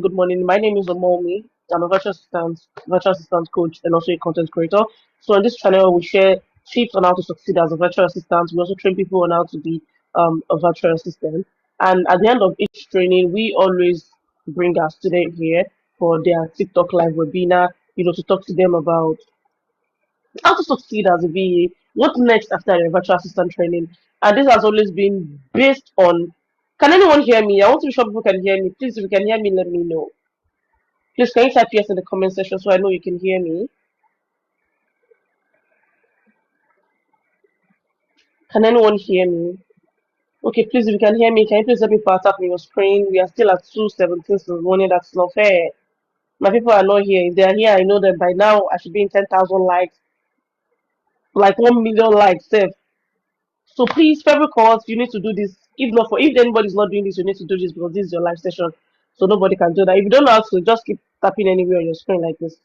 Good morning. My name is Omomi. I'm a virtual assistant coach, and also a content creator. So on this channel, we share tips on how to succeed as a virtual assistant. We also train people on how to be a virtual assistant. And at the end of each training, we always bring our student here for their TikTok live webinar. To talk to them about how to succeed as a VA. What next after a virtual assistant training? And this has always been based on. Can anyone hear me? I want to be sure people can hear me. Please, if you can hear me, let me know. Please, can you type yes in the comment section so I know you can hear me? Can anyone hear me? Okay, please, if you can hear me, can you please let me power tap on your screen? We are still at 217 this morning. That's not fair. My people are not here. If they are here, I know that by now I should be in 10,000 likes, like 1 million likes. Sef. So please, favorite calls, you need to do this. If anybody's not doing this, you need to do this because this is your live session. So nobody can do that. If you don't know how to, just keep tapping anywhere on your screen like this.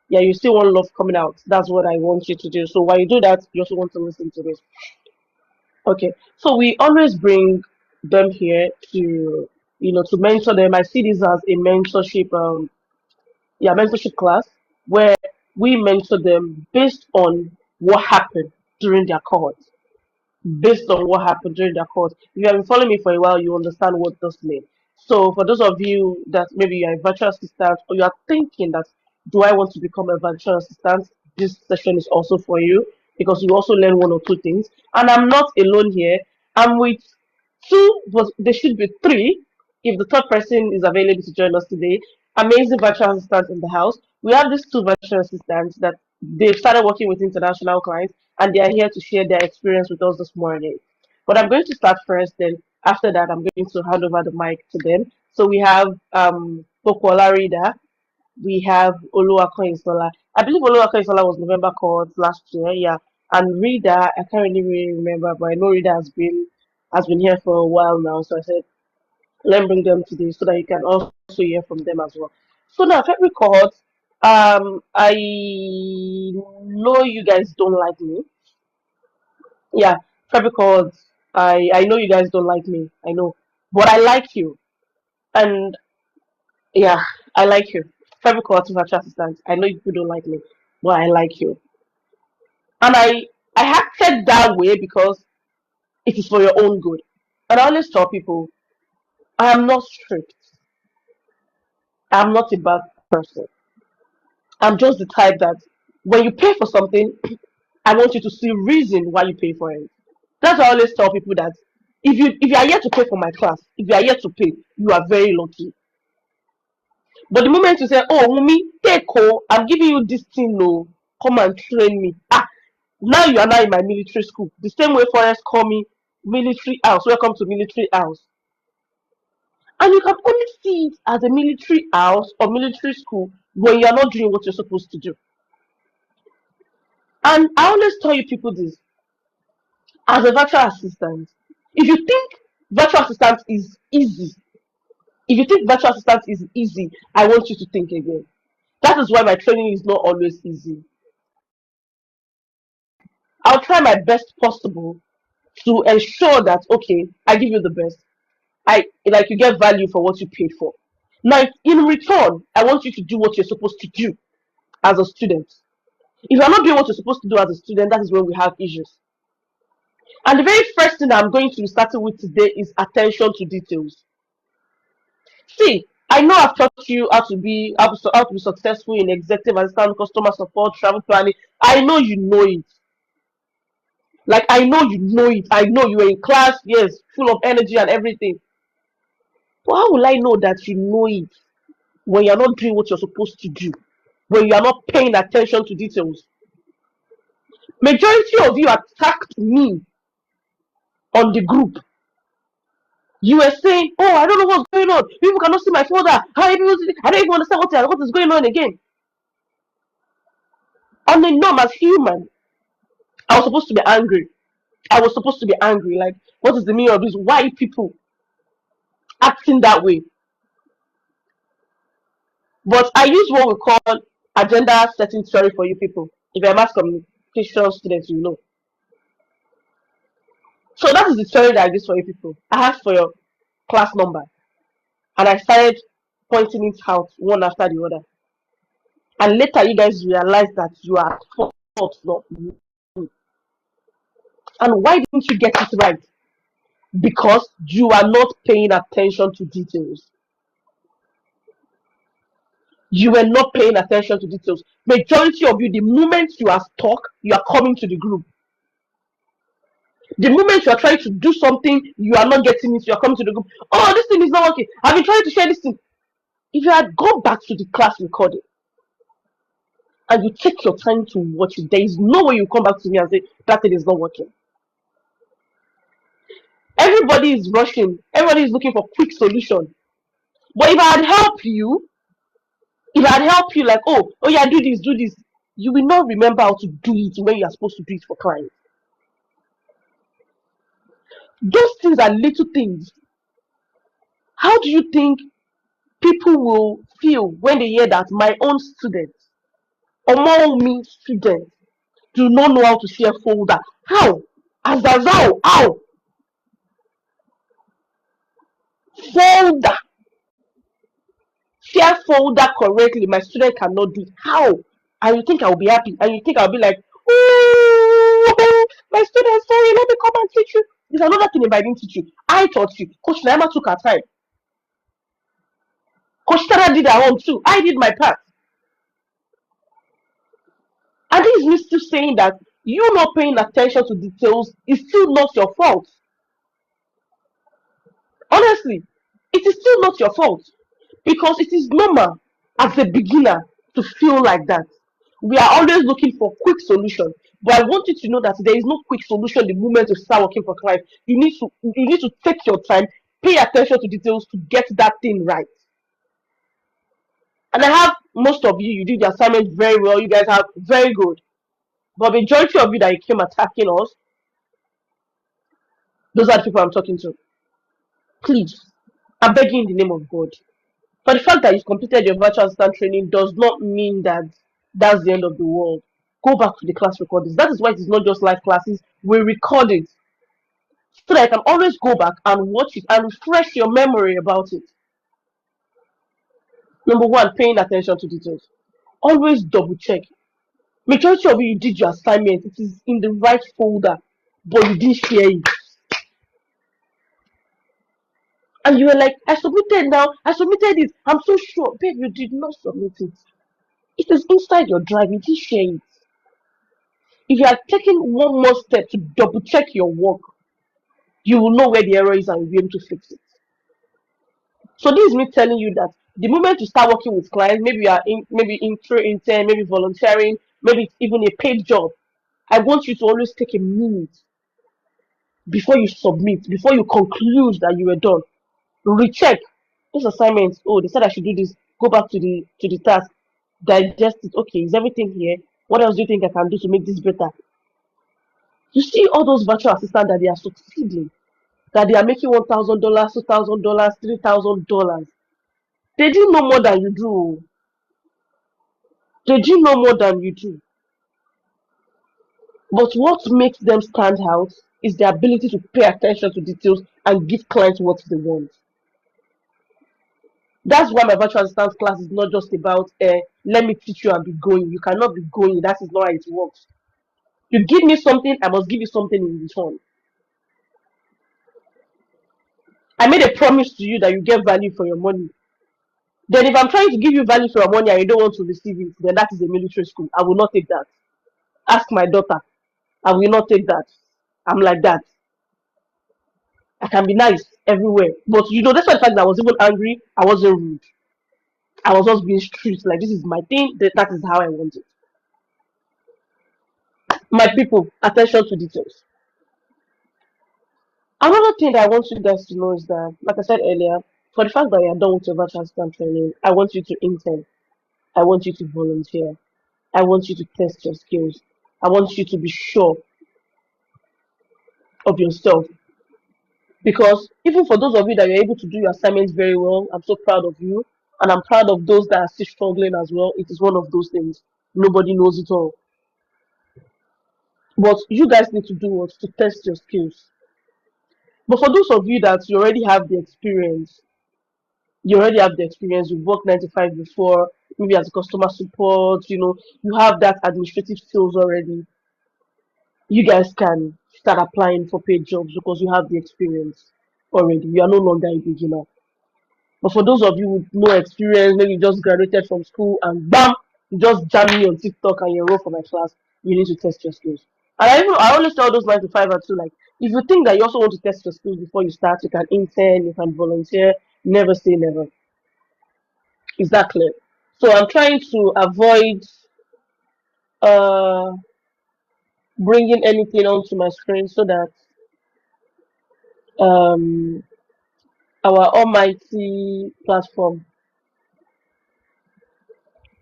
Yeah, you still want love coming out. That's what I want you to do. So while you do that, you also want to listen to this. Okay, so we always bring them here to mentor them. I see this as a mentorship class where we mentor them based on what happened during their cohort. Based on what happened during their course. If you have been following me for a while, you understand what this means. So, for those of you that maybe you're a virtual assistant or you are thinking that, do I want to become a virtual assistant? This session is also for you because you also learn one or two things. And I'm not alone here. I'm with two, but there should be three if the third person is available to join us today. Amazing virtual assistants in the house. We have these two virtual assistants that they've started working with international clients and they are here to share their experience with us this morning. But I'm going to start first, then after that, I'm going to hand over the mic to them. So we have Pokuola Rida, we have Oluwakon Isola. I believe Oluwakon Isola was November called last year, yeah. And Rida, I can't really remember, but I know Rida has been here for a while now. So I said, let me bring them today so that you can also hear from them as well. So now, February cohort, I know you guys don't like me. Yeah, Capricorns. I know you guys don't like me. I know, but I like you, and yeah, I like you. Capricorns virtual assistant. I know you don't like me, but I like you, and I acted that way because it is for your own good. And I always tell people I am not strict. I'm not a bad person. I'm just the type that when you pay for something, I want you to see reason why you pay for it. That's why I always tell people that if you are here to pay for my class, if you are here to pay, you are very lucky. But the moment you say, "Oh, Mumi, take I'm giving you this thing, no, come and train me." Now you are now in my military school. The same way Forest call me military house. Welcome to military house. And you can only see it as a military house or military school when you are not doing what you're supposed to do. And I always tell you people this as a virtual assistant. If you think virtual assistant is easy, if you think virtual assistant is easy, I want you to think again. That is why my training is not always easy. I'll try my best possible to ensure that okay, I give you the best. I like you get value for what you paid for. Now, in return, I want you to do what you're supposed to do as a student. If you're not doing what you're supposed to do as a student, that is when we have issues. And the very first thing I'm going to be starting with today is attention to details. See, I know I've taught you how to be successful in executive assistant, customer support, travel planning. I know you know it. Like I know you know it. I know you were in class, yes, full of energy and everything. But how will I know that you know it when you're not doing what you're supposed to do? When you are not paying attention to details? Majority of you attacked me on the group. You were saying, "Oh, I don't know what's going on. People cannot see my folder. I don't even understand what is going on again." On the norm, as human, I was supposed to be angry. I was supposed to be angry. Like, what is the meaning of this? Why people acting that way? But I use what we call agenda setting theory for you people. If you're a mass communication student, you know. So that is the theory that I use for you people. I asked for your class number and I started pointing it out one after the other. And later you guys realize that you are at fault, not me. And why didn't you get it right? Because you are not paying attention to details. You were not paying attention to details. Majority of you, the moment you are stuck, you are coming to the group. The moment you are trying to do something, you are not getting it, you are coming to the group. Oh, this thing is not working. I've been trying to share this thing. If you had gone back to the class recording and you take your time to watch it, there is no way you come back to me and say that thing is not working. Everybody is rushing, everybody is looking for quick solution. But if I had helped you like, oh yeah, do this, you will not remember how to do it when you are supposed to do it for clients. Those things are little things. How do you think people will feel when they hear that my own students or more me students do not know how to share folder? How? How? Folder. Share folder correctly. My student cannot do it. How? And you think I'll be happy? And you think I'll be like, oh, my student, sorry, let me come and teach you. There's another thing if I didn't teach you. I taught you. Coach Naima took her time. Coach Tara did her own too. I did my part. And this is me still saying that you not paying attention to details is still not your fault. Honestly, it is still not your fault because it is normal as a beginner to feel like that. We are always looking for quick solution, but I want you to know that there is no quick solution the moment you start working for clients. You need to take your time, pay attention to details to get that thing right. And I have most of you did the assignment very well. You guys are very good. But majority of you that you came attacking us, those are the people I'm talking to. Please, I'm begging in the name of God. For the fact that you've completed your virtual assistant training does not mean that that's the end of the world. Go back to the class recordings. That is why it is not just live classes. We record it so that I can always go back and watch it and refresh your memory about it. Number one, paying attention to details. Always double check. Majority of you did your assignment. It is in the right folder, but you didn't share it. And you were like, I submitted now. I submitted it. I'm so sure. Babe, you did not submit it. It is inside your drive. You didn't share it. If you are taking one more step to double check your work, you will know where the error is and you'll be able to fix it. So this is me telling you that the moment you start working with clients, maybe you are in, maybe intern, maybe volunteering, maybe it's even a paid job. I want you to always take a minute before you submit, before you conclude that you were done. Recheck this assignment. Oh, they said I should do this. Go back to the task. Digest it. Okay, is everything here? What else do you think I can do to make this better? You see all those virtual assistants that they are succeeding, that they are making $1,000, $2,000, $3,000. They do know more than you do. They do know more than you do. But what makes them stand out is the ability to pay attention to details and give clients what they want. That's why my virtual assistance class is not just about let me teach you and be going. You cannot be going. That is not how it works. You give me something, I must give you something in return. I made a promise to you that you get value for your money. Then if I'm trying to give you value for your money and you don't want to receive it, then that is a military school. I will not take that. Ask my daughter. I will not take that. I'm like that. I can be nice everywhere. But that's why the fact that I was even angry, I wasn't rude. I was just being strict. Like, this is my thing, that is how I want it. My people, attention to details. Another thing that I want you guys to know is that, like I said earlier, for the fact that you are done with your virtual assistant training, I want you to intern. I want you to volunteer. I want you to test your skills. I want you to be sure of yourself. Because even for those of you that you're able to do your assignments very well, I'm so proud of you. And I'm proud of those that are still struggling as well. It is one of those things. Nobody knows it all. But you guys need to do what? To test your skills. But for those of you that you already have the experience, You already have the experience. You've worked 9 to 5 before, maybe as a customer support. You have that administrative skills already. You guys can start applying for paid jobs because you have the experience already. You are no longer a beginner. But for those of you with no experience, maybe you just graduated from school and bam, you just jam me on TikTok and you enroll for my class, you need to test your skills. And I always tell those 9 to 5 and two, like, if you think that you also want to test your skills before you start, you can intern, you can volunteer, never say never. Is that clear? So I'm trying to avoid uh bringing anything onto my screen so that um our almighty platform,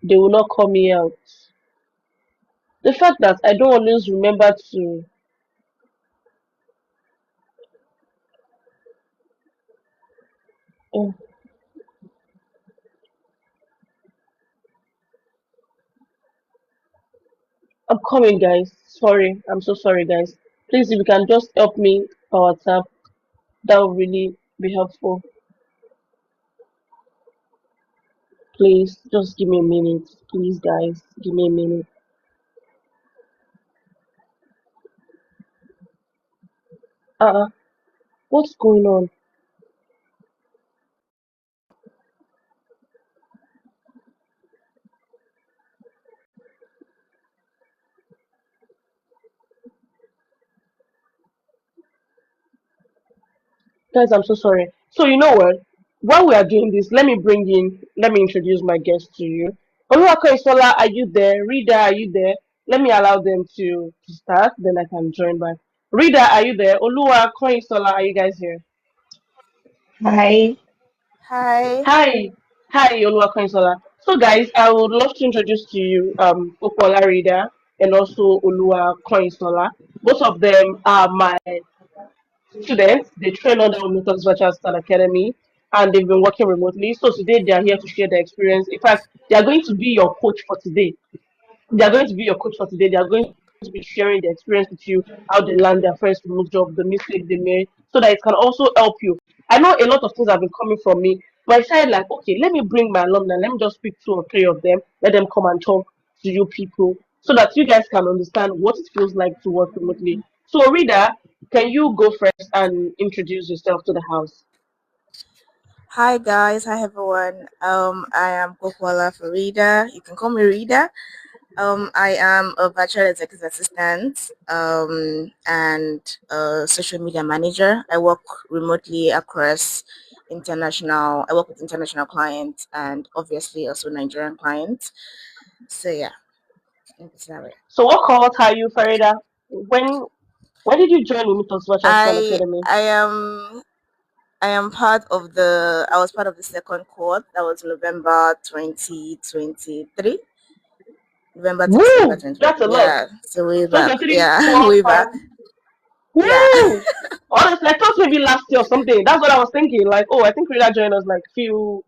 they will not call me out. The fact that I don't always remember to oh, I'm coming, guys. Sorry, I'm so sorry, guys. Please, if you can just help me on WhatsApp, that would really be helpful. Please, just give me a minute. Please, guys, give me a minute. Uh, what's going on? Guys, I'm so sorry. So, you know what? While we are doing this, let me introduce my guest to you. Oluwako Isola, are you there? Rita, are you there? Let me allow them to start, then I can join back. Rita, are you there? Oluwako Isola, are you guys here? Hi. Hi. Hi, hi, Oluwakansola. So, guys, I would love to introduce to you Opola Rida and also Oluwakansola. Both of them are my students. They train under Omnitor's Virtual Assistant Academy and they've been working remotely. So, today they are here to share their experience. In fact, they are going to be your coach for today. They are going to be your coach for today. They are going to be sharing their experience with you, how they land their first remote job, the mistakes they made, so that it can also help you. I know a lot of things have been coming from me, but I decided like, okay, let me bring my alumni, let me just pick 2 or 3 of them, let them come and talk to you people, so that you guys can understand what it feels like to work remotely. So, Rita, can you go first and introduce yourself to the house? Hi guys. Hi everyone. I am Kokwala Farida. You can call me Rida. I am a virtual executive assistant and a social media manager. I work remotely across international. I work with international clients and obviously also Nigerian clients. So yeah, that's that way. So, what cohort are you, Farida? When did you join Unitos Virtual Assistant I Academy? I am I am part of the. I was part of the second cohort. That was November 2023. November to December Woo! 2023. That's a lot. Yeah. So way back. 2023, Yeah. 4, way 5. back. Yeah. Woo! Honestly, I thought maybe last year or something. That's what I was thinking. Like, oh, I think Rita joined us like few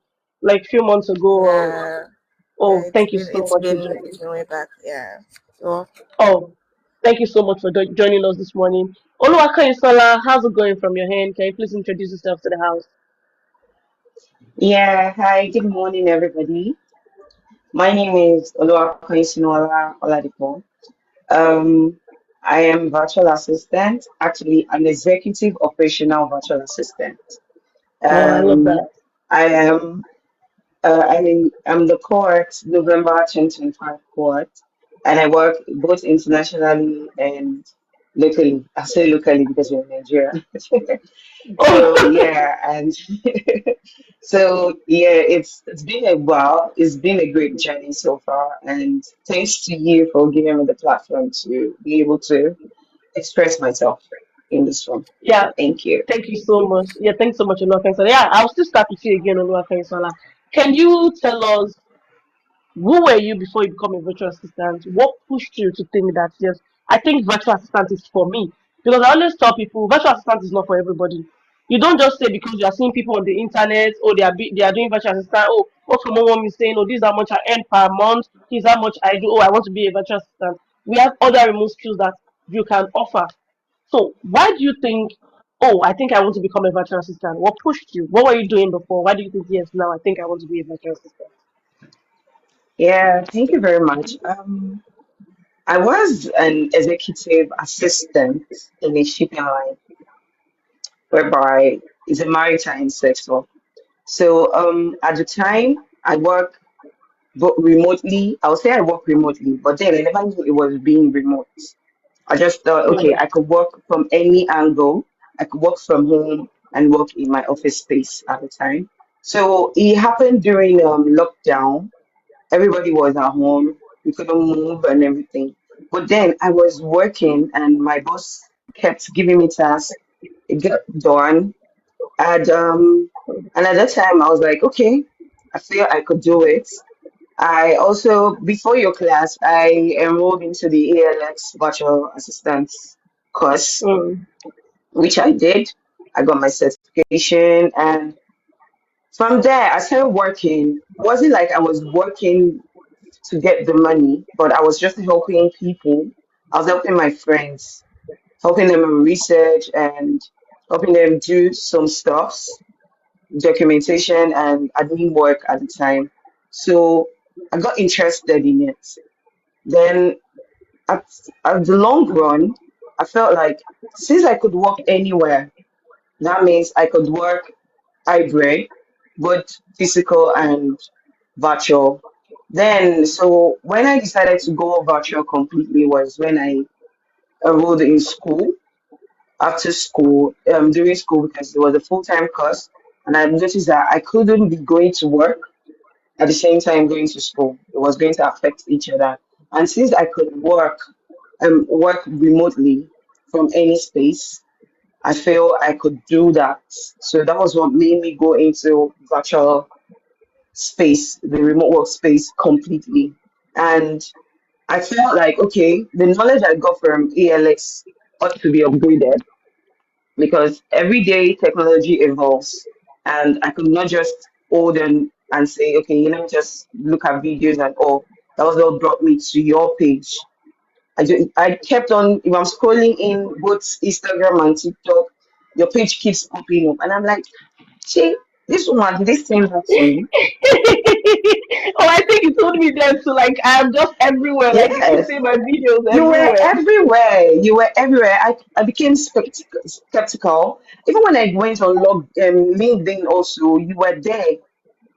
months ago. Or, Yeah. Yeah. oh, thank you so It's much for been joining. it's been way back. Yeah. So Oh, thank you so much for joining us this morning. Oluwaka Isola, how's it going from your hand? Can you please introduce yourself to the house? Yeah, hi, good morning, everybody. My name is Oluwakoyinsola Oladipo. Um, I am virtual assistant, actually an executive operational virtual assistant. Oh, I love Um, that. I am I'm the cohort November 2025 cohort, and I work both internationally and locally. I say locally because we're in Nigeria. So Oh, yeah, and so yeah, it's been a while. It's been a great journey so far, and thanks to you for giving me the platform to be able to express myself in this one. yeah. Thank you. Thank you so much. Yeah, thanks so much, Oluwaka Isola. Yeah, I'll still start with you again, Oluwaka Isola. Can you tell us who were you before you become a virtual assistant? What pushed you to think that yes, I think virtual assistant is for me? Because I always tell people virtual assistant is not for everybody. You don't just say because you are seeing people on the internet, oh they are doing virtual assistant, oh what someone is saying, oh this is how much I earn per month, this is how much I do, oh I want to be a virtual assistant. We have other remote skills that you can offer. So why do you think oh, I think I want to become a virtual assistant? What pushed you? What were you doing before? Why do you think, yes, now I think I want to be a virtual assistant? Yeah, thank you very much. I was an executive assistant in a shipping line, whereby it's a maritime sector. So at the time, I work remotely. I would say I work remotely, but then I never knew it was being remote. I just thought, okay, Mm, I could work from any angle. I could work from home and work in my office space at the time. So it happened during lockdown. Everybody was at home. We couldn't move and everything. But then I was working and my boss kept giving me tasks. It got done. And at that time I was like, okay, I feel I could do it. I also, before your class, I enrolled into the ALX virtual assistance course, mm, which I did. I got my certification, and from there, I started working. It wasn't like I was working to get the money, but I was just helping people. I was helping my friends, helping them with research and helping them do some stuffs, documentation and admin work at the time. So I got interested in it. Then at, at the long run, I felt like since I could work anywhere, that means I could work hybrid, both physical and virtual. Then, so when I decided to go virtual completely was when I enrolled in school, after school, during school, because it was a full-time course. And I noticed that I couldn't be going to work at the same time going to school. It was going to affect each other. And since I could work remotely from any space, I feel I could do that. So that was what made me go into virtual space, the remote work space completely. And I felt like, okay, the knowledge I got from ALX ought to be upgraded because every day technology evolves. And I could not just hold and say, okay, let me just look at videos and all. That was what brought me to your page. I kept on, if I'm scrolling in both Instagram and TikTok, your page keeps popping up. And I'm like, see, this woman, did they send her to me? oh, I think you told me then. So like, I'm just everywhere. Like you keep Yes. seeing my videos You were everywhere. everywhere. You were everywhere. I became skeptical. Even when I went on LinkedIn also, you were there.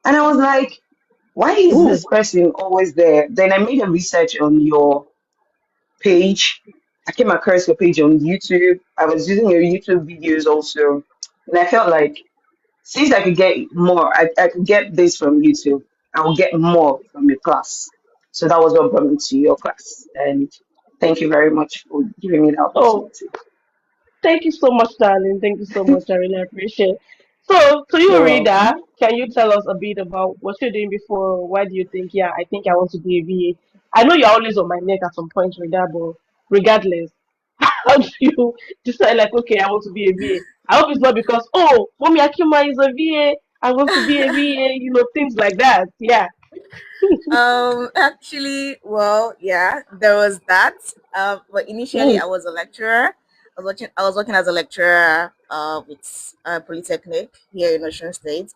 And I was like, why is Ooh. this person always there? Then I made a research on your page. I came across your page on YouTube. I was using your YouTube videos also. And I felt like since I could get more, I could get this from YouTube. I will get more from your class. So that was what brought me to your class. And thank you very much for giving me the Oh, opportunity. thank you so much, darling. Thank you so much. I really appreciate it. So, to you, You're reader, welcome. can you tell us a bit about what you're doing before? Why do you think, yeah, I think I want to be a VA? I know you're always on my neck at some point, reader, but regardless, how do you decide, like, okay, I want to be a VA? I hope it's not because, oh, Mommy Akima is a VA. I want to be a VA, things like that. Yeah. Actually, well, yeah, there was that. But initially, Mm. I was a lecturer. I was working as a lecturer with Polytechnic here in Ocean State,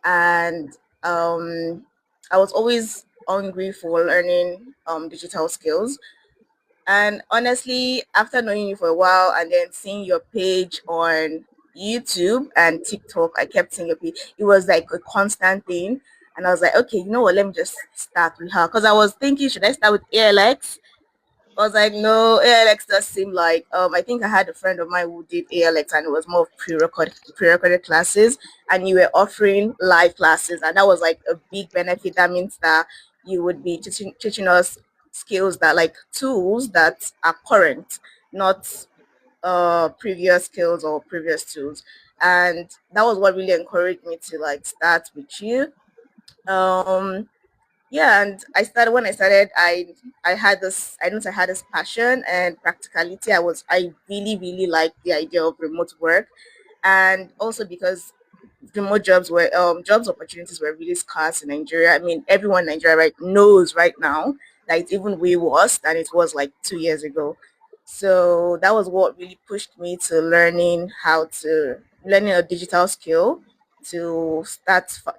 and I was always hungry for learning digital skills. And honestly, after knowing you for a while and then seeing your page on YouTube and TikTok, I kept seeing your page. It was like a constant thing. And I was like, okay, you know what? Let me just start with her. Because I was thinking, should I start with ALX? I was like, no, ALX does seem like I think I had a friend of mine who did ALX and it was more of pre-recorded classes and you were offering live classes and that was like a big benefit. That means that you would be teaching us skills that like tools that are current, not previous skills or previous tools. And that was what really encouraged me to like start with you. Um yeah, and when I started, I had this I noticed I had this passion and practicality. I really really liked the idea of remote work, and also because remote jobs opportunities were really scarce in Nigeria. I mean, everyone in Nigeria knows right now that it's even way worse than it was like 2 years ago. So that was what really pushed me to learning a digital skill to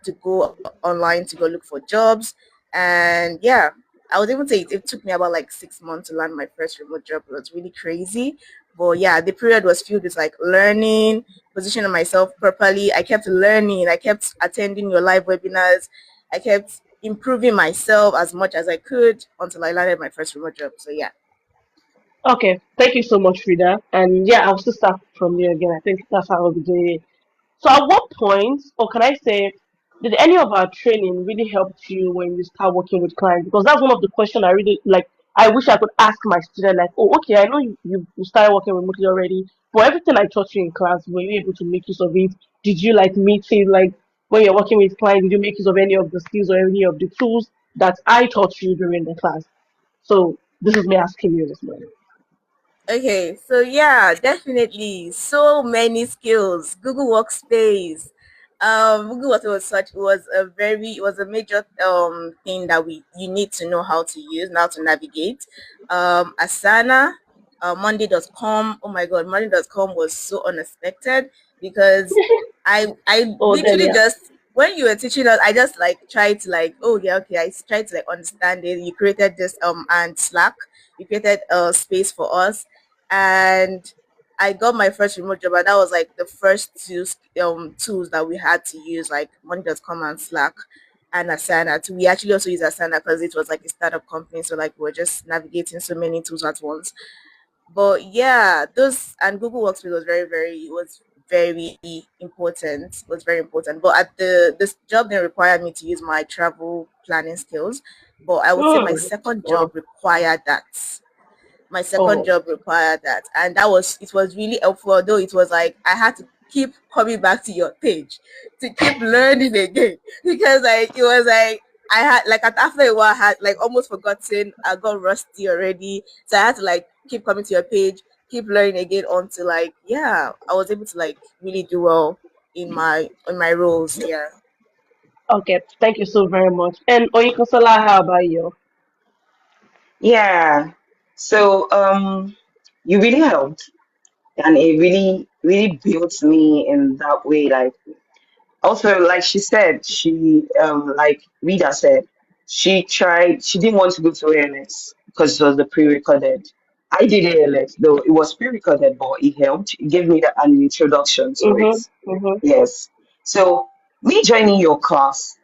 to go online to go look for jobs. And yeah, I was able to say it took me about like 6 months to land my first remote job. It was really crazy. But yeah, the period was filled with like learning, positioning myself properly. I kept learning. I kept attending your live webinars. I kept improving myself as much as I could until I landed my first remote job. So yeah. Okay, thank you so much, Frida. And yeah, I'll still start from you again. I think that's how I'll be doing it. So, at what point, or can I say, did any of our training really help you when you start working with clients? Because that's one of the questions I really like. I wish I could ask my student, like, oh, okay, I know you started working remotely already, but everything I taught you in class, were you able to make use of it? Did you like meet it, like when you're working with clients, did you make use of any of the skills or any of the tools that I taught you during the class? So, this is me asking you this morning. Okay, so yeah, definitely so many skills. Google Workspace. Google Workspace was a major thing that we you need to know how to use, now to navigate. Asana, Monday.com. Oh my god, Monday.com was so unexpected because I Oh, literally Delia. just when you were teaching us, I just like tried to like, oh yeah, okay, I tried to like understand it. You created this and Slack, you created a space for us, and I got my first remote job, and that was like the first two tools that we had to use, like Monday.com and Slack and Asana. We actually also use Asana because it was like a startup company, so like we were just navigating so many tools at once. But yeah, those and Google Workspace was very important. Was very important. But at this job didn't require me to use my travel planning skills. But I would say my Hmm. second Wow. job required that. My second Oh, job required that, and it was really helpful, although it was like I had to keep coming back to your page to keep learning again, because like it was like I had like after a while I had like almost forgotten, I got rusty already, so I had to like keep coming to your page, keep learning again until like yeah, I was able to like really do well in my roles. Yeah. okay. Thank you so very much. And Oyinkansola, how about you? Yeah. So you really helped, and it really built me in that way. Like also, like she said, she like Rita said, she didn't want to go to ALS because it was the pre-recorded. I did ALS though it was pre-recorded, but it helped. It gave me an introduction to it. Mm-hmm. Yes. So me joining your class,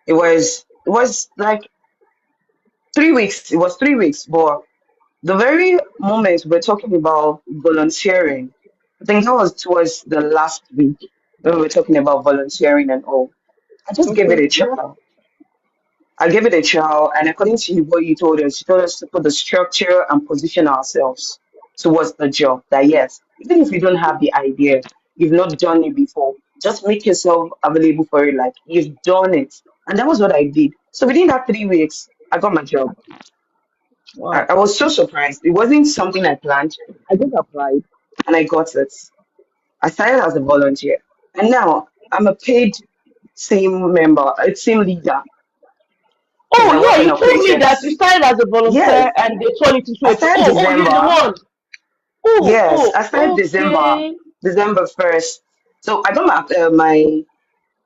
it was like 3 weeks. It was 3 weeks, but the very moment we're talking about volunteering, I think that was towards the last week when we were talking about volunteering and all. I just gave it a Mm-hmm. trial. I gave it a trial, and according to what you told us to put the structure and position ourselves towards the job. That yes, even if you don't have the idea, you've not done it before, just make yourself available for it. Like you've done it, and that was what I did. So within that 3 weeks, I got my job. Wow. I was so surprised. It wasn't something I planned. I just applied, and I got it. I started as a volunteer, and now I'm a paid team member, a team leader because Oh I yeah, work in you told me that you operations. started as a Yes, volunteer and they turned it into I a team. started Oh, you're the December. one. Oh, Yes, I started oh, December, okay. December 1st. So I got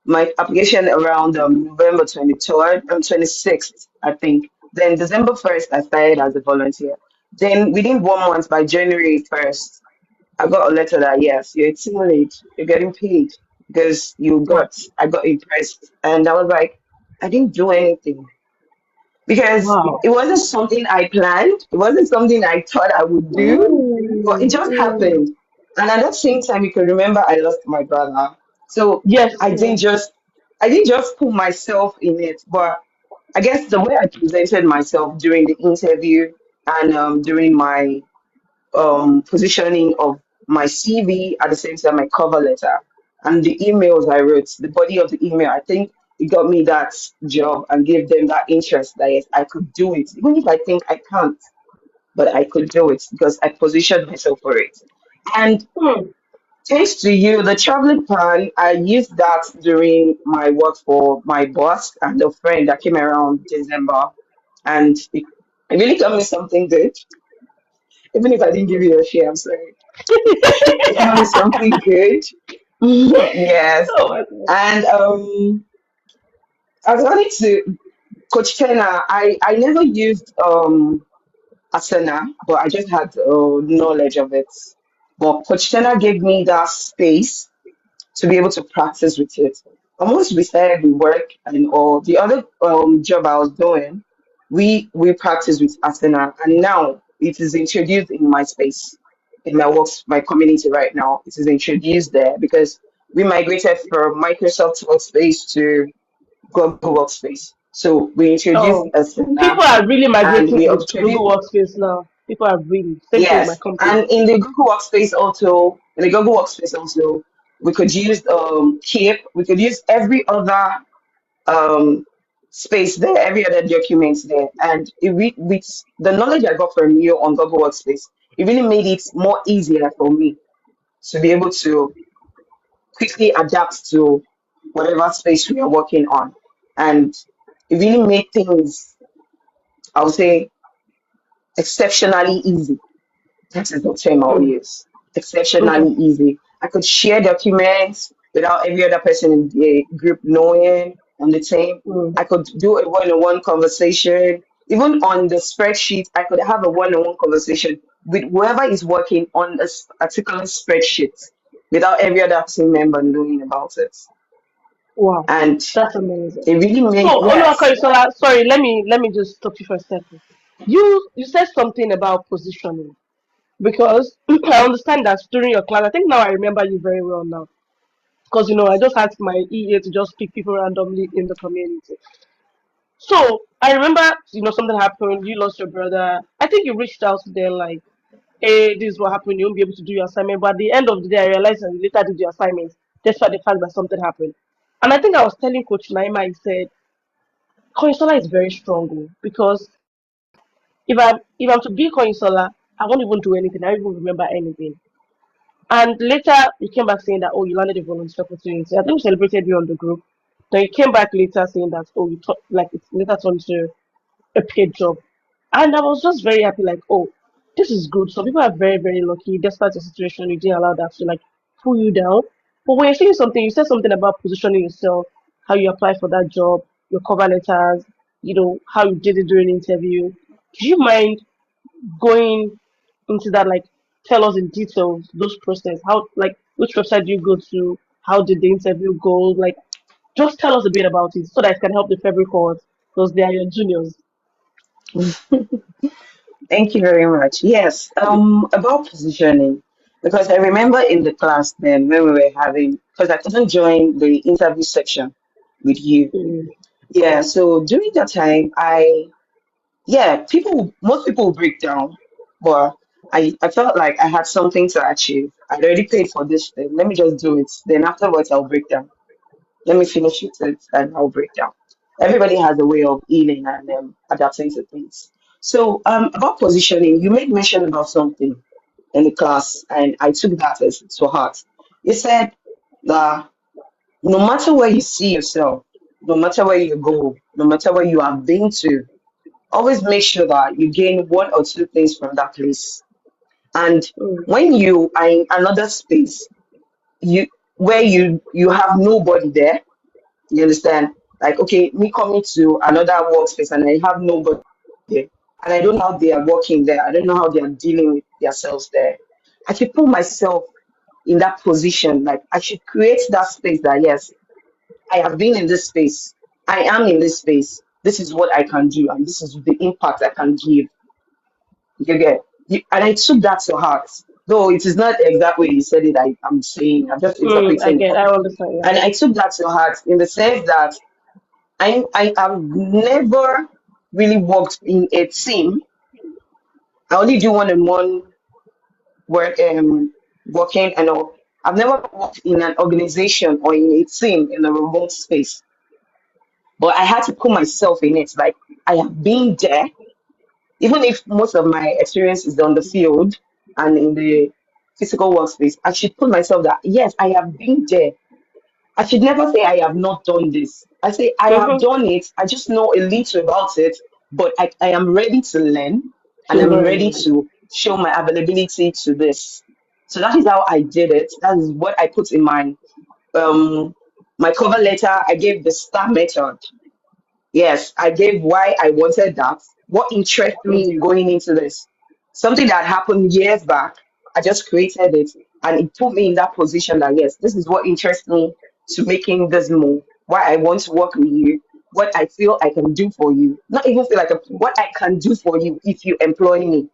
my application around November 23rd and 26th, I think. Then December 1st, I started as a volunteer. Then within 1 month, by January 1st, I got a letter that yes, you're a team lead, you're getting paid because Wow. I got impressed. And I was like, I didn't do anything because Wow. it wasn't something I planned. It wasn't something I thought I would do, but it Mm, just mm. happened. And at that same time, you can remember I lost my brother. So Yes. I didn't Yes. just, I didn't just put myself in it, but I guess the way I presented myself during the interview and during my positioning of my CV at the same time my cover letter and the emails I wrote, the body of the email, I think it got me that job and gave them that interest that yes, I could do it. Even if I think I can't, but I could do it because I positioned myself for it. And Hmm. thanks to you, the traveling plan, I used that during my work for my boss and a friend that came around December. And it really got me something good Even if I didn't give you a share, I'm sorry. It's gonna be something good. Yes. Oh my god. And I was wanting to Coach Kenna, I never used Asana, but I just had knowledge of it. But Coach Kenna gave me that space to be able to practice with it. And once we started the work and all the other job I was doing, we practiced with Asana, and now it is introduced in my space, in my works, my community right now. It is introduced there because we migrated from Microsoft Workspace to Google Workspace. So we introduced Oh, Asana people are really and migrating we to Google introduced Workspace now. People are really same thing with my yes, company. and in the Google Workspace also, we could use Keep, we could use every other um space there, every other document there, and with the knowledge I got from you on Google Workspace, it really made it more easier for me to be able to quickly adapt to whatever space we are working on, and it really made things, I would say, exceptionally easy. That is the term I'll Mm, use. Exceptionally okay. easy. I could share documents without every other person in the group knowing on the team. Mm, I could do a one-on-one conversation. Even on the spreadsheet, I could have a one-on-one conversation with whoever is working on this particular spreadsheet without every other team member knowing about it. wow, And that's amazing. it really So, made, yes. Oluwakoyisola, sorry, let me just stop you for a second. You said something about positioning because I understand that during your class. I think now I remember you very well now because I just asked my EA to just pick people randomly in the community. So I remember something happened. You lost your brother. I think you reached out to them like, hey, this is what happened. You won't be able to do your assignment. But at the end of the day, I realized that you later did your assignment despite the fact that something happened. And I think I was telling Coach Naima, I said, Koinsola is very strong because if I'm to be Koinsola, I won't even do anything. I don't even remember anything. And later you came back saying that you landed a volunteer opportunity. I think we celebrated you on the group. Then you came back later saying that you thought like it's later turned to a paid job. And I was just very happy, like, this is good. Some people are very, very lucky. Despite the situation, you didn't allow that to like pull you down. But when you're saying something, you said something about positioning yourself, how you apply for that job, your cover letters, how you did it during the interview. Do you mind going into that? Like, tell us in details those process. How, like, which website do you go to? How did the interview go? Like, just tell us a bit about it so that it can help the fabric course because they are your juniors. Thank you very much. Yes, about positioning, because I remember in the class then when we were having, because I couldn't join the interview section with you. Mm, Yeah, so during that time, most people will break down, but I felt like I had something to achieve. I'd already paid for this thing. Let me just do it. Then afterwards, I'll break down. Let me finish with it and I'll break down. Everybody has a way of healing and adapting to things. So, about positioning, you made mention about something in the class, and I took that as to heart. You said that no matter where you see yourself, no matter where you go, no matter where you have been to, always make sure that you gain one or two things from that place. And mm, when you are in another space, you where you have nobody there, you understand? Like, okay, me coming to another workspace and I have nobody there, and I don't know how they are working there. I don't know how they are dealing with themselves there. I should put myself in that position. Like, I should create that space that, yes, I have been in this space. I am in this space. This is what I can do, and this is the impact I can give. You get? And I took that to heart. Though it is not the exact way you said it, I'm saying, I'm just I interpreting it. get, I understand. Yeah. And I took that to heart in the sense that I have never really worked in a team. I only do one-on-one work, working and all. I've never worked in an organization or in a team in a remote space, but I had to put myself in it. Like, I have been there, even if most of my experience is on the field and in the physical workspace. I should put myself that yes, I have been there. I should never say I have not done this. I say I have Mm-hmm. done it. I just know a little about it, but I am ready to learn To and I'm ready learn. to show my availability to this. So that is how I did it. That is what I put in um my cover letter. I gave the STAR method. Yes, I gave why I wanted that, what interests me Mm. in going into this. Something that happened years back, I just created it and it put me in that position that yes, this is what interests me to making this move, why I want to work with you, what I feel I can do for you. Not even feel like what I can do for you if you employ me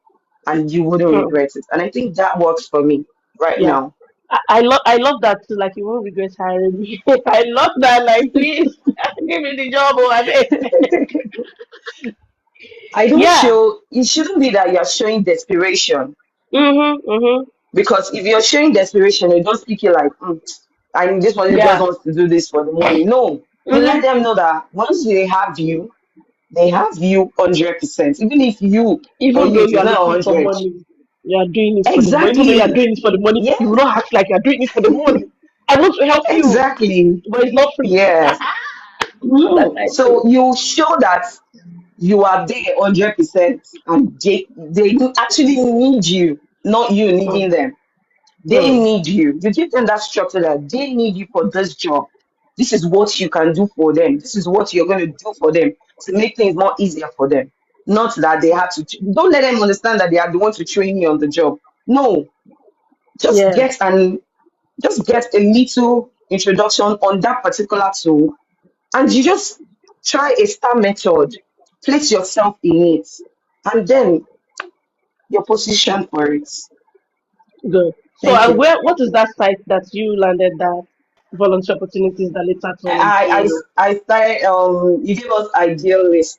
and you wouldn't Mm. regret it. And I think that works for me right Yeah. now. I love that too. Like you won't regret hiring me. I love that. Like please give me the job over there. I don't Yeah. show, it shouldn't be that you're showing desperation. Mhm. Mhm. Because if you're showing desperation, you don't speak it like, and this person just Yeah. wants to do this for the money. No, you let Mhm. them know that once they have you 100%. Even if you, for Even you, though it you is are not looking for 100. money, you are doing it for the money. Even though you are Exactly. doing it for the money, Yes, you will not act like you are doing it for the money. I want to help you, exactly. but it's not free. Yes. That's No. nice So too. you show that you are there 100% and they actually need you, not you Mm. needing them. They Mm. need you. You give them that structure that they need you for this job. This is what you can do for them. This is what you're going to do for them to make things more easier for them. Not that they have to. Don't let them understand that they are the one to train you on the job. No, just Yeah. get a little introduction on that particular tool, and you just try a star method. Place yourself in it, and then you're positioned for it. Good. So, Thank and you. where? What is that site that you landed that volunteer opportunities that later turned into? I started. You give us ideal lists.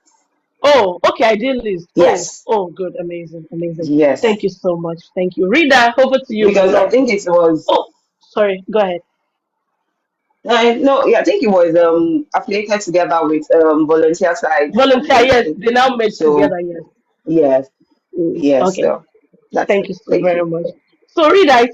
Oh, okay. I did list. Oh, Yes, oh, good, amazing, amazing. Thank yes. you so much. Thank you, Rita. Over to you, my Because I love. think it was. Oh, sorry. Go ahead. No, yeah, I think it was affiliated together with volunteer side and Volunteer. Yes, everything. they now merge So together. Yes. yes, Mm, yes. okay. So that's Thank it. you so Thank very you. much. So Rita,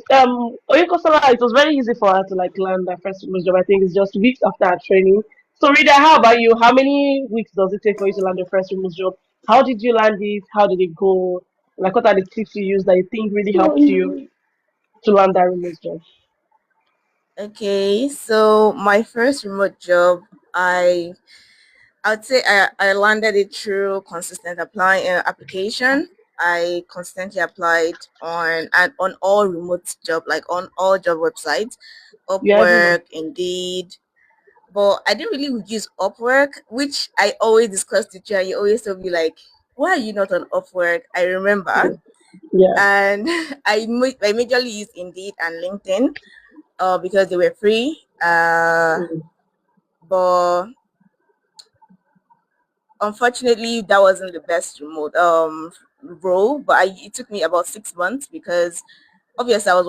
Oyekosola, it was very easy for her to like land her first remote job. I think it's just weeks after her training. So Rita, how about you? How many weeks does it take for you to land your first remote job? How did you land it? How did it go? Like what are the tips you use that you think really helped you to land that remote job? Okay, so my first remote job, I would say I landed it through consistent applying application. I constantly applied on all remote job, like on all job websites, You're everywhere. Upwork, Indeed. But I didn't really use Upwork, which I always discussed with you. And you always told me like, why are you not on Upwork? I remember, Mm, yeah. and I majorly used Indeed and LinkedIn, because they were free. Mm, But unfortunately that wasn't the best remote role, but it took me about 6 months because obviously I was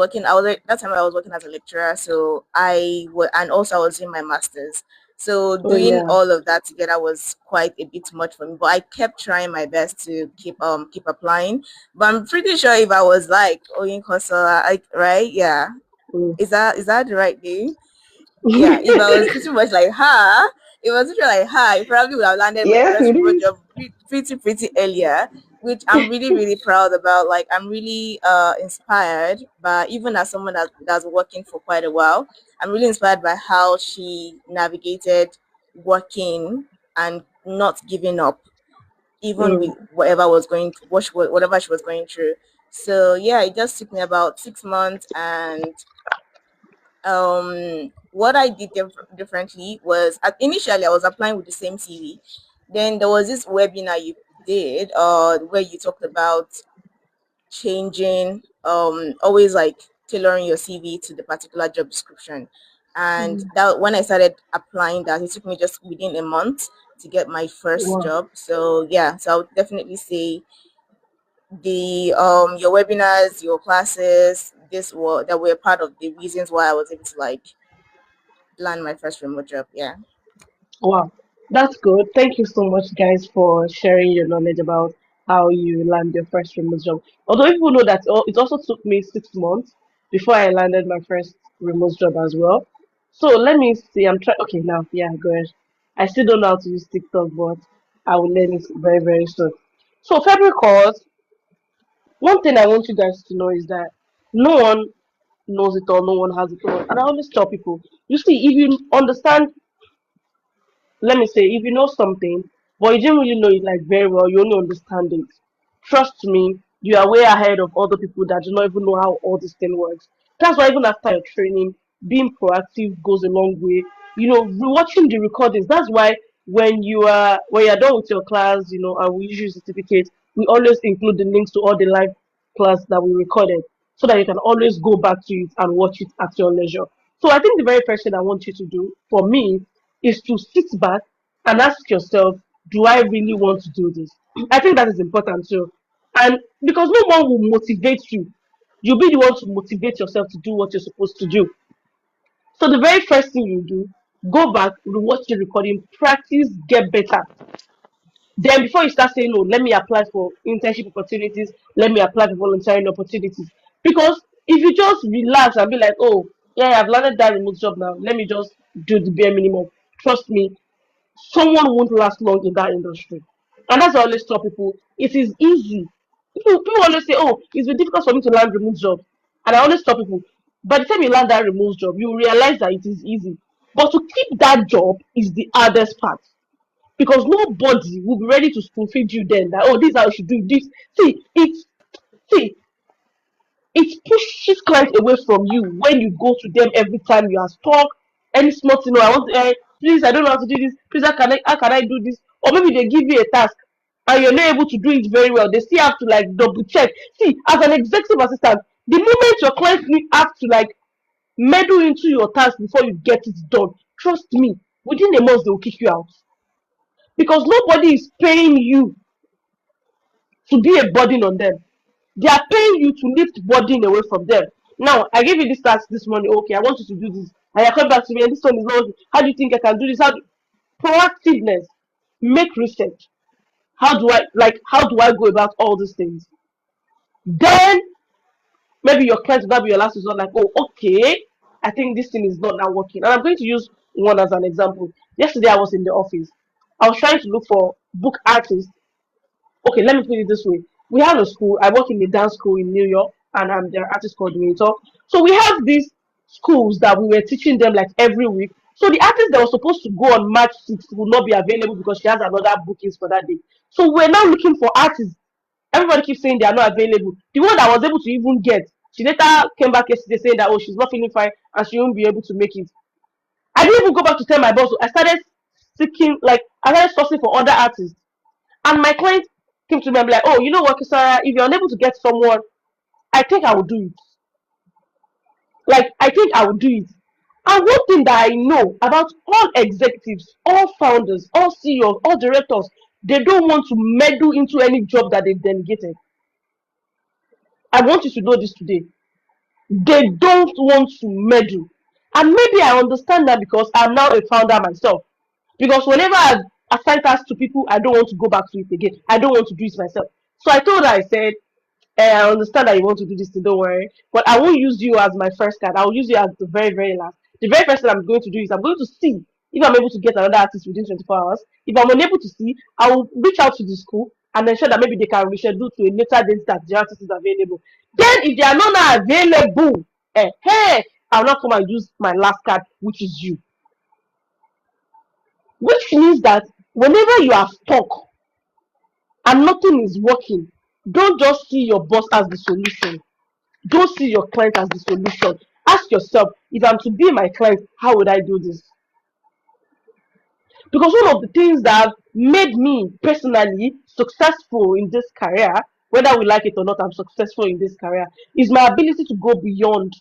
that time I was working as a lecturer, so and also I was doing my masters, so oh doing yeah. all of that together was quite a bit much for me, but I kept trying my best to keep applying. But I'm pretty sure if I was like Oyin Kosola, right, yeah, Mm. is that the right name? Yeah, if I was pretty much like her, it was literally like her, I probably would have landed my Yes, first it remote is. job pretty earlier, which I'm really proud about. Like I'm really inspired by, even as someone that's working for quite a while, I'm really inspired by how she navigated working and not giving up, even Mm. with whatever she was going through. So yeah, it just took me about 6 months, and what I did differently was, initially I was applying with the same CV. Then there was this webinar you did where you talked about changing, always like tailoring your CV to the particular job description. And Mm. that when I started applying that, it took me just within a month to get my first Wow. job. So yeah, so I would definitely say the your webinars, your classes, that were part of the reasons why I was able to like land my first remote job. Yeah. Wow, that's good. Thank you so much, guys, for sharing your knowledge about how you land your first remote job. Although people know that it also took me 6 months before I landed my first remote job as well. So let me see. I'm trying. Okay, now, yeah, go ahead. I still don't know how to use TikTok, but I will learn it very, very soon. So February calls. One thing I want you guys to know is that no one knows it all, no one has it all. And I always tell people, you see, if you understand, let me say, if you know something, but you didn't really know it like very well, you only understand it. Trust me, you are way ahead of other people that do not even know how all this thing works. That's why even after your training, being proactive goes a long way. Watching the recordings. That's why when you're done with your class, and we issue certificates, we always include the links to all the live class that we recorded, so that you can always go back to it and watch it at your leisure. So I think the very first thing I want you to do for me is to sit back and ask yourself, do I really want to do this? I think that is important too. And because no one will motivate you, you'll be the one to motivate yourself to do what you're supposed to do. So the very first thing you do, go back, watch the recording, practice, get better. Then before you start saying, oh, let me apply for internship opportunities, let me apply for volunteering opportunities. Because if you just relax and be like, oh, yeah, I've landed that remote job now, let me just do the bare minimum. Trust me, someone won't last long in that industry. And that's why I always tell people, it is easy. People always say, oh, it's been difficult for me to land remote job. And I always tell people, by the time you land that remote job, you realize that it is easy. But to keep that job is the hardest part. Because nobody will be ready to spoon feed you then that, oh, this is how you should do this. See, it pushes clients away from you when you go to them every time you are stuck. Any small thing, I want, please, I don't know how to do this. Please, how can I do this? Or maybe they give you a task and you're not able to do it very well. They still have to like double check. See, as an executive assistant, the moment your clients have to like meddle into your task before you get it done, trust me, within a month they will kick you out because nobody is paying you to be a burden on them. They are paying you to lift burden away from them. Now, I gave you this task this morning. Okay, I want you to do this. And you come back to me, and this one is not. How do you think I can do this? Proactiveness, make research. How do I go about all these things? Then maybe your client will not be your last resort. Like, oh, okay, I think this thing is not now working. And I'm going to use one as an example. Yesterday, I was in the office. I was trying to look for book artists. Okay, let me put it this way. We have a school. I work in the dance school in New York, and I'm their artist coordinator. So we have these schools that we were teaching them like every week. So the artist that was supposed to go on March 6th will not be available because she has another bookings for that day. So we're now looking for artists. Everybody keeps saying they are not available. The one that I was able to even get, she later came back yesterday saying that, oh, she's not feeling fine and she won't be able to make it. I didn't even go back to tell my boss. I started I started sourcing for other artists. And my client came to me and be like, oh, you know what, Kisara, if you're unable to get someone, I think I will do it. Like, I think I will do it. And one thing that I know about all executives, all founders, all CEOs, all directors, they don't want to meddle into any job that they've delegated. I want you to know this today. They don't want to meddle. And maybe I understand that because I'm now a founder myself. Because whenever I assign tasks to people, I don't want to go back to it again. I don't want to do it myself. So I told her, I said, I understand that you want to do this thing, don't worry. But I won't use you as my first card. I will use you as the very, very last. The very first thing I'm going to do is I'm going to see if I'm able to get another artist within 24 hours. If I'm unable to see, I will reach out to the school and ensure that maybe they can reschedule to a later date that the artist is available. Then if they are not now available, hey, I'll not come and use my last card, which is you. Which means that whenever you are stuck and nothing is working, don't just see your boss as the solution. Don't see your client as the solution. Ask yourself, if I'm to be my client, how would I do this? Because one of the things that have made me personally successful in this career, whether we like it or not, I'm successful in this career, is my ability to go beyond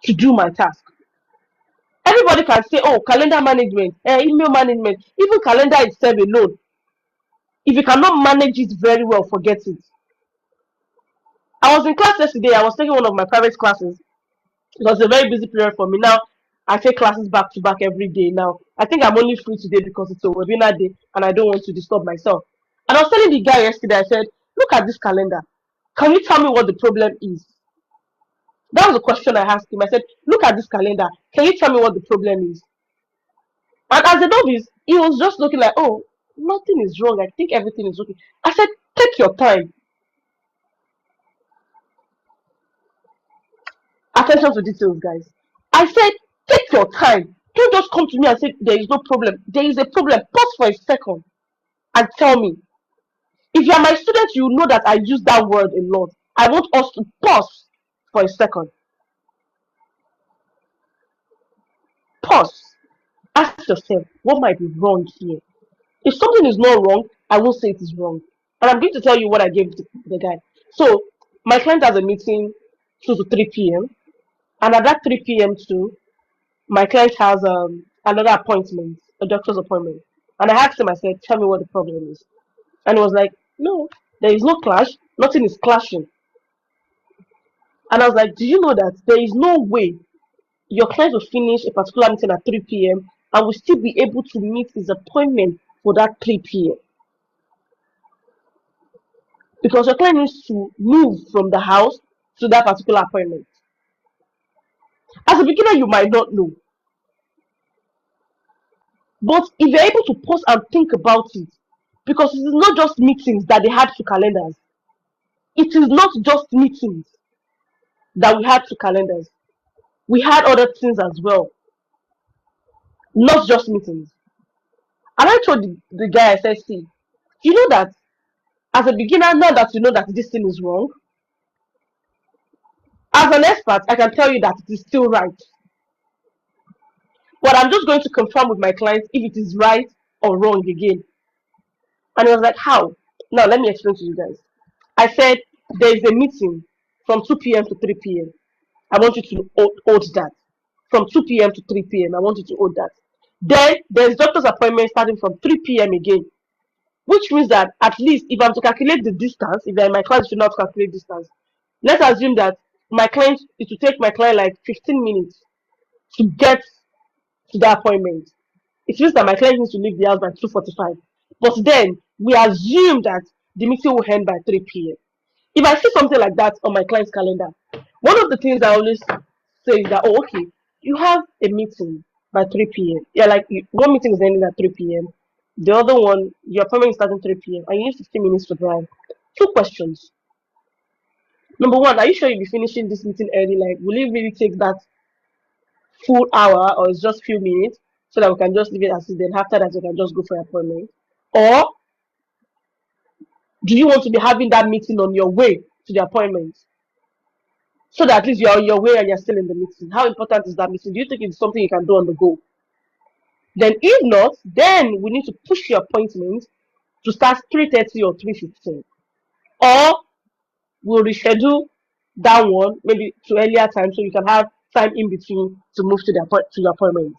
to do my task. Everybody can say, oh, calendar management, email management, even calendar itself alone. If you cannot manage it very well, forget it. I was in class yesterday. I was taking one of my private classes. It was a very busy period for me. Now, I take classes back to back every day. Now, I think I'm only free today because it's a webinar day and I don't want to disturb myself. And I was telling the guy yesterday, I said, look at this calendar. Can you tell me what the problem is? That was the question I asked him. I said, look at this calendar. Can you tell me what the problem is? And as a novice, he was just looking like, oh, nothing is wrong. I think everything is okay. I said, take your time. Attention to details, guys. I said, take your time. Don't just come to me and say there is no problem. There is a problem. Pause for a second and tell me. If you are my student, you know that I use that word a lot. I want us to pause for a second. Pause. Ask yourself, what might be wrong here? If something is not wrong, I will say it is wrong. And I'm going to tell you what I gave the guy. So, my client has a meeting 2 to 3 p.m. And at that 3 p.m. too, my client has another appointment, a doctor's appointment. And I asked him, I said, tell me what the problem is. And he was like, no, there is no clash. Nothing is clashing. And I was like, do you know that there is no way your client will finish a particular meeting at 3 p.m. and will still be able to meet his appointment for that 3 p.m.? Because your client needs to move from the house to that particular appointment. As a beginner, you might not know. But if you're able to pause and think about it, because it is not just meetings that they had to calendars. It is not just meetings that we had to calendars. We had other things as well, not just meetings. And I told the guy, I said, see, you know that as a beginner, now that you know that this thing is wrong, as an expert, I can tell you that it is still right. But I'm just going to confirm with my clients if it is right or wrong again. And he was like, how? Now, let me explain to you guys. I said, there is a meeting from 2 p.m. to 3 p.m. I want you to hold that. From 2 p.m. to 3 p.m. I want you to hold that. Then there's doctor's appointment starting from 3 p.m. again, which means that at least if I'm to calculate the distance, if my client should not calculate distance, let's assume that my client, it will take my client like 15 minutes to get to the appointment. It means that my client needs to leave the house by 2:45. But then we assume that the meeting will end by 3 p.m. If I see something like that on my client's calendar, one of the things I always say is that, oh, okay, you have a meeting by 3 p.m. Yeah, like one meeting is ending at 3 p.m. The other one, your appointment is starting 3 p.m. and you need 15 minutes to drive. Two questions. Number one, are you sure you'll be finishing this meeting early? Like, will it really take that full hour or it's just few minutes so that we can just leave it as it then after that you can just go for your appointment? Or do you want to be having that meeting on your way to the appointment? So that at least you're on your way and you're still in the meeting. How important is that meeting? Do you think it's something you can do on the go? Then if not, then we need to push your appointment to start 3:30 or 3:15. Or we'll reschedule that one maybe to earlier time so you can have time in between to move to your appointment.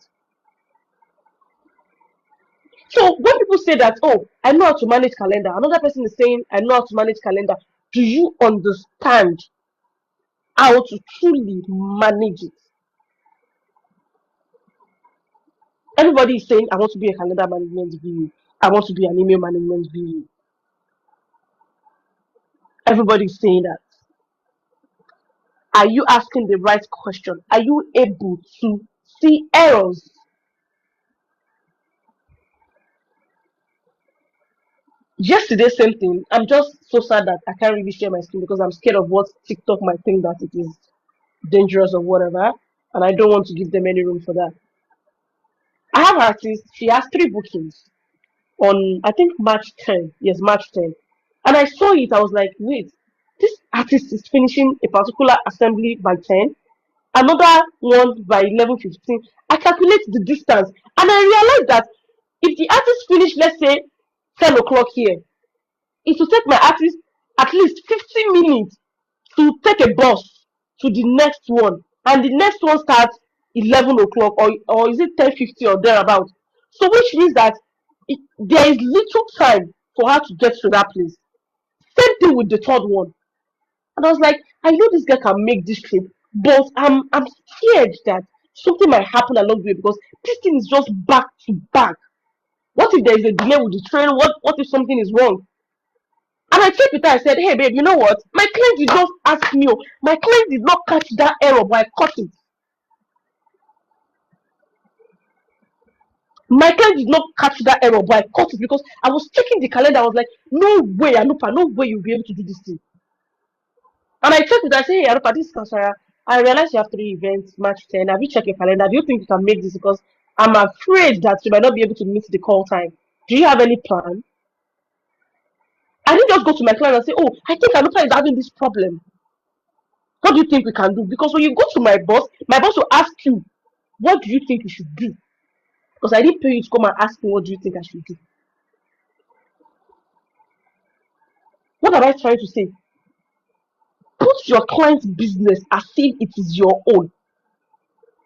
So when people say that, oh, I know how to manage calendar, another person is saying, I know how to manage calendar. Do you understand how to truly manage it? Everybody is saying, I want to be a calendar management VA. I want to be an email management VA. Everybody is saying that. Are you asking the right question? Are you able to see errors? Yesterday, same thing. I'm just so sad that I can't really share my screen because I'm scared of what TikTok might think that it is dangerous or whatever. And I don't want to give them any room for that. I have an artist, she has 3 bookings on, I think, March 10. Yes, March 10. And I saw it, I was like, wait, this artist is finishing a particular assembly by 10, another one by 11:15. I calculate the distance and I realized that if the artist finish, let's say, 10 o'clock here, it will take my artist at least 15 minutes to take a bus to the next one. And the next one starts 11 o'clock or is it 10:50 or thereabout. So which means that there is little time for her to get to that place. Same thing with the third one. And I was like, I know this guy can make this trip, but I'm scared that something might happen along the way because this thing is just back to back. What if there is a delay with the train? What if something is wrong? And I checked with her, I said, hey babe, you know what? My client did not ask me. My client did not catch that error, but I caught it. My client did not catch that error, but I caught it because I was checking the calendar. I was like, no way, Anupa, no way you'll be able to do this thing. And I checked with her, I said, hey, Anupa, this is Kasara. I realize you have 3 events, March 10. Have you checked your calendar? Do you think you can make this? Because I'm afraid that you might not be able to meet the call time. Do you have any plan? I didn't just go to my client and say, oh, I think Alumni is having this problem. What do you think we can do? Because when you go to my boss will ask you, what do you think we should do? Because I didn't pay you to come and ask me, what do you think I should do? What am I trying to say? Put your client's business as if it is your own.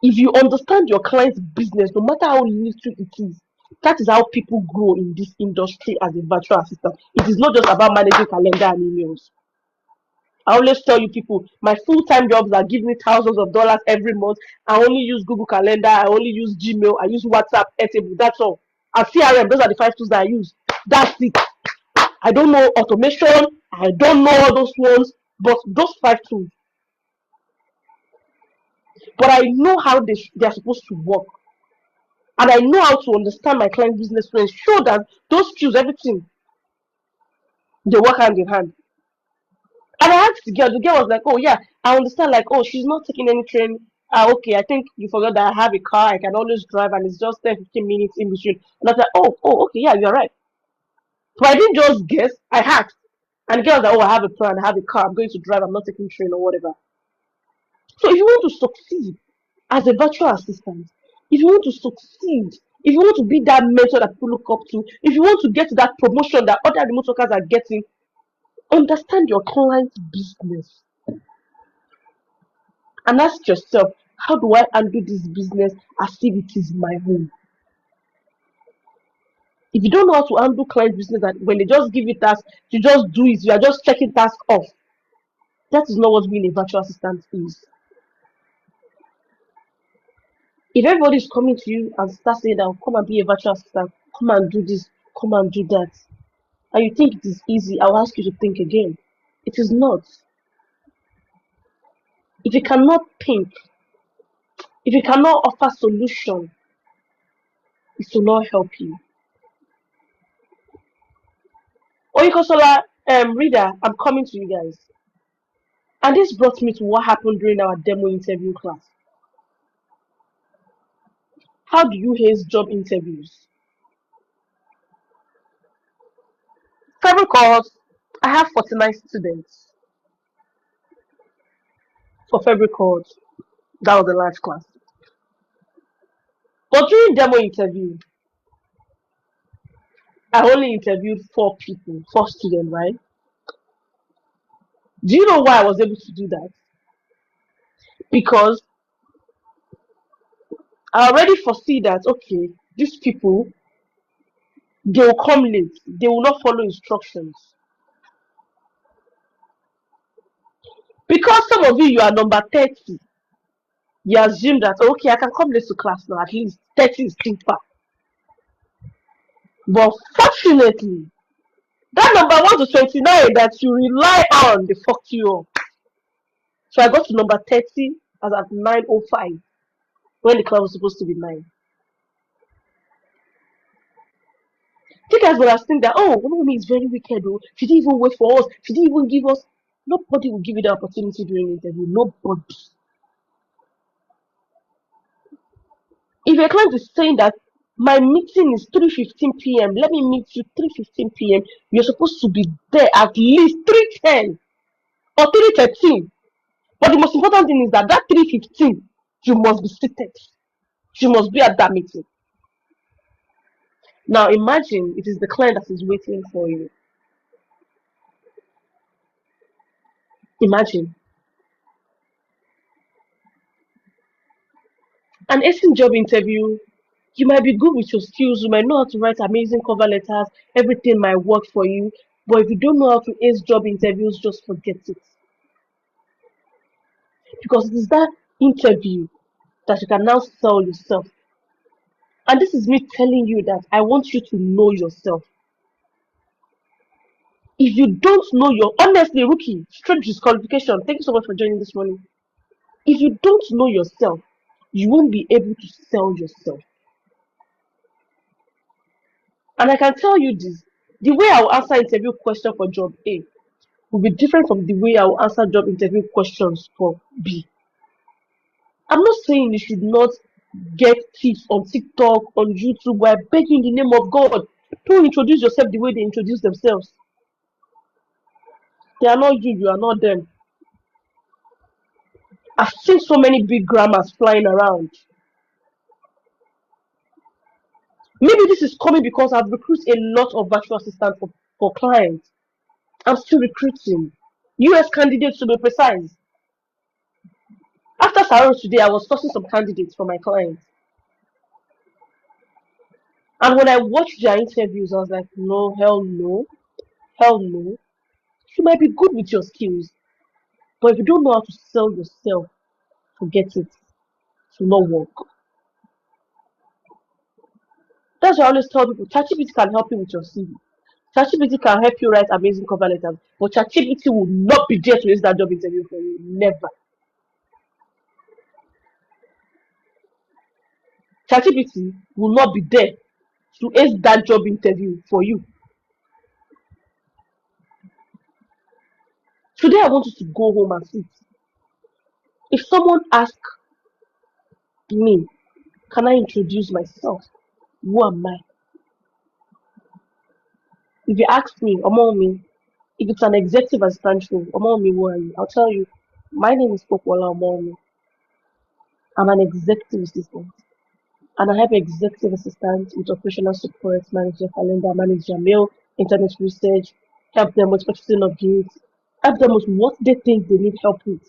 If you understand your client's business, no matter how little it is, that is how people grow in this industry as a virtual assistant. It is not just about managing calendar and emails. I always tell you people, my full-time jobs that give me thousands of dollars every month. I only use Google Calendar, I only use Gmail, I use WhatsApp, Airtable, that's all. And CRM, those are the 5 tools that I use. That's it. I don't know automation, I don't know all those ones, but those 5 tools. But I know how they are supposed to work. And I know how to understand my client business to ensure that those skills, everything, they work hand in hand. And I asked the girl was like, oh yeah, I understand, like, oh, she's not taking any train. Okay, I think you forgot that I have a car, I can always drive, and it's just 10, 15 minutes in between. And I was like, okay, yeah, you're right. But I didn't just guess, I asked. And the girl was like, oh, I have a plan, I have a car, I'm going to drive, I'm not taking train or whatever. So if you want to succeed as a virtual assistant, if you want to succeed, if you want to be that mentor that people look up to, if you want to get to that promotion that other remote workers are getting, understand your client's business and ask yourself, how do I handle this business as if it is my own? If you don't know how to handle client business, and when they just give you tasks, you just do it, you are just checking tasks off. That is not what being a virtual assistant is. If everybody is coming to you and start saying that, come and be a virtual assistant, come and do this, come and do that, and you think it is easy, I'll ask you to think again. It is not. If you cannot think, if you cannot offer solution, it will not help you. Oyikosola, reader, I'm coming to you guys. And this brought me to what happened during our demo interview class. How do you haze job interviews? Federal course, I have 49 students for February course. That was a large class. But during demo interview, I only interviewed 4 people, 4 students, right? Do you know why I was able to do that? Because I already foresee that, okay, these people, they will come late. They will not follow instructions. Because some of you are number 30, you assume that, okay, I can come late to class now. At least 30 is still far. But fortunately, that number 1 to 29 that you rely on, they fucked you up. So I got to number 30 as at 9:05 when the class was supposed to be 9. You guys would have think that, oh, mommy is very wicked, though. She didn't even wait for us. She didn't even give us. Nobody will give you the opportunity during the interview. Nobody. If a client is saying that my meeting is 3:15 p.m., let me meet you 3:15 p.m., you're supposed to be there at least 3:10 or 3:13. But the most important thing is that 3:15, you must be seated. You must be at that meeting. Now imagine it is the client that is waiting for you. Imagine. An Acing job interview, you might be good with your skills, you might know how to write amazing cover letters, everything might work for you. But if you don't know how to ace job interviews, just forget it. Because it is that interview that you can now sell yourself. And this is me telling you that I want you to know yourself. If you don't know honestly, rookie, straight disqualification. Thank you so much for joining this morning. If you don't know yourself, you won't be able to sell yourself. And I can tell you this, the way I will answer interview question for job A will be different from the way I will answer job interview questions for B. I'm not saying you should not get tips on TikTok, on YouTube, but I beg you in the name of God, don't introduce yourself the way they introduce themselves. They are not you, you are not them. I've seen so many big grammars flying around. Maybe this is coming because I've recruited a lot of virtual assistants for clients. I'm still recruiting. US candidates to be precise. After Saros today, I was sourcing some candidates for my clients. And when I watched their interviews, I was like, no, hell no, hell no. You might be good with your skills, but if you don't know how to sell yourself, forget it. It will not work. That's why I always tell people ChatGPT can help you with your CV. ChatGPT can help you write amazing cover letters, but ChatGPT will not be there to use that job interview for you. Never. ChatGPT will not be there to ace that job interview for you. Today I want you to go home and sit. If someone asks me, can I introduce myself? Who am I? If you ask me, among me, if it's an executive assistant role, among me, who are you? I'll tell you, my name is Pokwala Among me. I'm an executive assistant. And I have executive assistants with operational support, manage their calendar, manage their mail, internet research, help them with purchasing of goods, help them with what they think they need help with,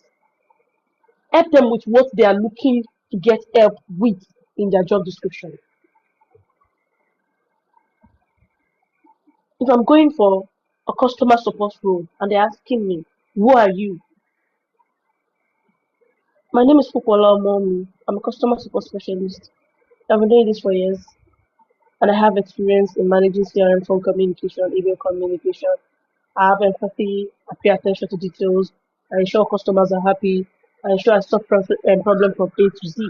help them with what they are looking to get help with in their job description. If I'm going for a customer support role and they're asking me, who are you? My name is Fukwala Omomi. I'm a customer support specialist. I've been doing this for years and I have experience in managing CRM, phone communication, email communication. I have empathy, I pay attention to details, I ensure customers are happy, I ensure I solve problem from A to Z.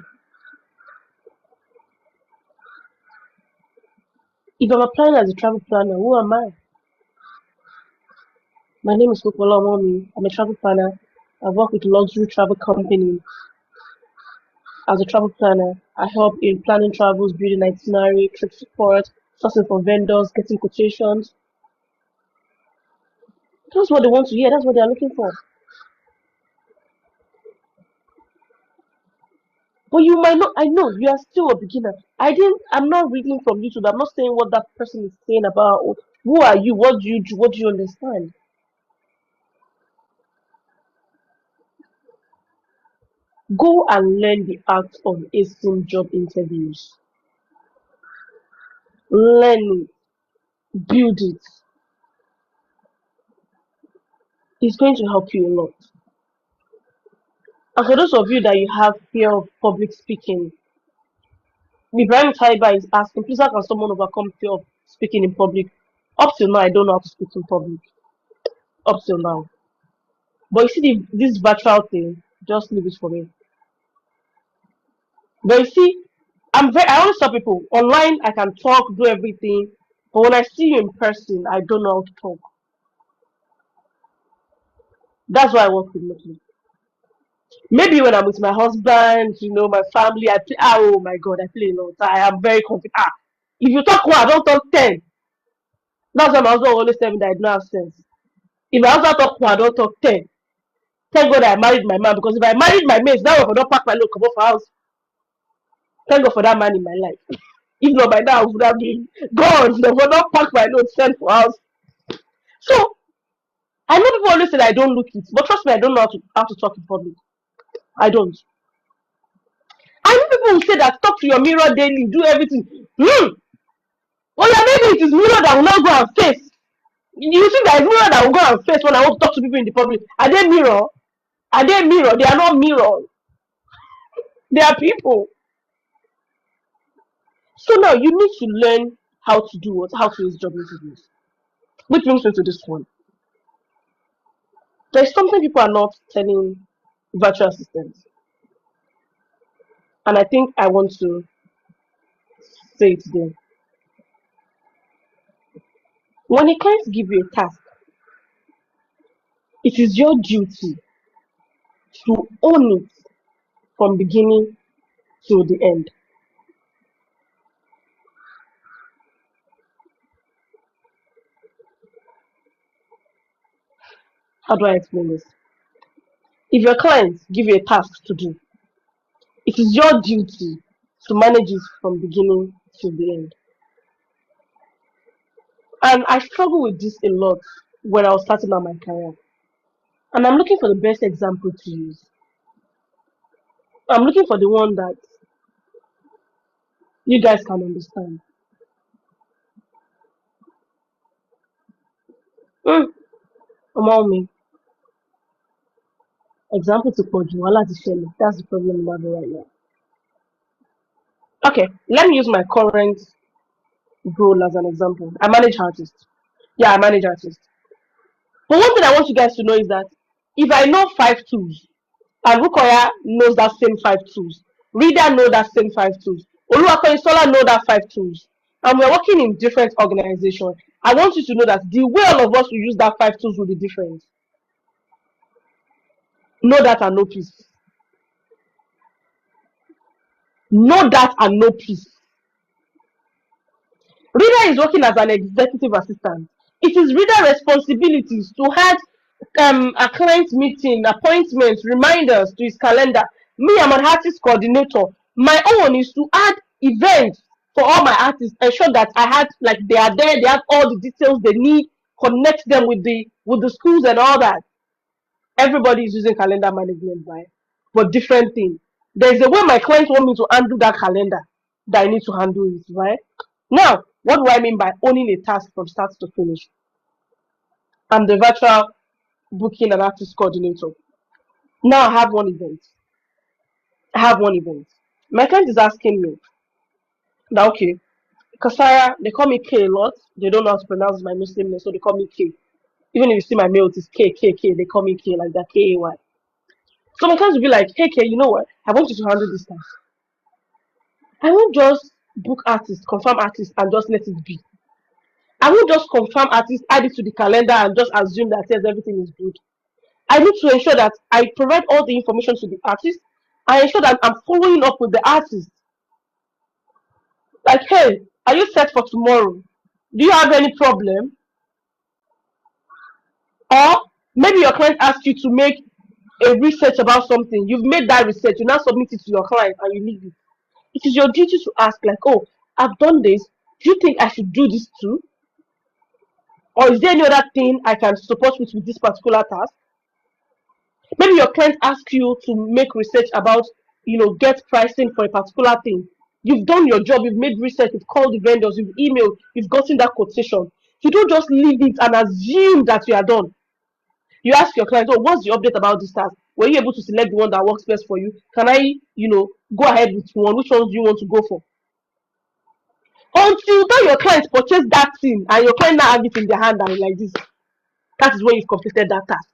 If I'm applying as a travel planner, who am I? My name is Fukwala Omomi. I'm a travel planner. I work with luxury travel company as a travel planner. I help in planning travels, building itinerary, trip support, sourcing for vendors, getting quotations. That's what they want to hear. That's what they're looking for. But you might not. I know you are still a beginner. I'm not reading from YouTube. I'm not saying what that person is saying about. Who are you? What do you do? What do you understand? Go and learn the art of acing job interviews. Learn it. Build it. It's going to help you a lot. And for those of you that you have fear of public speaking, Ibrahim Taiba is asking, please how can someone overcome fear of speaking in public? Up till now, I don't know how to speak in public. Up till now. But you see, this virtual thing, just leave it for me. But you see, I always tell people, online I can talk, do everything. But when I see you in person, I don't know how to talk. That's why I work remotely. Maybe when I'm with my husband, my family, I play. Oh my God, I play a lot. I am very confident. If you talk one, I don't talk 10. That's why my husband always tell me that I don't have sense. If my husband talk one, I don't talk 10. Thank God I married my man because if I married my mate, that would not pack my load, come off house. Thank God for that man in my life. If not by now, I would have been gone. They would not pack my load, send for house. So I know people always say that I don't look it, but trust me, I don't know how to talk in public. I don't. I know people who say that talk to your mirror daily, do everything. Well, yeah, maybe it is mirror that will not go and face. You think that is mirror that will go and face when I want to talk to people in the public? Are they mirror? Are they mirror? They are not mirror. They are people. So now you need to learn how to do what, how to use job interviews. Which brings me to this one. There's something people are not telling virtual assistants, and I think I want to say it today. When a client gives you a task, it is your duty to own it from beginning to the end. How do I explain this? If your clients give you a task to do, it is your duty to manage it from beginning to the end. And I struggle with this a lot when I was starting out my career. And I'm looking for the best example to use. I'm looking for the one that you guys can understand. Mm, among me, example to Koju, wala ti ṣẹlẹ̀. That's the problem I'm having right now. Okay, let me use my current role as an example. I manage artists. Yeah, I manage artists. But one thing I want you guys to know is that if I know 5 tools, and Rukoya knows that same 5 tools, Reader know that same 5 tools, Oluwakoyisola know that 5 tools, and we're working in different organizations, I want you to know that the way all of us will use that 5 tools will be different. Know that and no peace. Know that and no peace. Reader is working as an executive assistant. It is Reader responsibilities to have a client meeting, appointments, reminders to his calendar. Me, I'm an artist coordinator. My own is to add events for all my artists, ensure that I had like they are there, they have all the details they need, connect them with the schools and all that. Everybody is using calendar management, right? But different thing. There's a way my clients want me to handle that calendar that I need to handle it, right? Now, what do I mean by owning a task from start to finish? I'm the virtual booking and artist coordinator. Now I have one event. I have one event. My client is asking me, now okay, Kasaya, they call me K a lot. They don't know how to pronounce my Muslim name, so they call me K. Even if you see my mail, it is K, K, K. They call me K like that, K-A-Y. So my clients will be like, hey K, you know what? I want you to handle this task. I won't just book artists, confirm artists, and just let it be. I won't just confirm artists, add it to the calendar, and just assume that says everything is good. I need to ensure that I provide all the information to the artist. I ensure that I'm following up with the artist. Like, hey, are you set for tomorrow? Do you have any problem? Or maybe your client asks you to make a research about something. You've made that research, you now submit it to your client and you leave it. It is your duty to ask, like, oh, I've done this. Do you think I should do this too? Or is there any other thing I can support with this particular task? Maybe your client asks you to make research about, get pricing for a particular thing. You've done your job, you've made research, you've called the vendors, you've emailed, you've gotten that quotation. You don't just leave it and assume that you are done. You ask your client, oh, what's the update about this task? Were you able to select the one that works best for you? Can I, go ahead with one? Which ones do you want to go for? Until then your client purchase that thing and your client now have it in their hand and like this, that is when you've completed that task.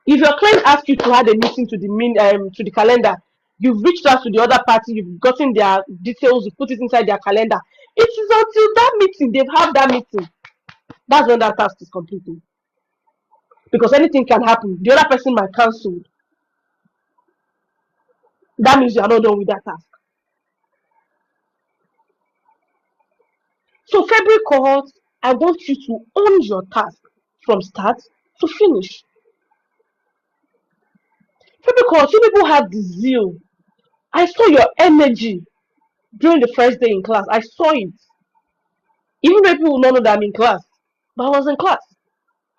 If your client asks you to add a meeting to the calendar, you've reached out to the other party, you've gotten their details, you put it inside their calendar. It is until that meeting, they've had that meeting. That's when that task is completed. Because anything can happen. The other person might cancel. That means you are not done with that task. So February cohort, I want you to own your task from start to finish. February cohort, you people have the zeal. I saw your energy during the first day in class. I saw it. Even though people will not know that I'm in class, but I was in class.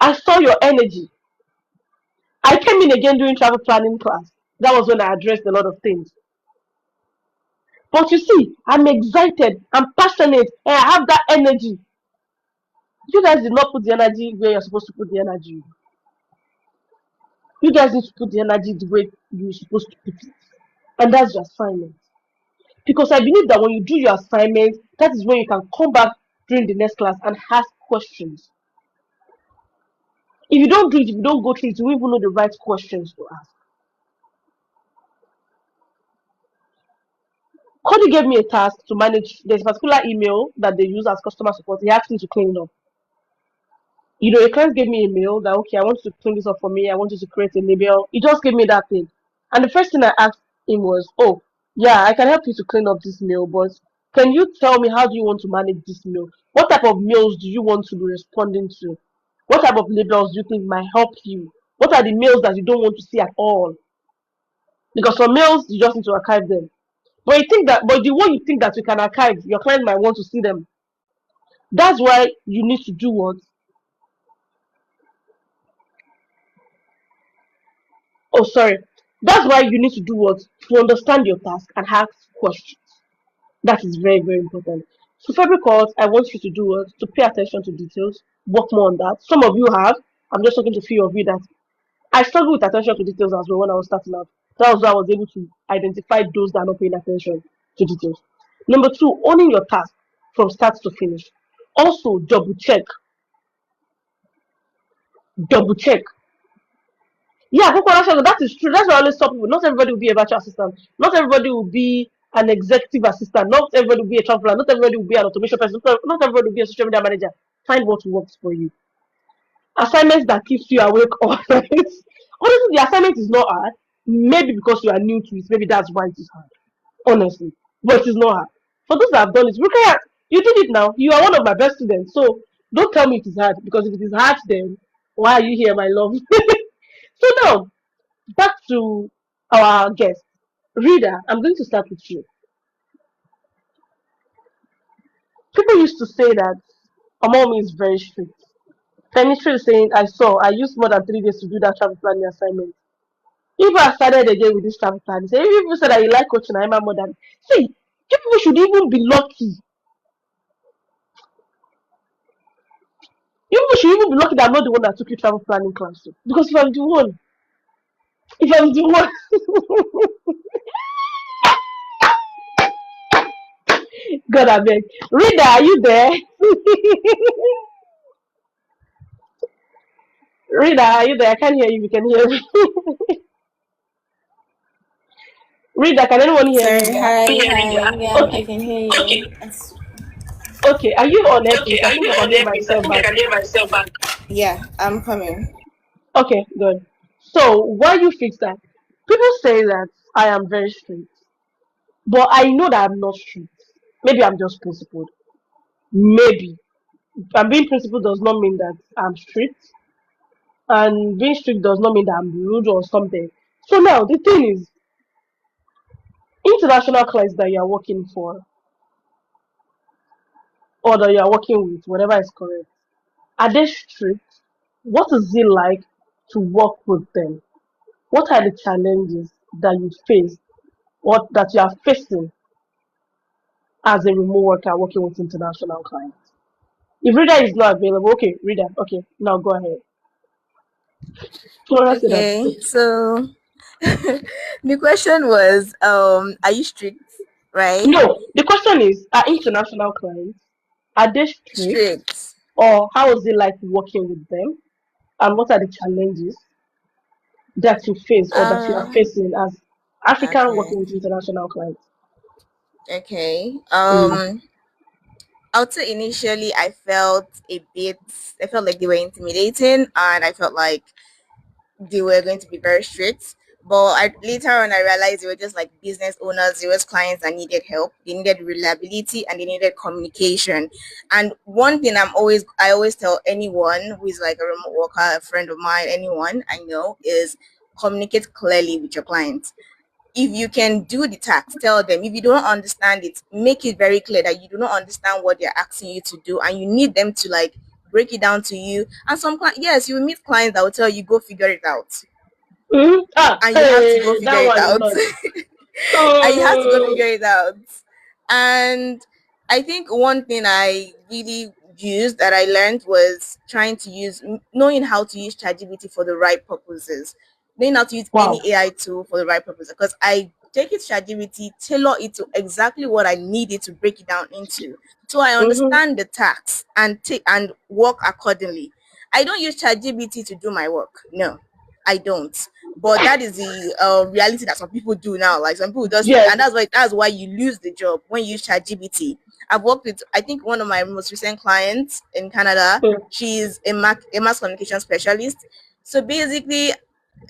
I saw your energy. I came in again during travel planning class. That was when I addressed a lot of things. But you see, I'm excited, I'm passionate, and I have that energy. You guys did not put the energy where you're supposed to put the energy. You guys need to put the energy the way you're supposed to put it. And that's your assignment. Because I believe that when you do your assignment, that is when you can come back during the next class and ask questions. If you don't do it, if you don't go through it, you won't even know the right questions to ask. Cody gave me a task to manage. There's a particular email that they use as customer support. He asked me to clean it up. A client gave me a mail that, okay, I want you to clean this up for me. I want you to create a label. He just gave me that thing. And the first thing I asked him was, "Oh, yeah, I can help you to clean up this mail, but can you tell me how do you want to manage this mail? What type of mails do you want to be responding to? What type of labels do you think might help you? What are the mails that you don't want to see at all? Because some mails you just need to archive them. But the one you think that you can archive, your client might want to see them. That's why you need to do what? Oh, sorry. That's why you need to do what? To understand your task and ask questions. That is very, very important. So for every course, I want you to do what? To pay attention to details, work more on that. Some of you have. I'm just talking to a few of you that I struggle with attention to details as well when I was starting out. That was why I was able to identify those that are not paying attention to details. Number two, owning your task from start to finish. Also, double check. Yeah, that is true. That's why I always tell people. Not everybody will be a virtual assistant. Not everybody will be an executive assistant. Not everybody will be a traveler. Not everybody will be an automation person. Not everybody will be a social media manager. Find what works for you. Assignments that keeps you awake all night. Honestly, the assignment is not hard. Maybe because you are new to it. Maybe that's why it is hard. Honestly, but it is not hard. For those that have done it, you did it now. You are one of my best students. So don't tell me it is hard because if it is hard, then why are you here, my love? So now back to our guest. Reader, I'm going to start with you. People used to say that a mom is very strict. Chemistry is saying, I used more than 3 days to do that travel planning assignment. If I started again with this travel plan, say, if people said that you like coaching, I'm more than. See, people should even be lucky. People should even be lucky that I'm not the one that took you travel planning class. Because if I'm the one, God, I beg. Reader, are you there? Reader, are you there? I can't hear you. You can hear me. Reader, can anyone hear Sorry, Reader? hi, hi. Yeah, I Okay, can hear you. It's, okay. Are you on Netflix? I think I can hear myself back. yeah, I'm coming. Okay, good. So why you fix that? People say that I am very strict, but I know that I'm not strict. Maybe I'm just principled. Maybe. And being principled does not mean that I'm strict, and being strict does not mean that I'm rude or something. So now the thing is, international clients that you are working for or that you are working with, whatever is correct, are they strict? What is it like to work with them? What are the challenges that you face, what that you are facing as a remote worker working with international clients? If reader is not available, okay, reader, okay, now go ahead. Flora said that. Okay, so the question was, are you strict? Right? No, the question is, are international clients, are they strict, Strict. or how is it like working with them, and what are the challenges that you face or that you are Um, facing as African okay, working with international clients? okay. Mm. I would say initially I felt like they were intimidating, and I felt like they were going to be very strict. But later on, I realized they were just like business owners, they were clients that needed help. They needed reliability and they needed communication. And one thing I always tell anyone who is like a remote worker, a friend of mine, anyone I know, is communicate clearly with your clients. If you can do the task, tell them. If you don't understand it, make it very clear that you do not understand what they're asking you to do and you need them to like break it down to you. And yes, you will meet clients that will tell you go figure it out, Mm. Ah, and you have to go hey, figure that it one a out. lot. And you have to go Mm. figure it out. And I think one thing I really used that I learned was knowing how to use ChatGPT for the right purposes, knowing how to use Wow. any AI tool for the right purpose. Because I take it ChatGPT, tailor it to exactly what I need it to break it down into, so I Mm-hmm. understand the task and take and work accordingly. I don't use ChatGPT to do my work. No, I don't. But that is the reality that some people do now. Like some people just, Yes. and that's why you lose the job when you use ChatGPT. I've worked with, I think one of my most recent clients in Canada. Mm. She's a mass communication specialist. So basically,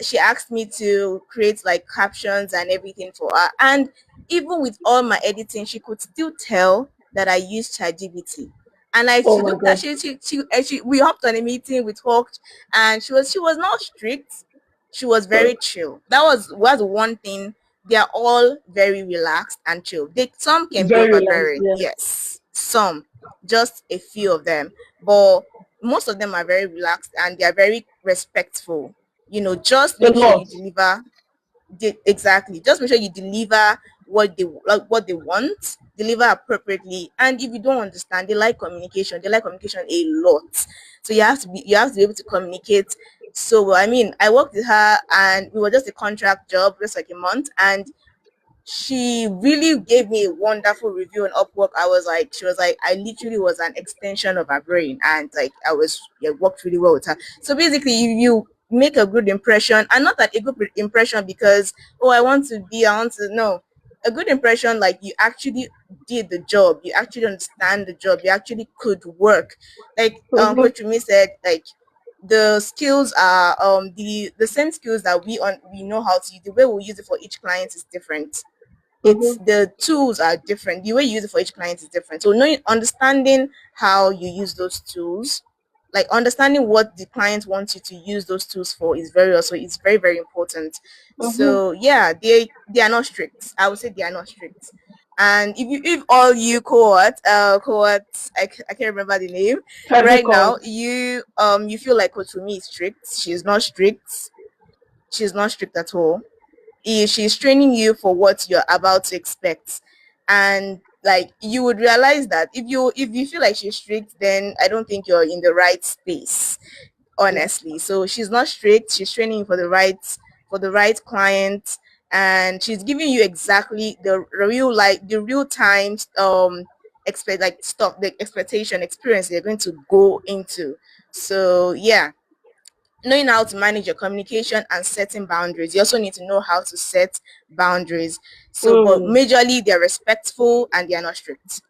she asked me to create like captions and everything for her. And even with all my editing, she could still tell that I used ChatGPT. And like Oh she my looked at god. we hopped on a meeting, we talked, and she was not strict. She was very chill. That was one thing. They are all very relaxed and chill. Some can be Very relaxed, overbearing, yeah. yes. Some, just a few of them, but most of them are very relaxed and they are very respectful. Just A make sure lot. you deliver exactly. Just make sure you deliver what they want, deliver appropriately. And if you don't understand, they like communication. They like communication a lot. So you have to be able to communicate so well. I mean, I worked with her and we were just a contract job, just like a month, and she really gave me a wonderful review on Upwork. She was like, I literally was an extension of her brain, and like I worked really well with her. So basically, you make a good impression, and not that a good impression because I want to know a good impression, like you actually did the job, you actually understand the job, you actually could work. Like Mm-hmm. Coach Rumi said, like the skills are the same skills that we know how to use. The way we use it for each client is different. It's Mm-hmm. the tools are different. The way you use it for each client is different. So knowing understanding how you use those tools, like understanding what the client wants you to use those tools for is it's very, very important. Mm-hmm. So yeah, they are not strict. I would say they are not strict. And if all you I can't remember the name Every right call. now, you feel like Coach Rumi is strict. She's not strict. She's not strict at all. She's training you for what you're about to expect. And like you would realize that if you feel like she's strict, then I don't think you're in the right space, Yeah. honestly. So she's not strict. She's training you for the right client, and she's giving you exactly the real time the expectation experience they're going to go into. So yeah, knowing how to manage your communication and setting boundaries. You also need to know how to set boundaries. So, but Mm. majorly they're respectful and they're not strict.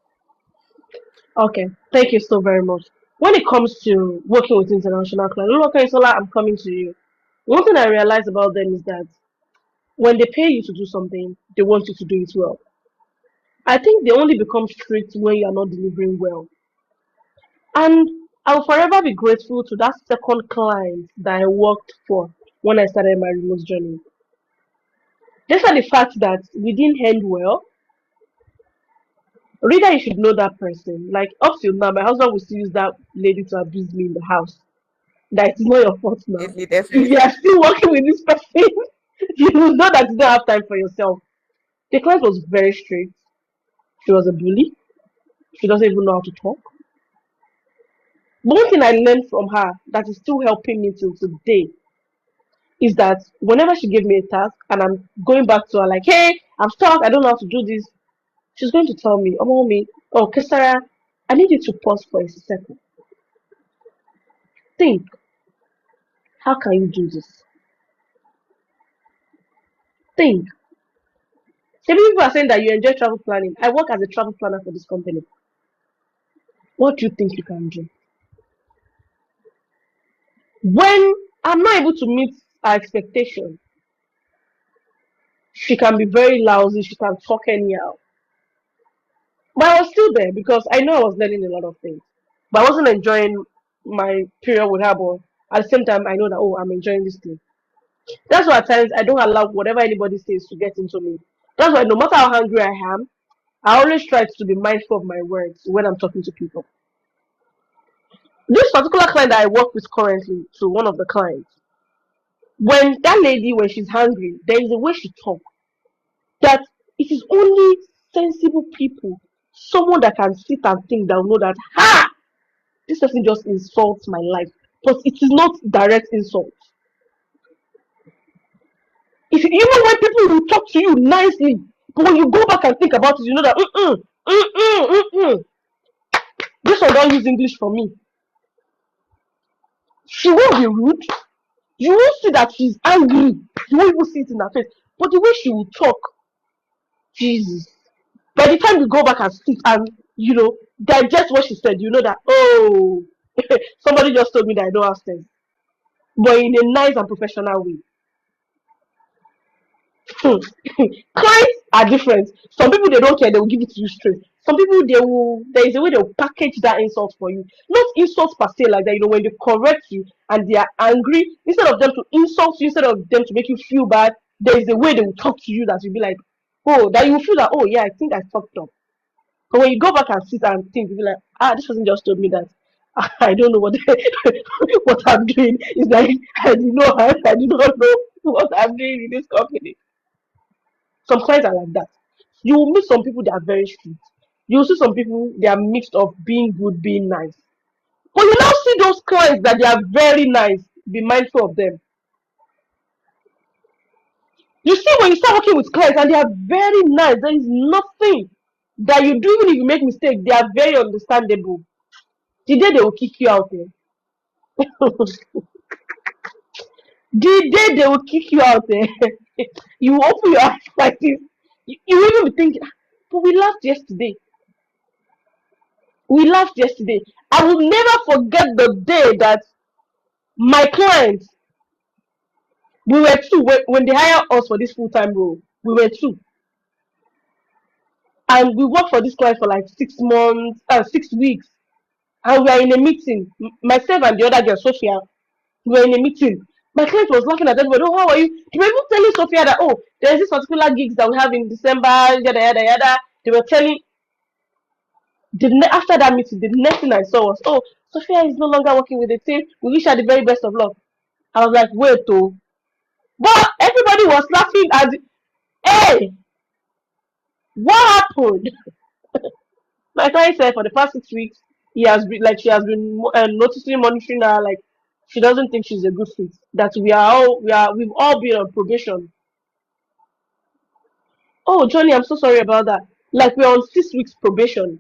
Okay. Thank you so very much. When it comes to working with international clients, okay, Sola, I'm coming to you. One thing I realize about them is that when they pay you to do something, they want you to do it well. I think they only become strict when you are not delivering well. And I'll forever be grateful to that second client that I worked for when I started my remote journey. Despite the fact that we didn't end well, reader, you should know that person. Like up till now, my husband will still use that lady to abuse me in the house. That it's not your fault now. Definitely, If you definitely. are still working with this person, you will know that you don't have time for yourself. The client was very strict. She was a bully. She doesn't even know how to talk. But one thing I learned from her that is still helping me till today is that whenever she gave me a task and I'm going back to her like, hey, I'm stuck, I don't know how to do this, she's going to tell me, oh, mommy, oh, Kesara, I need you to pause for a second. Think, how can you do this? Think. Some people are saying that you enjoy travel planning. I work as a travel planner for this company. What do you think you can do? When I'm not able to meet her expectation, she can be very lousy, she can talk anyhow. But I was still there because I know I was learning a lot of things. But I wasn't enjoying my period with her, but at the same time, I know that, oh, I'm enjoying this thing. That's why at times I don't allow whatever anybody says to get into me. That's why no matter how hungry I am, I always try to be mindful of my words when I'm talking to people. This particular client that I work with currently, to one of the clients, when that lady, when she's hungry, there is a way she talks that it is only sensible people, someone that can sit and think that will know that, ha, this person just insults my life. But it is not direct insult. If you know when people will talk to you nicely, but when you go back and think about it, you know that this one don't use English for me. She won't be rude. You will see that she's angry. You won't even see it in her face. But the way she will talk, Jesus. By the time you go back and sit and digest what she said, you know that, oh, somebody just told me that I don't have sense. But in a nice and professional way. Clients are different. Some people they don't care, they will give it to you straight. Some people they will there is a way they will package that insult for you. Not insults per se like that, when they correct you and they are angry, instead of them to insult you, instead of them to make you feel bad, there is a way they will talk to you that you'll be like, oh, that you will feel that, oh yeah, I think I fucked up. But when you go back and sit and think, you'll be like, this person just told me that I don't know what what I'm doing. It's like I do not know what I'm doing in this company. Some clients are like that. You will meet some people that are very strict. You will see some people they are mixed of being good, being nice. But you now see those clients that they are very nice. Be mindful of them. You see when you start working with clients and they are very nice, there is nothing that you do even if you make mistake. They are very understandable. The day they will kick you out there. The day they will kick you out there, you open your eyes like this. You will even be thinking, but we laughed yesterday. We laughed yesterday. I will never forget the day that my clients, we were two when they hired us for this full-time role. We were two, and we worked for this client for like 6 months, 6 weeks, and we are in a meeting. Myself and the other girl, Sophia, we were in a meeting. My client was laughing at everybody. Oh, how are you? They were even telling Sophia that, oh, there's this particular gigs that we have in December, yada yada yada. They were telling after that meeting, the next thing I saw was, oh, Sophia is no longer working with the team. We wish her the very best of luck. I was like, wait, oh. But everybody was laughing at, hey, what happened? My client said for the past 6 weeks, she has been noticing, monitoring her, like she doesn't think she's a good fit. That we've all been on probation. Oh, Johnny, I'm so sorry about that. Like we're on 6 weeks probation,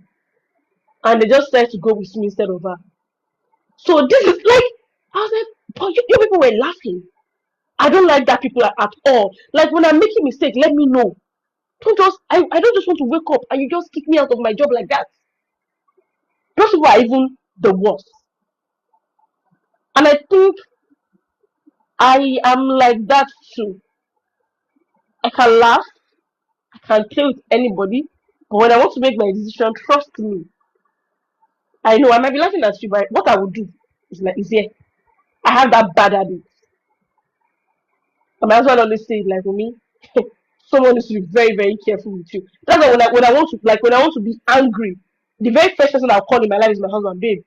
and they just decided to go with me instead of her. So this is like, I was like, but you people were laughing. I don't like that people at all. Like when I'm making mistake, let me know. I don't just want to wake up and you just kick me out of my job like that. Those people are even the worst. And I think I am like that too. I can laugh, I can play with anybody, but when I want to make my decision, trust me. I know I might be laughing at you, but what I would do is here. I have that bad habit. And my husband always say, like for me, someone needs to be very, very careful with you. That's why when I want to be angry, the very first person I'll call in my life is my husband, babe,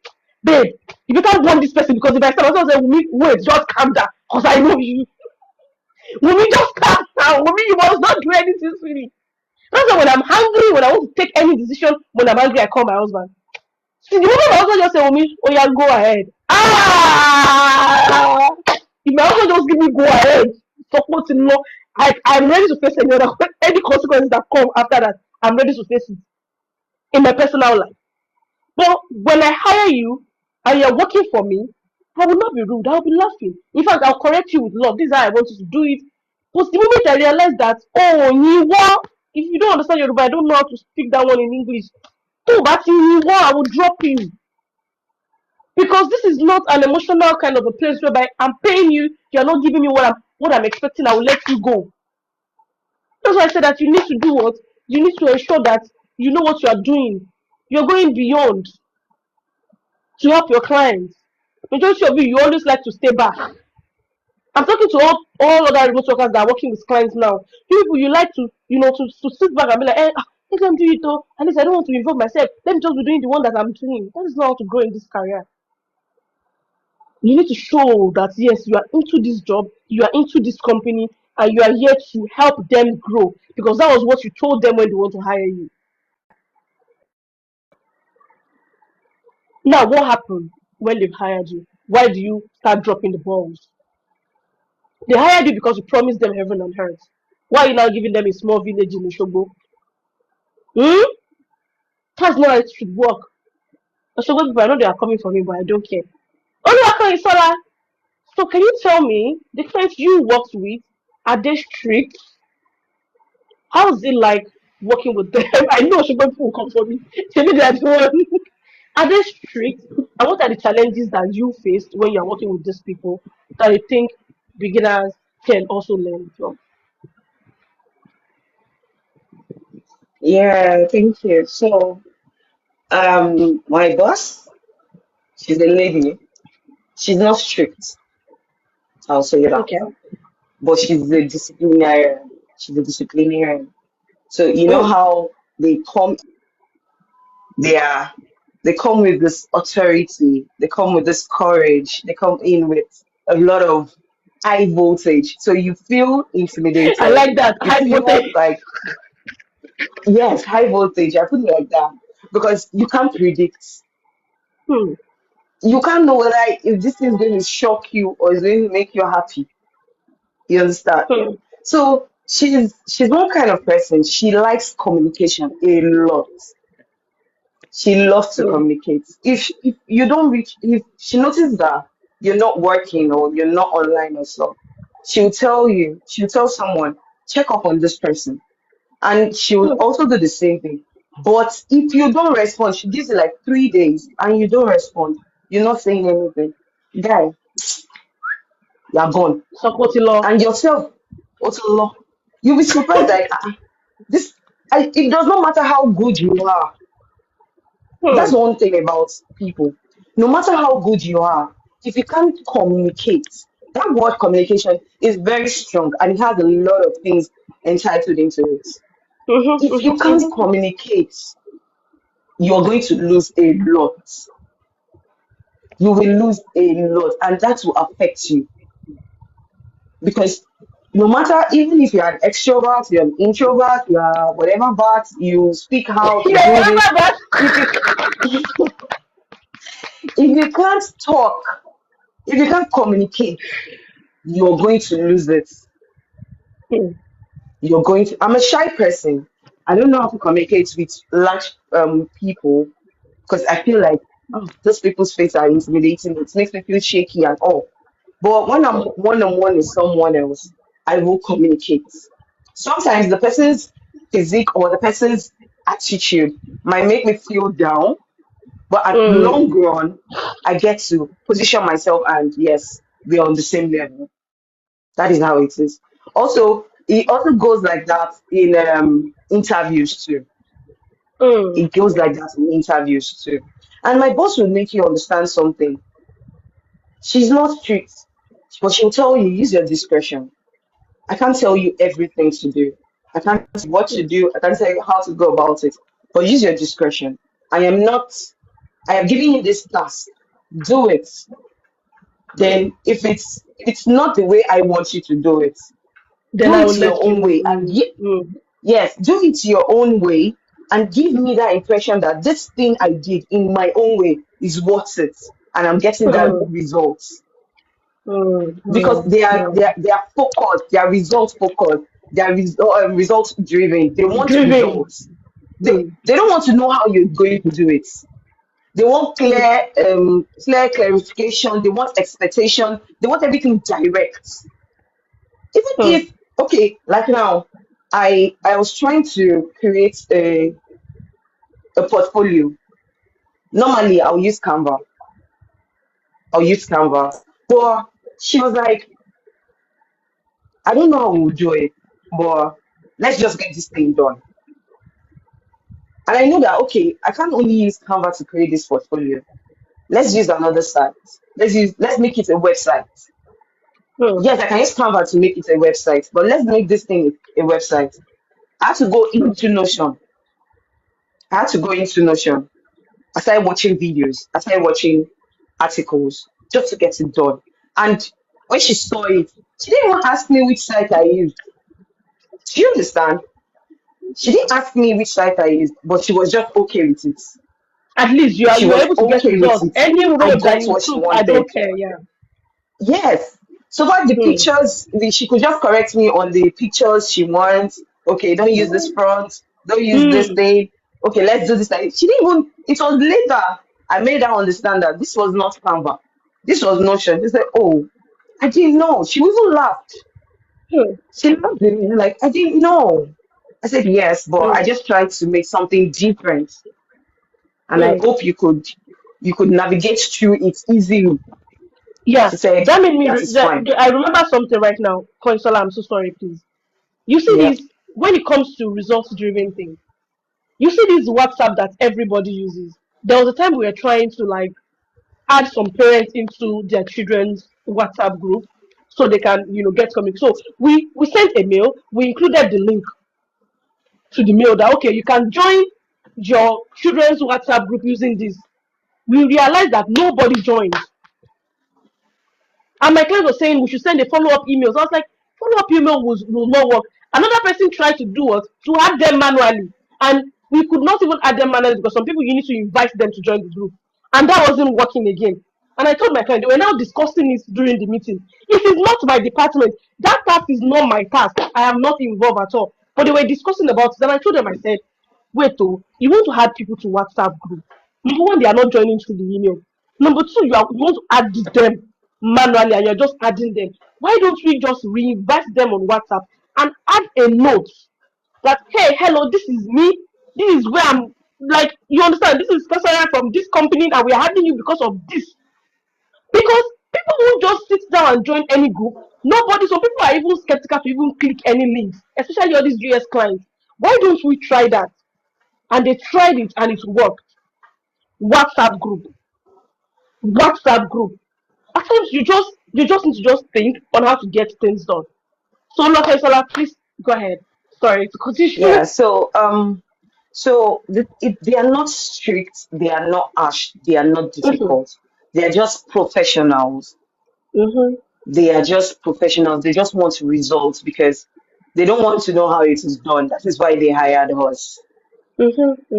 you better warn this person because if I start myself say, wait, just calm down. Because I know you. Wumi, just calm down. Wumi, you must not do anything silly. That's why when I'm hungry, when I want to take any decision, when I'm angry, I call my husband. See, the moment my husband just say, Wumi, oh yeah, go ahead. If my husband just give me go ahead, support him, no, I'm ready to face any consequences that come after that. I'm ready to face it in my personal life. But when I hire you and you're working for me, I will not be rude. I'll be laughing. In fact, I'll correct you with love. This is how I want you to do it. But the moment I realize that, oh, Niwa, if you don't understand Yoruba, I don't know how to speak that one in English. Oh, but Niwa, I will drop you. Because this is not an emotional kind of a place whereby I'm paying you, you're not giving me what I'm expecting, I will let you go. That's why I said that you need to do what? You need to ensure that you know what you are doing. You're going beyond to help your clients. Majority of you always like to stay back. I'm talking to all other remote workers that are working with clients now. You people, you like to, to sit back and be like, let them do it though. At least I don't want to involve myself. Let me just be doing the one that I'm doing. That is not how to grow in this career. You need to show that yes, you are into this job, you are into this company, and you are here to help them grow. Because that was what you told them when they want to hire you. Now, what happened when they've hired you? Why do you start dropping the balls? They hired you because you promised them heaven and earth. Why are you now giving them a small village in Oshobo? Hmm? That's not how it should work. Oshobo people, I know they are coming for me, but I don't care. Oluwakon Isola, so can you tell me, the clients you worked with, are they strict? How is it like working with them? I know Oshobo people will come for me. Tell me that one. Are they strict? And what are the challenges that you faced when you're working with these people that you think beginners can also learn from? Yeah, thank you. So, my boss, she's a lady. She's not strict, I'll say that. Okay. But she's a disciplinarian. She's a disciplinarian. So you know Mm. how they come, they are, they come with this authority, they come with this courage, they come in with a lot of high voltage. So you feel I intimidated. like that. You High feel voltage. like, yes, high voltage. I put it like that because you can't predict. Hmm. You can't know whether if this is going to shock you or is going to make you happy. You understand? Hmm. So she's one kind of person. She likes communication a lot. She loves to Hmm. communicate. If you don't reach, if she notices that you're not working or you're not online or so, she'll tell you. She'll tell someone, check up on this person, and she will Hmm. also do the same thing. But if you don't respond, she gives you like 3 days, and you don't respond. You're not saying anything, guy. You're gone. Support law. And yourself, also law. You'll be surprised that this. It does not matter how good you are. That's Hmm. one thing about people. No matter how good you are, if you can't communicate, that word communication is very strong and it has a lot of things entitled into it. Mm-hmm, If you mm-hmm, can't mm-hmm. communicate, you're going to lose a lot. You will lose a lot, and that will affect you because no matter, even if you're an extrovert, you're an introvert, you're whatever, but you speak out, you Yeah, do remember this. that? If you if you can't talk, if you can't communicate, you're going to lose it. Hmm. You're going to. I'm a shy person. I don't know how to communicate with large people because I feel like, oh, those people's face are intimidating. It makes me feel shaky and all. But when I'm one on one with someone else, I will communicate. Sometimes the person's physique or the person's attitude might make me feel down, but at long Hmm. run, I get to position myself and yes, we're on the same level. That is how it is. Also, it also goes like that in interviews too. Hmm. It goes like that in interviews too. And my boss will make you understand something. She's not strict, but she'll tell you use your discretion. I can't tell you everything to do. I can't tell you what to do. I can't tell you how to go about it. But use your discretion. I am not. I am giving you this task. Do it. Then, if it's not the way I want you to do it, Then do I it will your let you. own way. And yes, do it your own way, and give me that impression that this thing I did in my own way is worth it, and I'm getting that Hmm. results Hmm. because Hmm. they are focused, they are result focused, they are result driven. They want Driven. results. Hmm. They don't want to know how you're going to do it. They want Hmm. clear clarification. They want expectation. They want everything direct. Even Hmm. if, okay, like now, I was trying to create a portfolio. Normally, I'll use Canva, but she was like, I don't know how we'll do it, but let's just get this thing done. And I know that, okay, I can't only use Canva to create this portfolio. Let's use another site. Let's make it a website. Hmm. Yes, I can use Canva to make it a website, but let's make this thing a website. I had to go Hmm. into Notion. I had to go into Notion. I started watching videos. I started watching articles just to get it done. And when she saw it, she didn't even ask me which site I used. Do you understand? She didn't ask me which site I used, but she was just okay with it. At least you are She you are was able to get okay with results. it. Any I road that got you what she took, I wanted. don't care. Yeah. Yes. So far the Hmm. pictures, she could just correct me on the pictures she wants. Okay, don't use this front. Don't use this Hmm. thing. Okay, let's do this. She didn't even. It was later I made her understand that this was not Canva. This was Notion. She said, "Oh, I didn't know." She even laughed. Hmm. She laughed at me like, "I didn't know." I said, "Yes, but Hmm. I just tried to make something different, and I Hmm. hope you could navigate through it easily." Yeah. She said, That made me. "That is fine." I remember something right now. Consola, I'm so sorry, please. You see Yeah. this when it comes to results driven things. You see this WhatsApp that everybody uses. There was a time we were trying to like add some parents into their children's WhatsApp group so they can, get something. So we sent a mail. We included the link to the mail that okay, you can join your children's WhatsApp group using this. We realized that nobody joined. And my client was saying we should send a follow-up email. So I was like, follow-up email will not work. Another person tried to do us to add them manually. And we could not even add them manually because some people you need to invite them to join the group. And that wasn't working again. And I told my client, they were now discussing it during the meeting. It is not my department. That task is not my task. I am not involved at all. But they were discussing about it. And I told them, I said, wait, oh, you want to add people to WhatsApp group. Number one, they are not joining through the email. Number two, you want to add them manually and you're just adding them. Why don't we just reinvite them on WhatsApp and add a note that, hey, hello, this is me. This is where I'm, like, you understand, this is personal from this company and we're having you because of this. Because people won't just sit down and join any group. Nobody, some people are even skeptical to even click any links, especially all these US clients. Why don't we try that? And they tried it and it worked. WhatsApp group. WhatsApp group. At times you just need to just think on how to get things done. So Lola, Sola, please go ahead. Sorry to continue. Yeah, they are not strict, they are not harsh, they are not Mhm, difficult. They are just professionals. mhm, They are just professionals. They just want results because they don't want to know how it is done. That is why they hired us.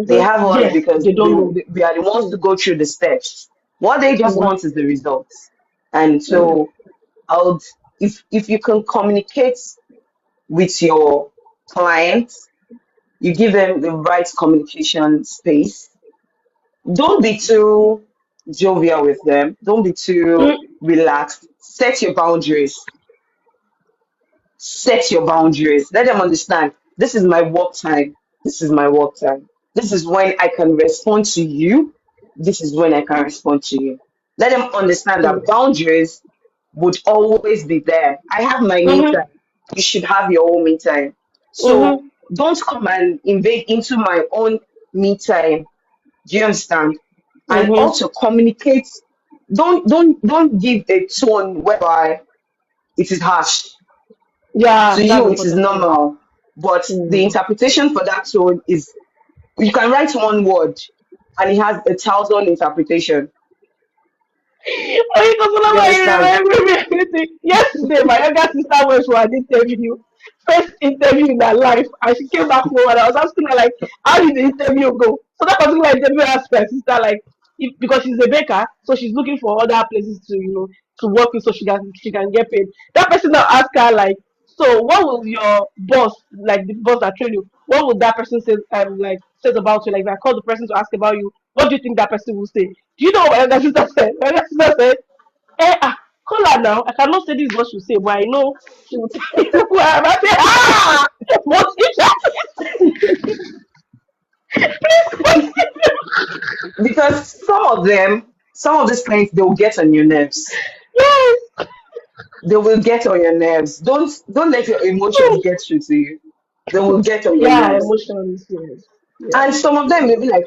They have us Yes, because they don't know. we are the ones to Mm, go through the steps. What they just mm, want is the results. And mm, so I would, if you can communicate with your clients, you give them the right communication space. Don't be too jovial with them. Don't be too mm, relaxed. Set your boundaries. Let them understand this is my work time. This is my work time. This is when I can respond to you. This is when I can respond to you. Let them understand that mm, boundaries would always be there. I have my me mhm, time. You should have your own me time. So mhm, don't come and invade into my own me time. Do you understand? And mhm. also communicate. Don't give a tone whereby it is harsh. Yeah, To that's you, it is important. Yeah. normal, but the Mm. interpretation for that tone is you can write one word and it has 1,000 interpretation. Oh, because You whenever you understand? remember me everything. Yesterday, my younger sister went for an interview, first interview in her life, and she came back home and I was asking her like, how did the interview go? So that particular interview asked my sister like, if, because she's a baker, so she's looking for other places to to work with, so she can get paid. That person now asked her like, so what will your boss, like the boss that trained you, what would that person say like says about you? Like if I call the person to ask about you, what do you think that person will say? Do you know what my younger sister said? My younger sister said, call her now. I cannot say this is what she'll say, but I know she will tell you who I am. I say, what is that? Please continue. Because some of these clients, they will get on your nerves. Yes. They will get on your nerves. Don't let your emotions get through to you. They will get on your Yeah, nerves. emotions, yes. And Yes. some of them may be like,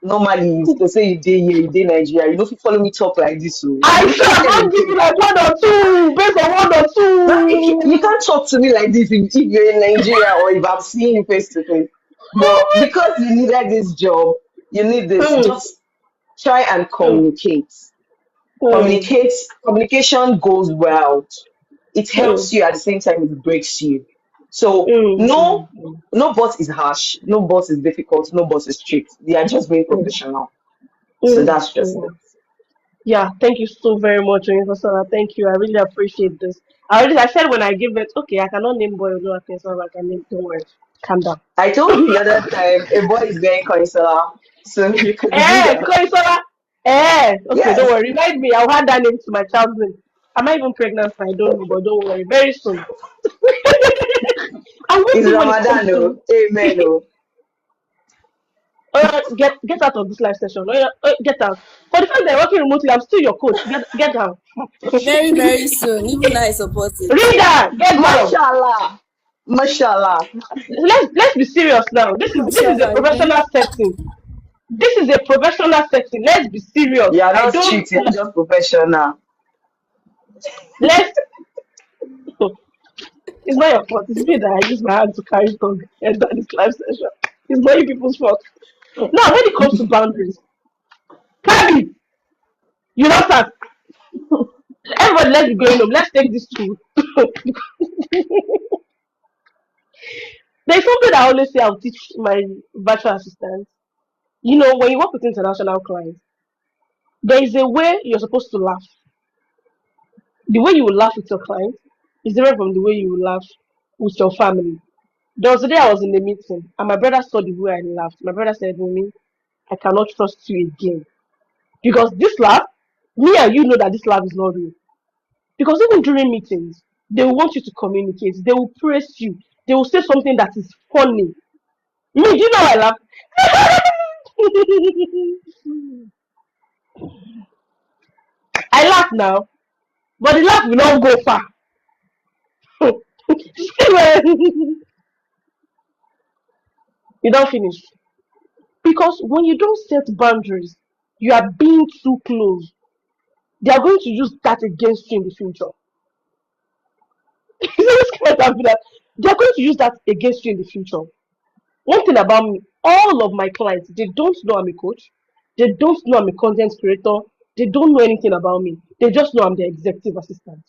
normally you to say you day here, you day Nigeria, you know if you follow me talk like this, so I you sure see I'm them not giving again. like one or two, based on one or But you two. can't talk to me like this if you're in Nigeria or if I'm seeing you face to face. But because you needed this job, you need this. Hmm, Just try and hmm, communicate. hmm, Communicate. Communication goes well. It hmm, helps you at the same time it breaks you. So hmm, no, hmm, no boss is harsh. No boss is difficult. No boss is strict. They are just being hmm, professional. So hmm, that's just hmm. it. Yeah, thank you so very much, Onyeka. Thank you. I really appreciate this. I said when I give it, okay, I cannot name boy or no, okay, so I can name. Don't worry, calm down. I told you the other time a boy is very counselor, so you can do that. Koisola. Okay, don't Yes, worry. Remind me. I'll add that name to my child's name. Am I even pregnant? I don't know, but don't worry. Very soon. And one it's thing when it comes Ramadan, oh, to amen, oh. get out of this live session. Get out. For the fact that you're working remotely, I'm still your coach. Get down. Very, very soon. Even I support it. Reader, get down. Mashallah, Mashallah. Let's be serious now. This is a Mashallah again. professional setting. This is a professional setting. Let's be serious. You are I not don't. strict, you are just professional. Let's. It's not your fault. It's me that I use my hand to carry tongue enter this live session. It's not you people's fault. Now, when it comes to boundaries, Kabi, you know that. Everybody, let's be going home. Let's take this to. There's something I always say I'll teach my virtual assistants. You know, when you work with international clients, there is a way you're supposed to laugh. The way you will laugh with your client is different from the way you will laugh with your family. There was a day I was in a meeting and my brother saw the way I laughed. My brother said, Mummy, I cannot trust you again. Because this laugh, me and you know that this laugh is not real. Because even during meetings, they will want you to communicate. They will praise you. They will say something that is funny. Me, do you know I laugh? I laugh now, but the laugh will not go far. You don't finish. Because when you don't set boundaries, you are being too close. They are going to use that against you in the future. This kind of that. They are going to use that against you in the future. One thing about me, all of my clients, they don't know I'm a coach. They don't know I'm a content creator. They don't know anything about me. They just know I'm the executive assistant.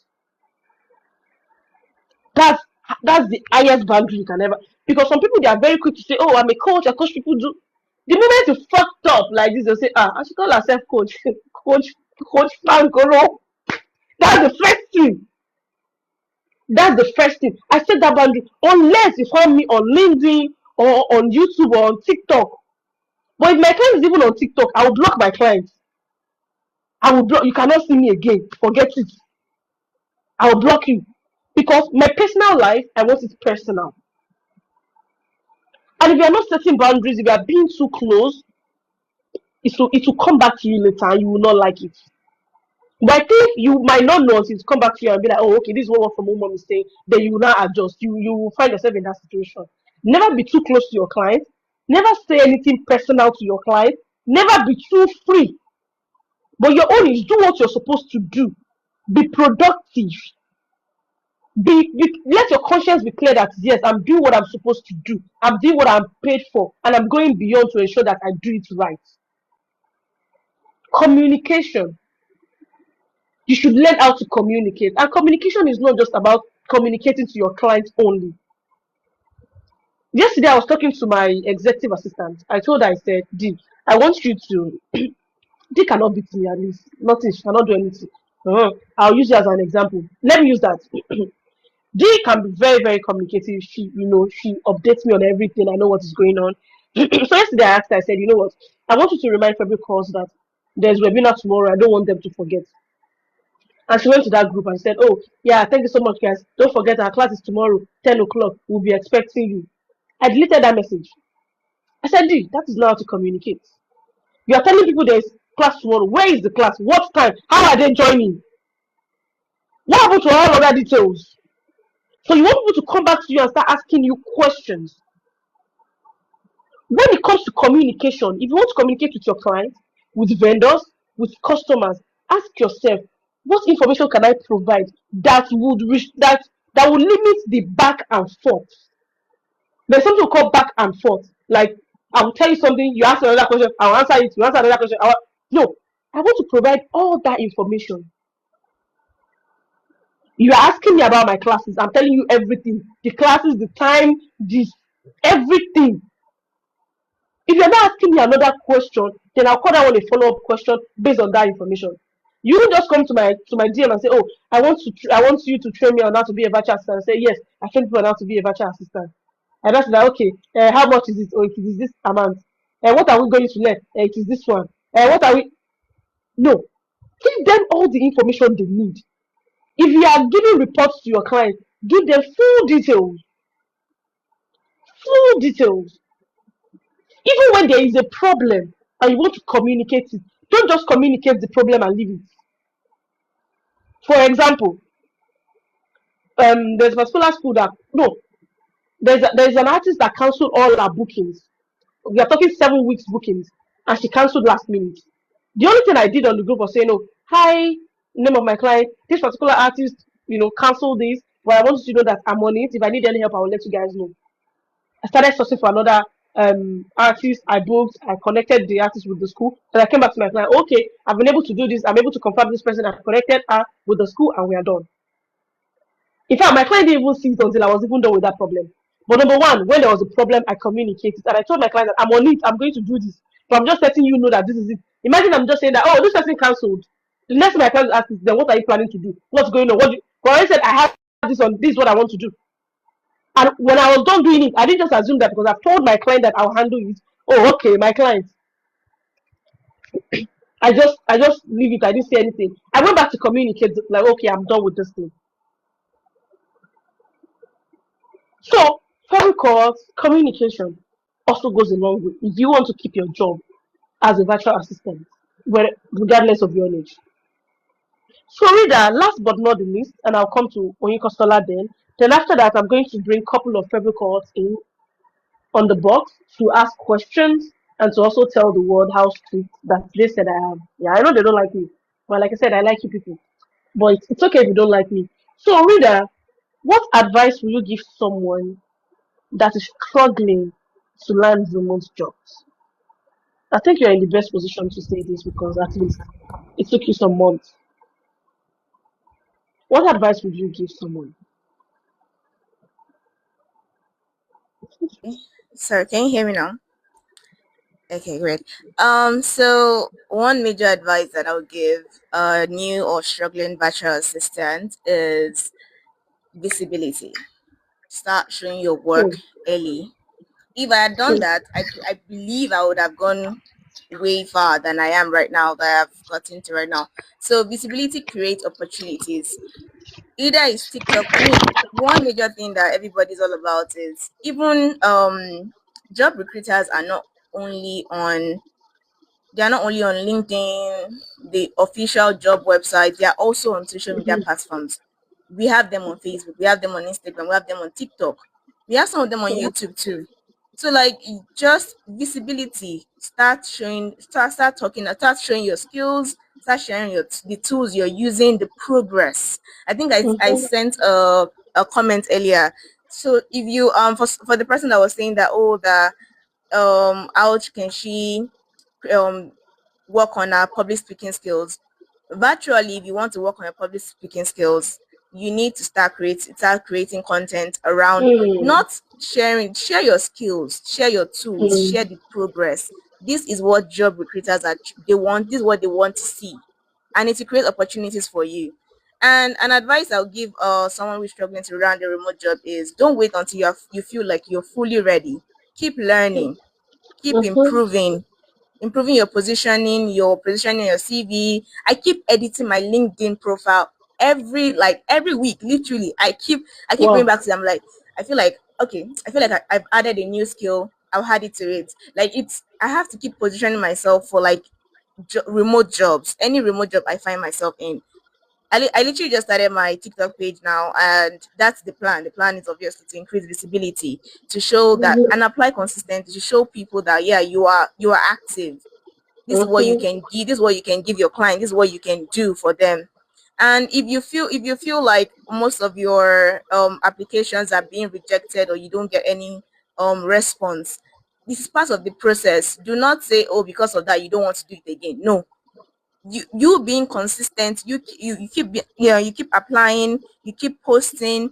That's that's the highest boundary you can ever. Because some people they are very quick to say, "Oh, I'm a coach. I coach people." Do the moment you fucked up like this, they'll say, "Ah, I should call herself coach, coach Frankolo." That's the first thing. That's the first thing. I set that boundary unless you find me on LinkedIn or on YouTube or on TikTok. But if my client is even on TikTok, I will block my clients. I will block. You cannot see me again. Forget it. I will block you because my personal life, I want it personal. And if you are not setting boundaries, if you are being too close, it will come back to you later and you will not like it. But I think you might not know until it come back to you and be like, oh, okay, this is what work from home mom is saying. Then you will now adjust. You will find yourself in that situation. Never be too close to your client. Never say anything personal to your client. Never be too free. But your own is do what you're supposed to do. Be productive. Let your conscience be clear that yes, I'm doing what I'm supposed to do. I'm doing what I'm paid for, and I'm going beyond to ensure that I do it right. Communication. You should learn how to communicate. And communication is not just about communicating to your clients only. Yesterday, I was talking to my executive assistant. I told her, I said, D, I want you to. D cannot beat me at least. Nothing. She cannot do anything. I'll use you as an example. Let me use that. D can be very, very communicative. She updates me on everything. I know what is going on. So yesterday, I asked her, I said, you know what? I want you to remind February calls that there's webinar tomorrow. I don't want them to forget. And she went to that group and said, oh, yeah, thank you so much, guys. Don't forget our class is tomorrow, 10 o'clock. We'll be expecting you. I deleted that message. I said, D, that is not how to communicate. You are telling people there's class tomorrow. Where is the class? What time? How are they joining? What happened to all other details? So you want people to come back to you and start asking you questions. When it comes to communication, if you want to communicate with your clients, with vendors, with customers, ask yourself, what information can I provide that would reach that will limit the back and forth? There's something called back and forth. Like I will tell you something, you ask another question, I'll answer it, you answer another question. No, I want to provide all that information. You are asking me about my classes. I'm telling you everything. The classes, the time, this, everything. If you're not asking me another question, then I'll call that one a follow-up question based on that information. You don't just come to my DM and say, "Oh, I want you to train me on how to be a virtual assistant." And say, "Yes, I train people on how to be a virtual assistant." And that's like, "Okay, how much is it? Oh, it is this amount. And what are we going to learn? It is this one. What are we?" No, give them all the information they need. If you are giving reports to your client, give them full details. Full details. Even when there is a problem and you want to communicate it, don't just communicate the problem and leave it. For example, there's a particular school that no, There's an artist that cancelled all our bookings. We are talking 7 weeks bookings, and she cancelled last minute. The only thing I did on the group was saying, "Oh, hi, name of my client. This particular artist, cancel this, but I want you to know that I'm on it. If I need any help, I will let you guys know." I started sourcing for another artist. I booked. I connected the artist with the school. Then I came back to my client. Okay, I've been able to do this. I'm able to confirm this person. I've connected her with the school, and we are done. In fact, my client didn't even see it until I was even done with that problem. But number one, when there was a problem, I communicated and I told my client that I'm on it. I'm going to do this. But I'm just letting you know that this is it. Imagine I'm just saying that, oh, this person cancelled. The next thing my client asks is, then what are you planning to do? What's going on? But I said I have this on. This is what I want to do. And when I was done doing it, I didn't just assume that because I've told my client that I'll handle it. Oh, okay, my client. I just leave it. I didn't say anything. I went back to communicate like, okay, I'm done with this thing. So, phone calls, communication also goes a long way if you want to keep your job as a virtual assistant, regardless of your age. So, reader, last but not the least, and I'll come to Oyinkostola then. Then after that, I'm going to bring a couple of favorite calls in on the box to ask questions and to also tell the world how strict that they said I am. Yeah, I know they don't like me, but like I said, I like you people. But it's okay if you don't like me. So, reader, what advice will you give someone that is struggling to land remote jobs? I think you're in the best position to say this because at least it took you some months. What advice would you give someone? Sorry, can you hear me now? Okay, great. So one major advice that I would give a new or struggling virtual assistant is visibility. Start showing your Hmm. work early. If I had done Hmm. that, I believe I would have gone way far than I am right now, that I've gotten to right now. So visibility creates opportunities. Either it's TikTok. I mean, one major thing that everybody's all about is even job recruiters are not only on they are not only on LinkedIn, the official job website, they are also on social media Mhm. platforms. We have them on Facebook, we have them on Instagram, we have them on TikTok. We have some of them on Yeah. YouTube too. So like just visibility, start talking, start showing your skills, start sharing the tools you're using, the progress. I think I Mhm. sent a comment earlier. So if you for the person that was saying that, oh, the how can she um work on our public speaking skills. Virtually, if you want to work on your public speaking skills, you need to start creating content around Hmm. not sharing, share your skills, share your tools, Hmm. share the progress. This is what job recruiters they want, this is what they want to see. And it will create opportunities for you. And an advice I'll give someone who's struggling to land a remote job is don't wait until you feel like you're fully ready. Keep learning, keep Mhm. improving your positioning your CV. I keep editing my LinkedIn profile every week. Literally, I keep going Wow. back to them. Like I feel like okay, I feel like I've added a new skill. I'll add it to it. Like I have to keep positioning myself for like remote jobs, any remote job I find myself in. I literally just started my TikTok page now, and that's the plan. The plan is obviously to increase visibility, to show that Mhm. and apply consistently, to show people that yeah, you are active. This is what you Mhm. can give. This is what you can give your client. This is what you can do for them. And if you feel like most of your applications are being rejected or you don't get any response, this is part of the process. Do not say, oh, because of that you don't want to do it again. No, you being consistent, you keep you keep applying, you keep posting.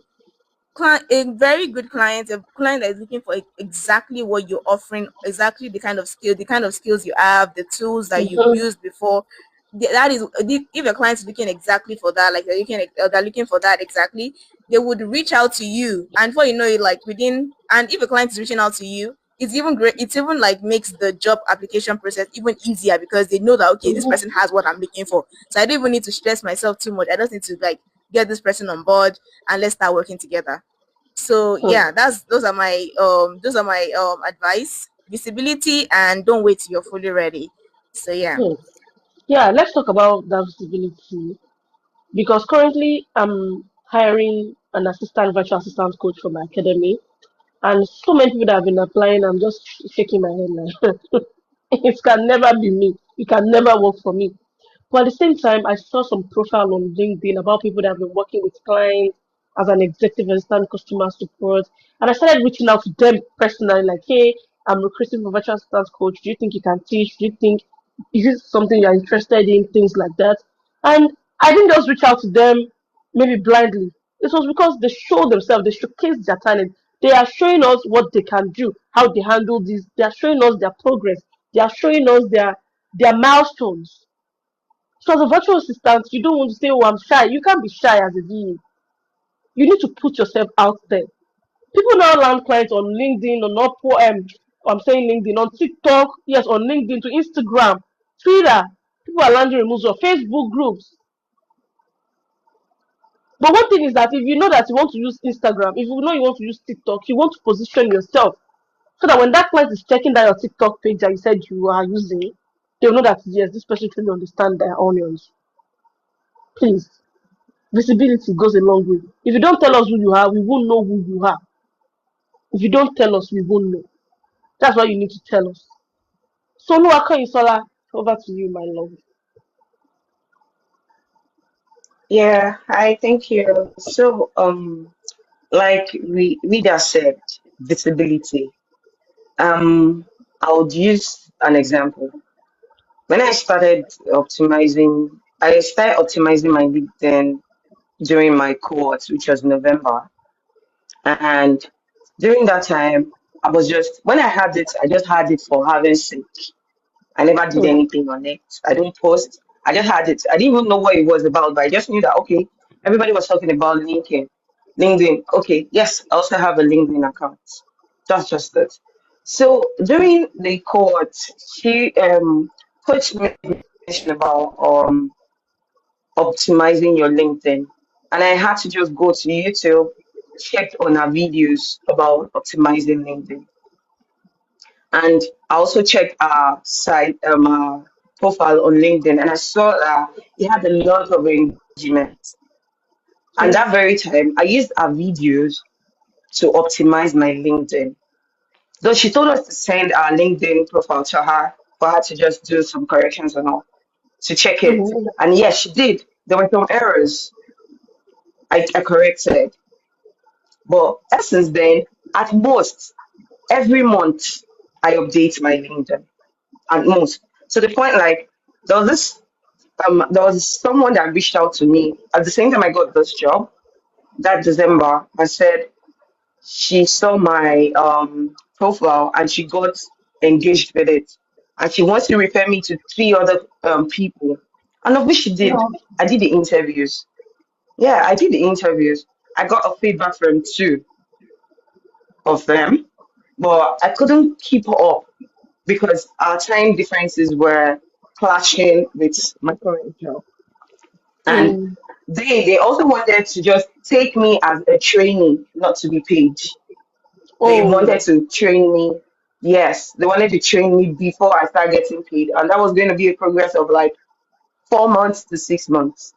A very good client, a client that is looking for exactly what you're offering, exactly the kind of skills you have, the tools that you've Mhm. used before. That is, if a client is looking exactly for that, like they're looking for that exactly, they would reach out to you, and before you know it, like within, and if a client is reaching out to you, it's even great. It's even like makes the job application process even easier because they know that okay, this Mhm. person has what I'm looking for, so I don't even need to stress myself too much. I just need to like get this person on board and let's start working together. So Hmm. yeah, those are my advice. Visibility and don't wait till you're fully ready. So yeah. Hmm. Yeah, let's talk about that visibility because currently I'm hiring an assistant virtual assistant coach for my academy. And so many people that have been applying, I'm just shaking my head like, it can never be me. It can never work for me. But at the same time, I saw some profile on LinkedIn about people that have been working with clients as an executive assistant, customer support. And I started reaching out to them personally, like, hey, I'm recruiting for virtual assistant coach. Do you think you can teach? Do you think is this something you're interested in? Things like that. And I didn't just reach out to them maybe blindly. It was because they show themselves, they showcase their talent. They are showing us what they can do, how they handle this. They are showing us their progress. They are showing us their milestones. So as a virtual assistant, you don't want to say, "Oh, I'm shy." You can't be shy as a VA. You need to put yourself out there. People now land clients on LinkedIn, on Upwork, I'm saying LinkedIn, on TikTok, yes, on LinkedIn to Instagram, Twitter. People are landing removes of Facebook groups. But one thing is that if you know that you want to use Instagram, if you know you want to use TikTok, you want to position yourself so that when that client is checking that your TikTok page that you said you are using, they'll know that yes, this person truly understands their onions. Please. Visibility goes a long way. If you don't tell us who you are, we won't know who you are. If you don't tell us, we won't know. That's why you need to tell us. So, Luaka Isola, over to you, my love. Yeah, I thank you. So, like we just said, visibility. I would use an example. When I started optimizing my LinkedIn during my course, which was November. And during that time, I was just, when I had it, I just had it for having sake. I never did Mm, anything on it. I didn't post. I just had it. I didn't even know what it was about, but I just knew that, okay, everybody was talking about LinkedIn. LinkedIn. Okay, yes, I also have a LinkedIn account. That's just it. So during the court, she coach mentioned about optimizing your LinkedIn. And I had to just go to YouTube, check on her videos about optimizing LinkedIn. And I also checked our site, our profile on LinkedIn, and I saw that it had a lot of engagement. And mm, that very time, I used our videos to optimize my LinkedIn. Though she told us to send our LinkedIn profile to her for her to just do some corrections and all to check it. mm, And yes, she did. There were some errors I corrected. But ever since then, at most, every month, I update my LinkedIn. At most. To the point like there was someone that reached out to me at the same time I got this job that December and said she saw my profile and she got engaged with it. And she wants to refer me to three other people. And of which she did. mm. I did the interviews. Yeah, I did the interviews. I got a feedback from two of them, but I couldn't keep up because our time differences were clashing with my current job. And Mm. they also wanted to just take me as a trainee, not to be paid. They Oh, wanted to train me. Yes, they wanted to train me before I start getting paid. And that was going to be a progress of like 4 months to 6 months,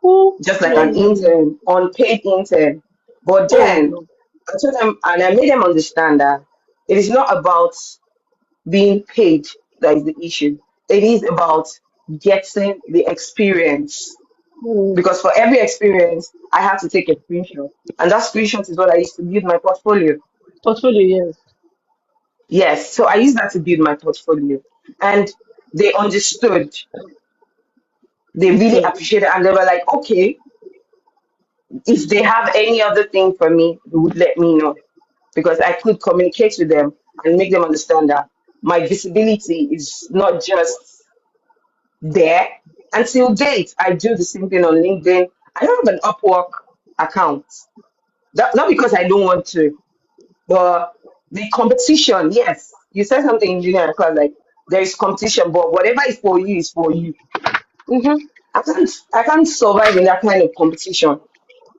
oh, just like an oh, intern, unpaid intern. But oh, then no. I told them and I made them understand that it is not about being paid that is the issue. It is about getting the experience. Mm. Because for every experience, I have to take a screenshot. And that screenshot is what I used to build my portfolio. Portfolio, yes. Yes, so I used that to build my portfolio. And they understood, they really Okay. appreciated, and they were like, okay, if they have any other thing for me, they would let me know. Because I could communicate with them and make them understand that my visibility is not just there. Until date, I do the same thing on LinkedIn. I don't have an Upwork account. Not because I don't want to, but the competition, yes. You said something in junior class like there is competition, but whatever is for you is for you. Mm-hmm. I can't survive in that kind of competition.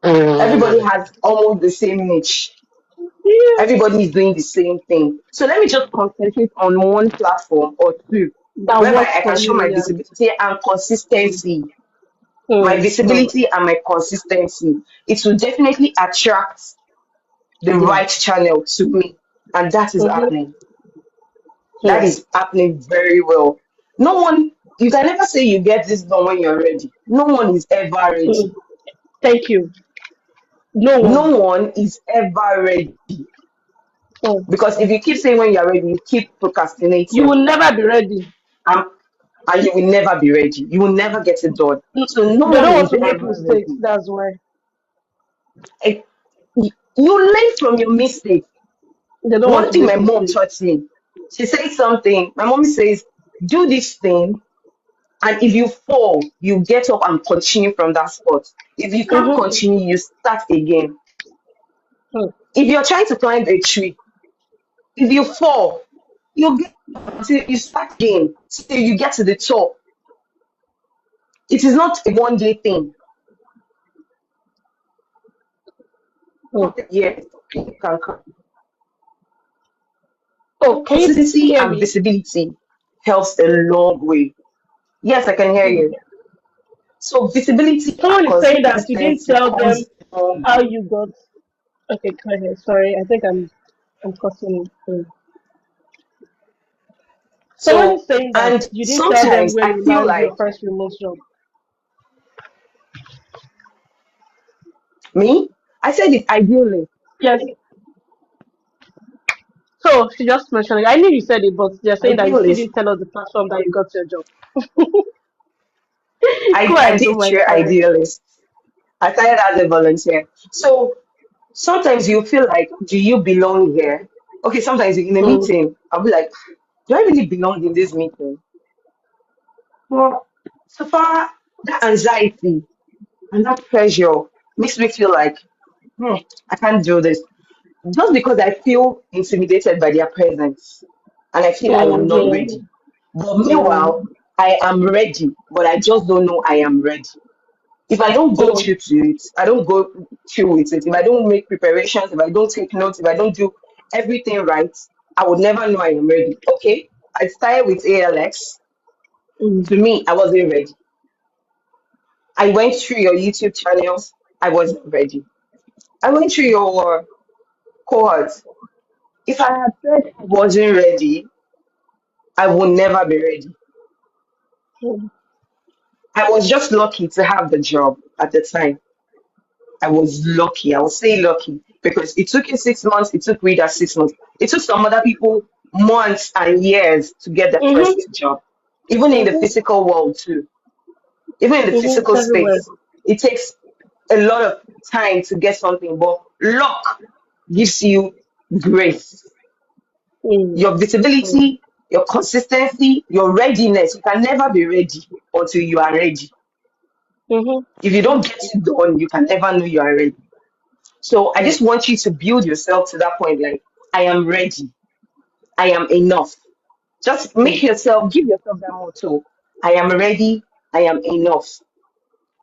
Everybody Mm. has almost the same niche. Yes. Everybody is doing the same thing. So let me just concentrate on one platform or two, That whereby works I for can show my me. And, visibility and consistency. My mm, mm, visibility and my consistency. It will definitely attract the Yeah. right channel to me. And that is Mm-hmm. happening. That Hmm. is happening very well. No one, you can never say you get this done when you're ready. No one is ever Hmm. ready. Thank you. No one. No one is ever ready. Hmm. Because if you keep saying when you're ready, you keep You procrastinating. will never be ready. And, and you will never be ready. You will never get it done. So no They one don't want is to make ever mistakes. ready. That's why Eh, You learn from your mistakes. they don't want One to thing make my mom mistakes. taught me, she says something. My mom says, do this thing, and if you fall, you get up and continue from that spot. If you can't Mm-hmm. continue, you start again. Hmm. If you're trying to climb a tree, if you fall, you get up until you start again, till you get to the top. It is not a one day thing. Hmm. Yes, you can come. Oh, can you Consistency hear and me? visibility helps a long way. Yes, I can hear Hmm. you. So visibility and Someone is saying that you didn't consistency tell them goes a long how way. you got. Okay, go ahead. Sorry, I think I'm cutting it. Someone So, is saying that and you didn't tell them sometimes where I you feel land your like first remote job. me, I said it ideally. Yes. So she just mentioned it. I knew you said it, but they're saying that you still Ideally, didn't tell us the platform that you got your job. Go I ahead, don't did mind. share Sorry. idealist. I started as a volunteer. So sometimes you feel like, do you belong here? Okay, sometimes in a Mm, meeting, I'll be like, do I really belong in this meeting? Well, so far, that anxiety and that pressure makes me feel like, hmm, I can't do this. Just because I feel intimidated by their presence and I feel I am not mm-hmm, ready. But meanwhile, mm, I am ready, but I just don't know I am ready. If I don't go mm, through to it, I don't go through with it. If I don't make preparations, if I don't take notes, if I don't do everything right, I would never know I am ready. Okay, I started with ALX. mm, To me, I wasn't ready. I went through your YouTube channels. I wasn't ready. I went through your cohorts. If I had said I wasn't ready, I will never be ready. mm, I was just lucky to have the job at the time. I was lucky. I will say lucky because it took you 6 months. It took Rita 6 months. It took some other people months and years to get their mm-hmm, first job. Even in the mm-hmm, physical world too. Even in the mm-hmm. physical It's everywhere. space, it takes a lot of time to get something. But luck gives you grace. Mm, Your mm, visibility, your consistency, your readiness. You can never be ready until you are ready. mm-hmm, If you don't get it done, you can never know you are ready. So I mm, just want you to build yourself to that point like, I am ready. I am enough. Just mm, make yourself, give yourself that motto. I am ready. I am enough.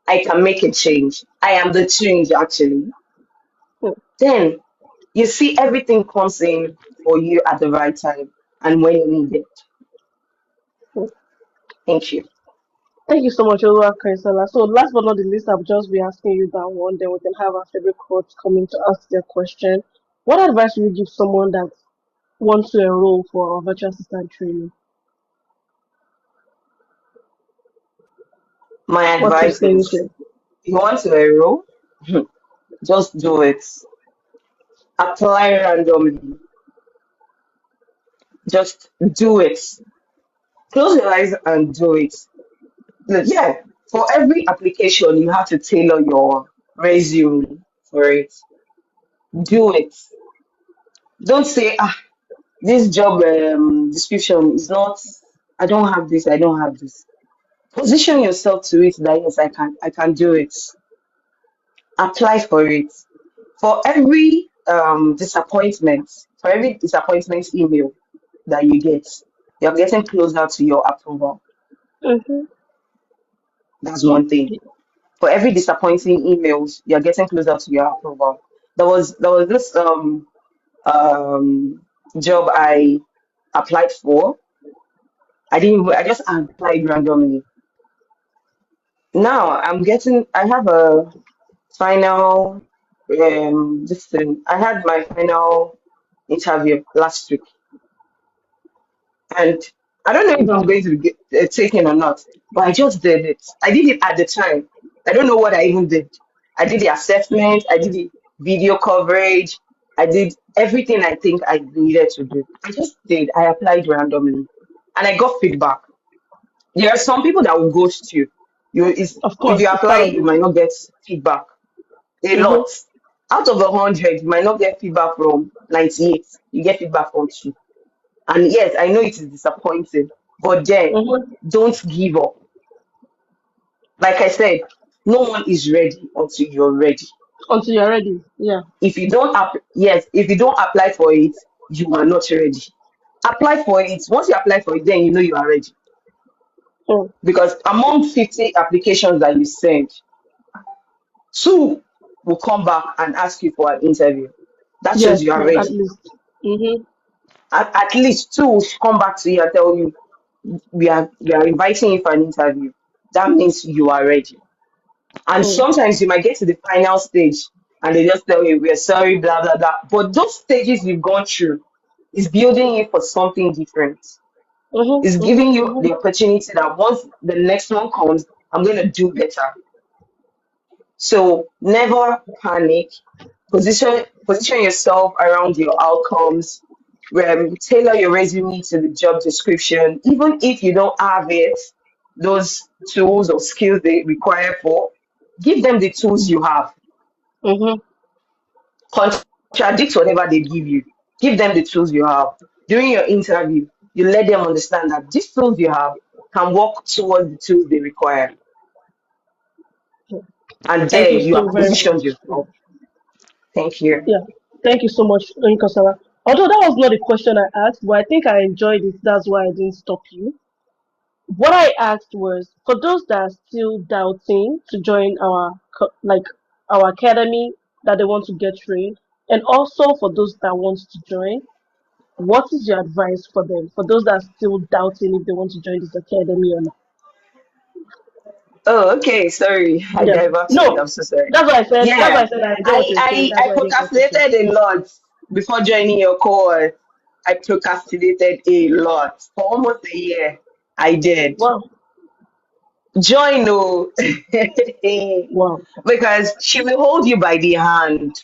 I can make a change. I am the change, actually. mm, Then you see everything comes in for you at the right time and when you need it. mm. Thank you. Thank you so much, Olua Kaisala. So, last but not the least, I'll just be asking you that one. Then we can have our favorite coach coming to ask their question. What advice would you give someone that wants to enroll for our virtual assistant training? My What advice tips can you is share? you want to enroll, just do it. Apply randomly. Just do it. Close your eyes and do it. Yeah, for every application, you have to tailor your resume for it. Do it. Don't say, this job description is not, I don't have this, I don't have this. Position yourself to it that yes, I can do it. Apply for it. For every disappointment email that you get, you're getting closer to your approval. Mm-hmm. That's one thing. For every disappointing emails, you're getting closer to your approval. There was this um job I applied for. I just applied randomly. Now I have a final. this thing. I had my final interview last week, and I don't know if I'm going to get taken or not, but I just did it. I did it at the time. I don't know what I even did. I did the assessment, I did the video coverage, I did everything I think I needed to do. I just did. I applied randomly, and I got feedback. There are some people that will ghost you. Of If course, you it's part apply, of you it. might not get feedback. A lot. Mm-hmm. Out of 100, you might not get feedback from 98. You get feedback from two. And yes, I know it is disappointing, but then Mm-hmm. don't give up. Like I said, no one is ready until you're ready. Until you're ready. Yeah. If you don't apply for it, you are not ready. Apply for it. Once you apply for it, then you know you are ready. Mm. Because among 50 applications that you send, two will come back and ask you for an interview. That shows Yes, you are at ready. least. Mm-hmm. At least two will come back to you and tell you we are inviting you for an interview. That means you are ready. And Mm. sometimes you might get to the final stage and they just tell you we're sorry, blah blah blah. But those stages you've gone through is building you for something different. It's Mm-hmm. giving you Mm-hmm. the opportunity that once the next one comes, I'm gonna do better. So never panic. Position yourself around your outcomes. Tailor your resume to the job description. Even if you don't have it, those tools or skills they require for, give them the tools you have. Mm-hmm. Contradict whatever they give you. Give them the tools you have. During your interview, you let them understand that these tools you have can work towards the tools they require. And Thank there you you so have very much. positioned yourself. Thank you. Yeah. Thank you so much, Nkosala. Although that was not a question I asked, but I think I enjoyed it. That's why I didn't stop you. What I asked was for those that are still doubting to join our academy that they want to get trained, and also for those that want to join, what is your advice for them? For those that are still doubting if they want to join this academy or not? Oh, okay. Sorry, I Yeah. diverted. No, I'm so sorry. that's why I said. That's why Yeah, I said I enjoy what I you're saying. I That's I why I didn't cut you short. procrastinated a lot before joining your call. I procrastinated a lot for almost a year. I did Wow. join, no, Wow. because she will hold you by the hand,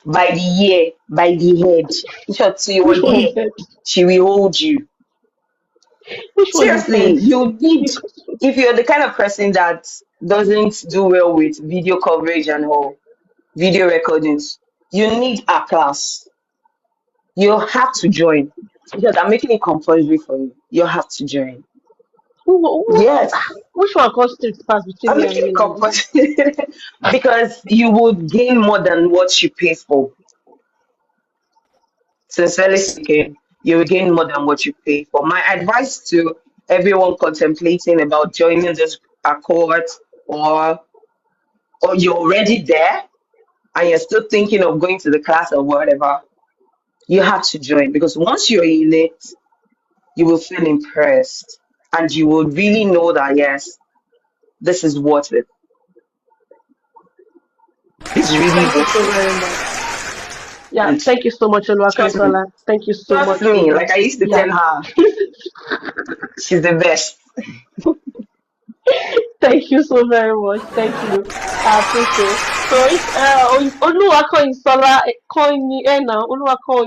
by the ear, by the head, in short, to Which your one hair. is head? She will hold you. Which one is Seriously, head? you need, Because if you're the kind of person that doesn't do well with video coverage and all, video recordings, you need a class. You have to join because I'm making it compulsory for you. You have to join. Yes, which one constitutes pass between I'm me and making it you like this? compulsory because you would gain more than what you pay for. Sincerely speaking, you will gain more than what you pay for. My advice to everyone contemplating about joining this accord, or or you're already there and you're still thinking of going to the class or whatever, you have to join because once you're in it, you will feel impressed and you will really know that yes, this is worth it. It's really Thank you worth so it. very much. Yeah, And thank you so much, trust me, Oluwakansola. Thank you so trust much for me, this. like I used to Yeah. tell her, she's the best. Thank you so very much. Thank you. I appreciate. So if Oluwakansola calling me now, Oluwakan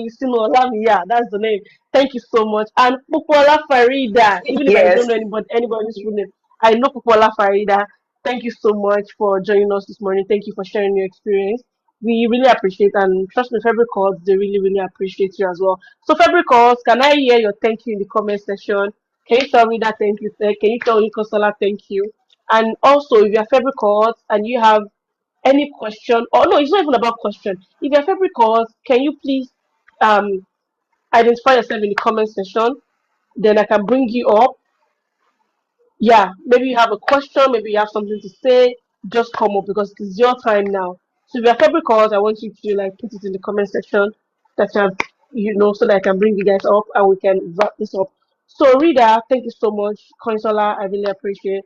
yeah, that's the name. Thank you so much. And Popola Farida, even if I don't Yes. know anybody's full name, I know Popola Farida. Thank you so much for joining us this morning. Thank you for sharing your experience. We really appreciate, and trust me, February calls, they really, really appreciate you as well. So February calls, can I hear your thank you in the comment section? Can you tell me that thank you? Can you tell Nicosola thank you? And also, if you're February calls and you have any question, or no, it's not even about question. If you're February calls, can you please um identify yourself in the comment section? Then I can bring you up. Yeah, maybe you have a question, maybe you have something to say, just come up because it's your time now. So if you're February calls, I want you to like put it in the comment section that so that I can bring you guys up and we can wrap this up. So Rita, thank you so much. Consola, I really appreciate.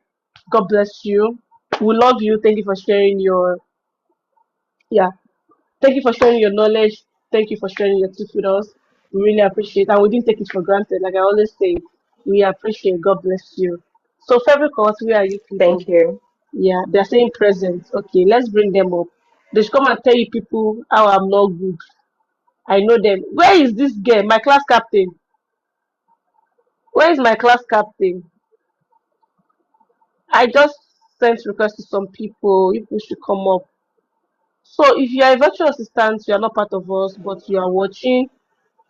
God bless you. We love you. Thank you for sharing your Yeah. Thank you for sharing your knowledge. Thank you for sharing your tips with us. We really appreciate, and we didn't take it for granted. Like I always say, we appreciate. God bless you. So, favorite course, where are you people? Thank you. Yeah, they're saying present. Okay, let's bring them up. They should come and tell you people how I'm not good. I know them. Where is this girl? My class captain. Where is my class captain? I just sent requests to some people if we should come up. So if you are a virtual assistant, you are not part of us, but you are watching,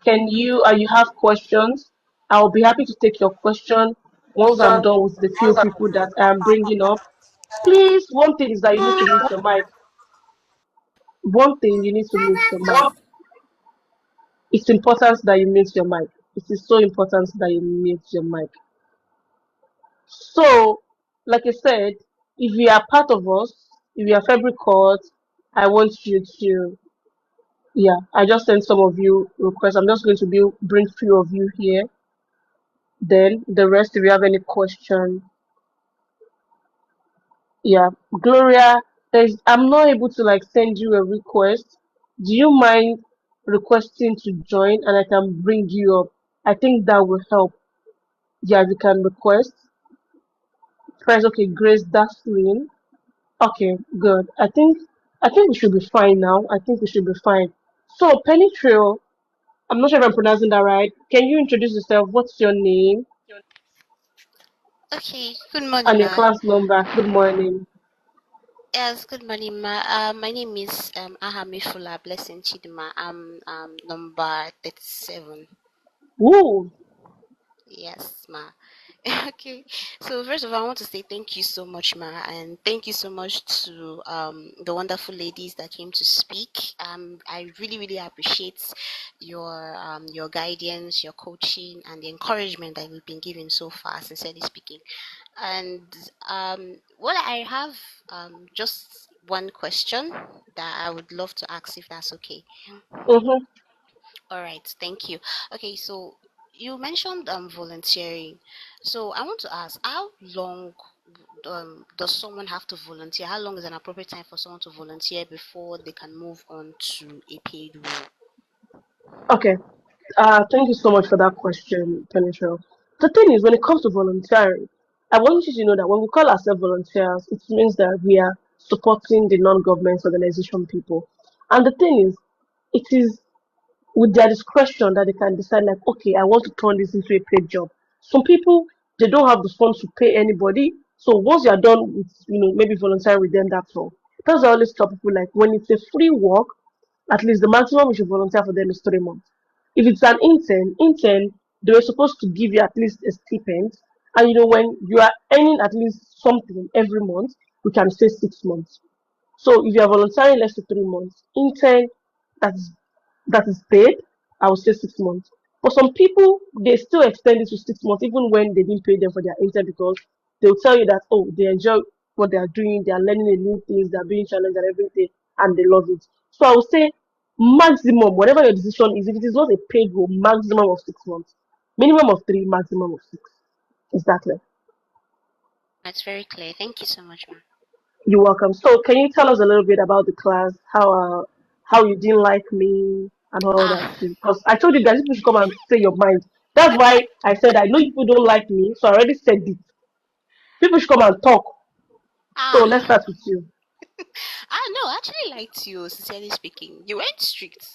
can you and you have questions? I'll be happy to take your question once I'm done with the few people that I'm bringing up. Please, one thing is that you need to mute your mic. One thing you need to mute your mic. It's important that you mute your mic. It is so important that you mute your mic. So, like I said, if you are part of us, if you are fabric court, I want you to, yeah, I just sent some of you requests. I'm just going to bring few of you here. Then the rest, if you have any question, yeah, Gloria, I'm not able to like send you a request. Do you mind requesting to join and I can bring you up? I think that will help. Yeah, you can request. Press okay, Grace Daphne. Okay, good. I think we should be fine now. I think we should be fine. So Penny Trail, I'm not sure if I'm pronouncing that right. Can you introduce yourself? What's your name Okay, good morning, and your ma. class number? Good morning. Yes, good morning, ma. My name is Ahami Fula Blessing Chidima. I'm number 37. Woo! Yes, ma. Okay, so first of all, I want to say thank you so much, ma, and thank you so much to the wonderful ladies that came to speak. I really, really appreciate your guidance, your coaching, and the encouragement that we've been given so far. Sincerely speaking. And what I have just one question that I would love to ask if that's okay. Mm-hmm. All right, thank you. Okay, so you mentioned volunteering. So I want to ask, how long does someone have to volunteer? How long is an appropriate time for someone to volunteer before they can move on to a paid role? Okay. Thank you so much for that question, Penetrel. The thing is, when it comes to volunteering, I want you to know that when we call ourselves volunteers, it means that we are supporting the non-government organization people. And the thing is, it is with their discretion that they can decide, like, okay, I want to turn this into a paid job. Some people, they don't have the funds to pay anybody. So once you're done with, maybe volunteering with them, that's all. That's why I always tell people, like, when it's a free work, at least the maximum we should volunteer for them is 3 months. If it's an intern, they were supposed to give you at least a stipend. And when you are earning at least something every month, we can say 6 months. So if you are volunteering less than 3 months, intern that's that is paid, I would say 6 months. But some people they still extend it to 6 months even when they didn't pay them for their intern because they'll tell you that they enjoy what they are doing, they are learning a new things, they are being challenged and everything, and they love it. So I would say maximum, whatever your decision is, if it is not a paid role, maximum of 6 months, minimum of three, maximum of six. Exactly. That's very clear. Thank you so much, ma. You're welcome. So, can you tell us a little bit about the class? How you didn't like me and all that Ah, too? Because I told you guys people should come and say your mind. That's why I said I know people don't like me, so I already said it. People should come and talk. So let's ah. start with you. No, I actually liked you, sincerely speaking. You weren't strict.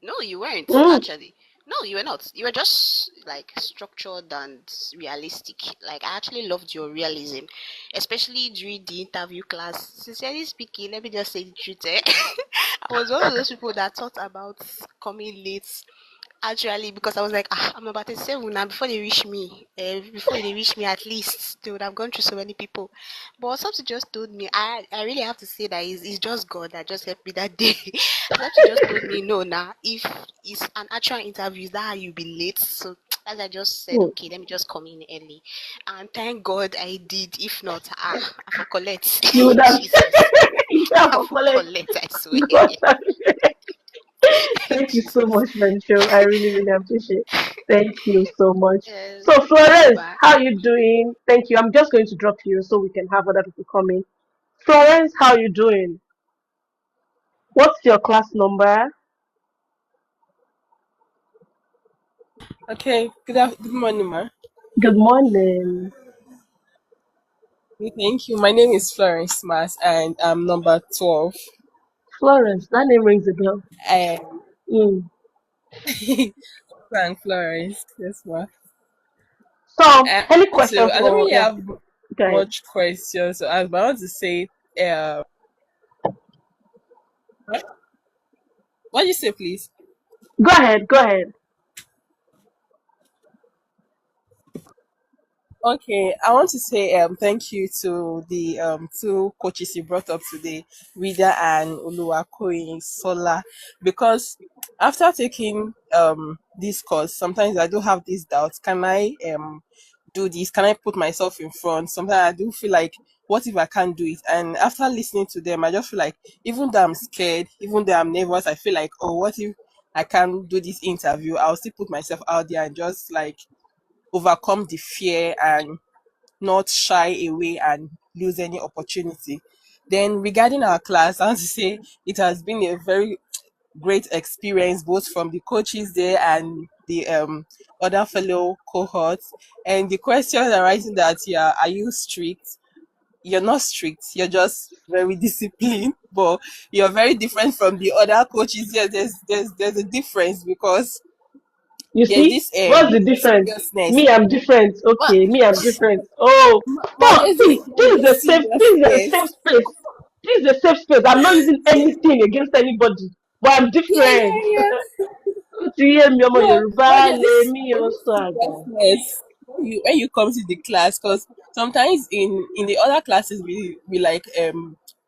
No, you weren't Mm, actually. No, you were not. You were just like structured and realistic. Like I actually loved your realism, especially during the interview class. Sincerely speaking, let me just say the truth. I was one of those people that thought about coming late. Actually, because I was like, I'm about to 37 now. Before they reach me, at least they would have gone through so many people. But something just told me, I really have to say that it's just God that just helped me that day. Something just told me, no, nah, if it's an actual interview, is that how you be late? So as I just said, mm. okay, let me just come in early. And thank God I did. If not, I for collect. You would have Jesus. you have I a for college. collect, I swear. God, thank you so Jesus. much, Venture. I really, really appreciate it. Thank you so much. So Thank you, Florence, ma. how you doing? Thank you. I'm just going to drop you so we can have other people come in. Florence, how you doing? What's your class number? Okay, good morning, ma. Good morning. Okay, thank you. My name is Florence Mas, and I'm number 12. Florence. That name rings a bell. And Mm. Frank Florence, yes, ma. So, any question I don't for, really yeah, have go ahead. much questions to ask, but I want to say, what do you say, please? Go ahead, go ahead. Okay, I want to say thank you to the two coaches you brought up today, Rida and Oluwakoyin Sola, because after taking this course, sometimes I do have these doubts. Can I do this? Can I put myself in front? Sometimes I do feel like, what if I can't do it? And after listening to them, I just feel like, even though I'm scared, even though I'm nervous, I feel like, oh, what if I can't do this interview? I'll still put myself out there and just like overcome the fear and not shy away and lose any opportunity. Then regarding our class, I want to say it has been a very great experience both from the coaches there and the other fellow cohorts. And the questions arising that, yeah, are you strict? You're not strict. You're just very disciplined, but you're very different from the other coaches. Yeah, there's a difference because You there's see, this what's the difference? seriousness. Me, I'm different. But Okay, me, I'm different. Oh, but talk. See, this is a safe. This is a seriousness. safe space. This is a safe space. I'm not using anything against anybody, but I'm Yeah, different. yeah, yeah. Ó ti yé mi, ọmọ No, Yorùbá but lèmi there's ò this sọ àgbà. seriousness when you come to the class, because sometimes in the other classes we like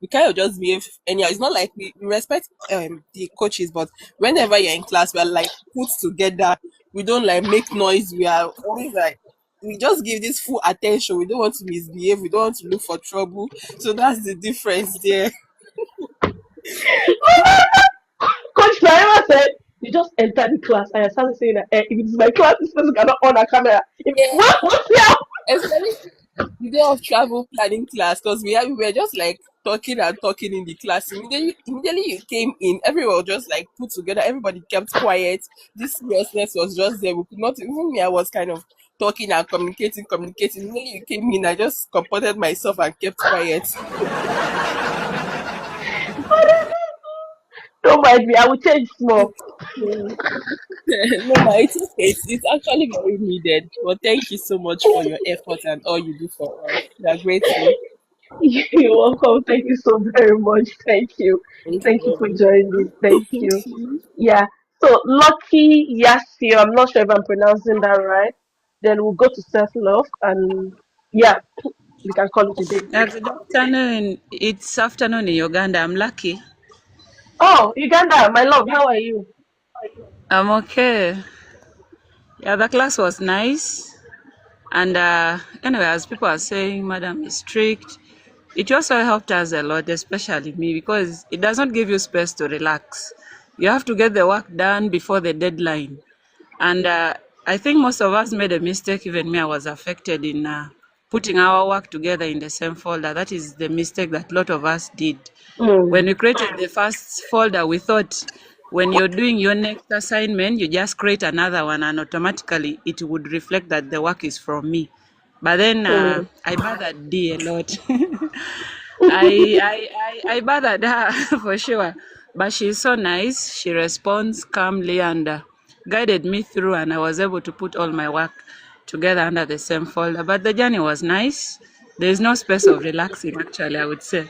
we kind of just behave anyhow. It's not like we respect the coaches, but whenever you're in class, we're like put together. We don't like make noise. We are always like, we just give this full attention. We don't want to misbehave. We don't want to look for trouble. So that's the difference there. Coach Naima said, you just enter the class and I started saying that if it is my class, this person cannot on a camera. If, Yeah, what now? especially the day of travel planning class, because we were just like talking and talking in the class. Immediately you came in, everyone was just like put together. Everybody kept quiet. This seriousness was just there. We could not, even me. I was kind of talking and communicating. Immediately you came in, I just comported myself and kept quiet. Don't mind me, I will change small. No, ma, it's okay. It's actually very needed. But thank you so much for your effort and all you do for us. We are grateful. You're welcome. Thank you so very much. Thank you. Thank Thank you for you. joining. Thank you. Yeah. So Lucky Yasio, I'm not sure if I'm pronouncing that right. Then we'll go to self love and yeah, we can call it a day. Good afternoon. It's afternoon in Uganda. I'm lucky. Oh, Uganda, my love, how are you? I'm okay. Yeah, the class was nice. And anyway, as people are saying, Madam is strict. It also helped us a lot, especially me, because it does not give you space to relax. You have to get the work done before the deadline. And I think most of us made a mistake. Even me, I was affected in putting our work together in the same folder. That is the mistake that a lot of us did. When Mm, we created the first folder, we thought when you're doing your next assignment, you just create another one and automatically it would reflect that the work is from me. But then mm. I bothered D a lot. I bothered her for sure. But she's so nice. She responds calmly and guided me through, and I was able to put all my work together under the same folder. But the journey was nice. There is no space of relaxing, actually, I would say.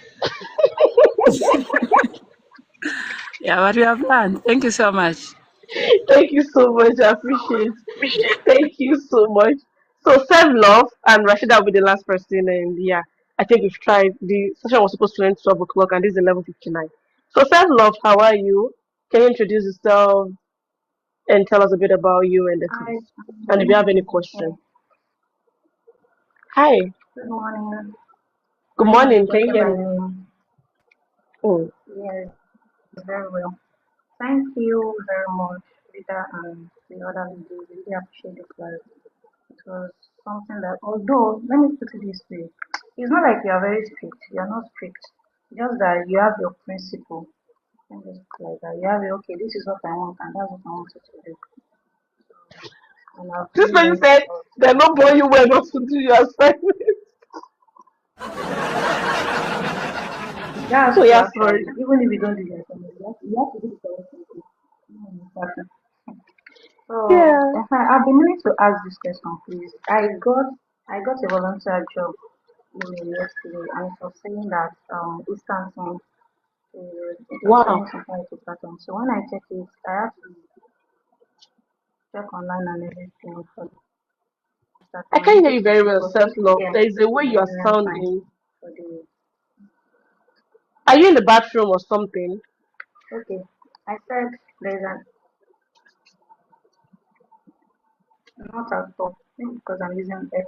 Yeah, but we have learned. Thank you so much. Thank you so much. I appreciate. Thank you so much. So self love and Rashida will be the last person, and yeah, I think we've tried. The session was supposed to end 12 o'clock, and this is 11:59. So self love, how are you? Can you introduce yourself and tell us a bit about you and the Hi, class? And if you have any questions, hi, good morning. good My name is morning. Can you Boke hear by me? name. Oh, Yes, very well. Thank you very much, Rita and the other ladies. Really appreciate the class. It was something that, although, let me put it this way, it's not like you are very strict. You are not strict. Just that you have your principle. And just like that. You have it, okay, this is what I want, and that's what I want you to do. And I've This been person there said before. they're not born you well not to do your assignment. That's So true, yeah, actually. sorry. Even if you don't do the assignment, you have to do the correct thing. So, Yeah. I've been meaning to ask this question, please. I got a volunteer job yesterday, and it was saying that Eastern time, it was Wow. saying something to pattern. So when I check it, I have to check online and everything for that I time. can't hear you very It well, was self 8 love. p.m. There is a way you are Nigerian time sounding. for the. Are you in the bathroom or something? Okay, I said there's an not at all, maybe because I'm using F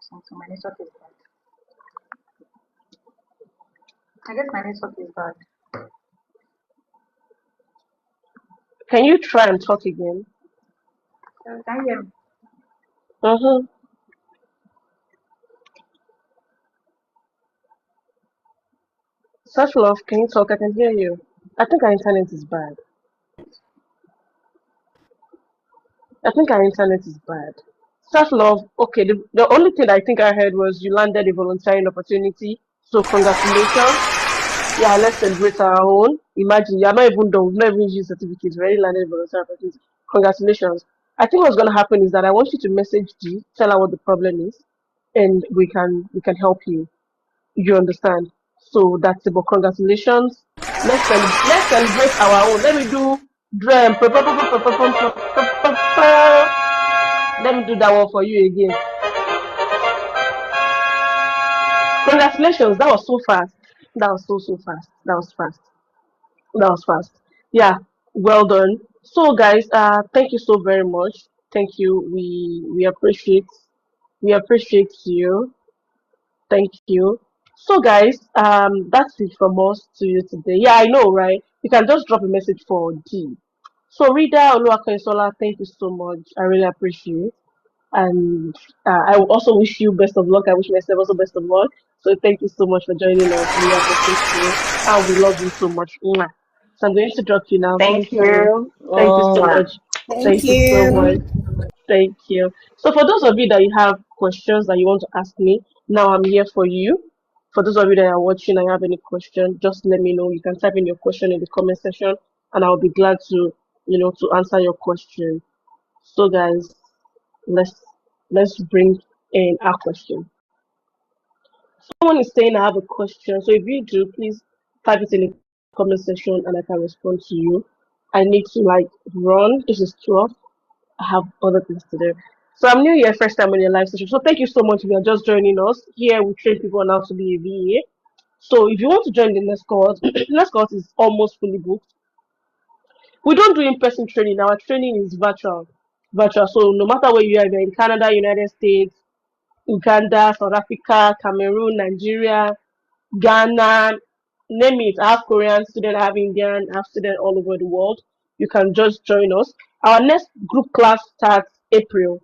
so my network is bad. I guess my network is bad. Can you try and talk again? Can you hear me? Mm-hmm. Self love, can you talk? I can hear you. I think our internet is bad. I think our internet is bad. Self love, okay. The only thing I think I heard was you landed a volunteering opportunity. So congratulations. Yeah, let's celebrate our own. Imagine you're not even done, we've not even used certificates, we already landed a volunteering opportunity. Congratulations. I think what's gonna happen is that I want you to message G, tell her what the problem is, and we can help you. You understand? So that's it. But congratulations. Let's celebrate our own. Let me do drum. Let me do that one for you again. Congratulations. That was so fast. That was so fast. That was fast. That was fast. Yeah. Well done. So guys, thank you so very much. Thank you. We appreciate you. Thank you. So, guys, that's it from us to you today. Yeah, I know, right? You can just drop a message for D. So, Rita Oluwakoisola, thank you so much. I really appreciate. And I will also wish you best of luck. I wish myself also best of luck. So, thank you so much for joining us. We appreciate you, and we love you so much. Mwah. So, I'm going to drop you now. Thank Thank you. you. Thank you so much. Thank Thank you so much. you. Thank you. So for those of you that you have questions that you want to ask me, now I'm here for you. For those of you that are watching and have any question, just let me know. You can type in your question in the comment section and I'll be glad to answer your question. So guys, let's let's bring in our question. Someone is saying I have a question. So if you do, please type it in the comment section and I can respond to you. I need to run. This is 12. I have other things to do. So I'm new here, first time on your live session. So thank you so much if you're just joining us. Here we train people on how to be a VA. So if you want to join the next course, next course is almost fully booked. We don't do in-person training. Our training is virtual. Virtual. So no matter where you are, if you're in Canada, United States, Uganda, South Africa, Cameroon, Nigeria, Ghana, name it. I have Korean student, I have Indian, I have student all over the world. You can just join us. Our next group class starts April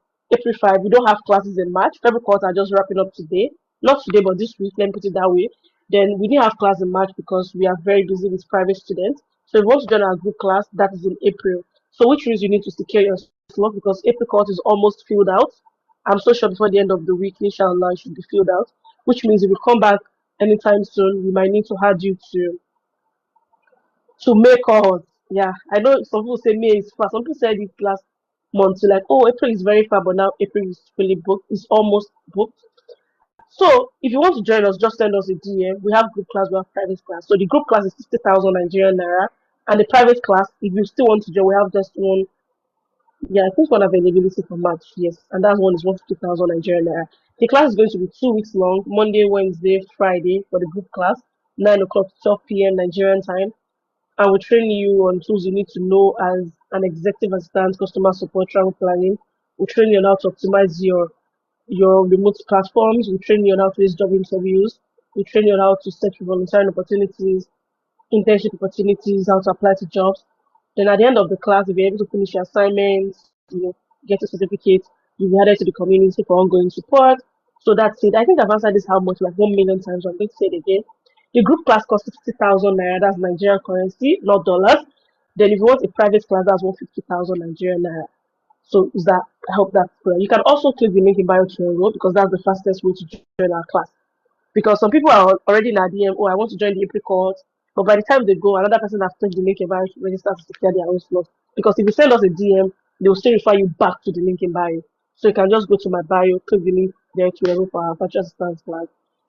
5. We don't have classes in March. February quarter are just wrapping up today. Not today, but this week. Let me put it that way. Then we didn't have class in March because we are very busy with private students. So if you want to join our group class, that is in April. So which means you need to secure your slot because April course is almost filled out. I'm so sure before the end of the week, inshallah, it should be filled out. Which means if you come back anytime soon, we might need to add you to May cohort. Yeah, I know some people say May is far. Some people said it last month, so like, oh, April is very far, but now April is fully booked. It's almost booked. So if you want to join us, just send us a DM. We have group class, we have private class. So the group class is 60,000 Nigerian naira, and the private class, if you still want to join, we have just one. Yeah, I think one availability for March. Yes, and that one is 150,000 Nigerian naira. The class is going to be 2 weeks long, Monday, Wednesday, Friday for the group class, 9 o'clock to 12 p.m. Nigerian time. And we train you on tools you need to know as an executive assistant, customer support, travel planning. We train you on how to optimize your remote platforms. We train you on how to use job interviews. We train you on how to search for volunteering opportunities, internship opportunities, how to apply to jobs. Then at the end of the class, if you're able to finish your assignments, get a certificate, you'll be added to the community for ongoing support. So that's it. I think I've answered this how much, like 1 million times. I'm going to say it again. The group class costs 60,000 naira, that's Nigerian currency, not dollars. Then if you want a private class, that's 150,000 Nigerian naira. So is that I hope that's clear. You can also click the link in bio to enroll because that's the fastest way to join our class. Because some people are already in our DM, oh, I want to join the April course. But by the time they go, another person has clicked the link in bio to register to secure their own slot. Because if you send us a DM, they will still refer you back to the link in bio. So you can just go to my bio, click the link there to enroll for our virtual assistance class.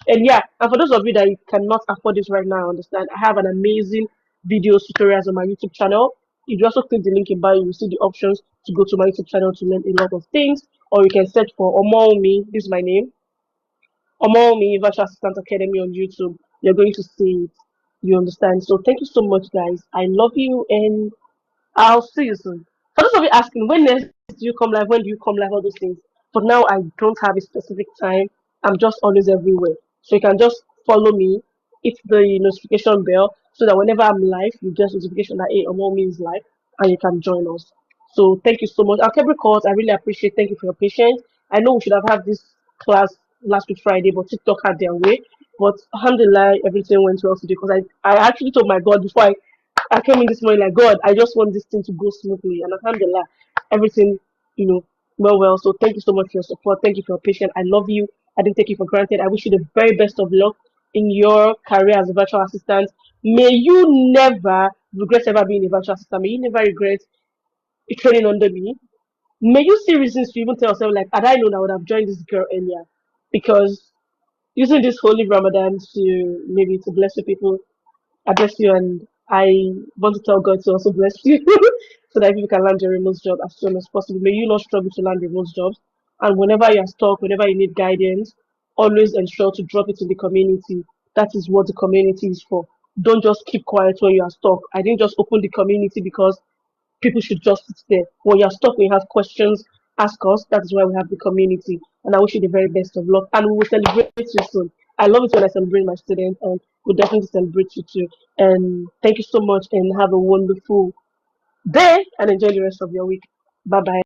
And yeah, and for those of you that you cannot afford this right now, I understand. I have an amazing video tutorials on my YouTube channel. If you also click the link in bio, you see the options to go to my YouTube channel to learn a lot of things. Or you can search for Omomi, this is my name, Omomi Virtual Assistant Academy on YouTube. You're going to see it. You understand? So thank you so much, guys. I love you and I'll see you soon. For those of you asking, when next do you come live? When do you come live? All those things. For now, I don't have a specific time. I'm just always everywhere. So you can just follow me, hit the notification bell, so that whenever I'm live, you get notification that hey, Omomi is live, and you can join us. So thank you so much. Our Kebri calls, I really appreciate. Thank you for your patience. I know we should have had this class last week Friday, but TikTok had their way. But alhamdulillah, everything went well today because I actually told my God before I came in this morning like God, I just want this thing to go smoothly. And alhamdulillah, everything, well. So thank you so much for your support. Thank you for your patience. I love you. I didn't take you for granted. I wish you the very best of luck in your career as a virtual assistant. May you never regret ever being a virtual assistant. May you never regret training under me. May you see reasons to even tell yourself like, had I known I would have joined this girl earlier. Because using this holy Ramadan to maybe to bless the people, I bless you, and I want to tell God to also bless you so that people can land your remote job as soon as possible. May you not struggle to land remote jobs. And whenever you're stuck, whenever you need guidance, always ensure to drop it in the community. That is what the community is for. Don't just keep quiet when you are stuck. I didn't just open the community because people should just sit there. When you're stuck, when you have questions, ask us. That is why we have the community. And I wish you the very best of luck. And we will celebrate you soon. I love it when I celebrate my students, and we'll definitely celebrate you too. And thank you so much, and have a wonderful day and enjoy the rest of your week. Bye bye.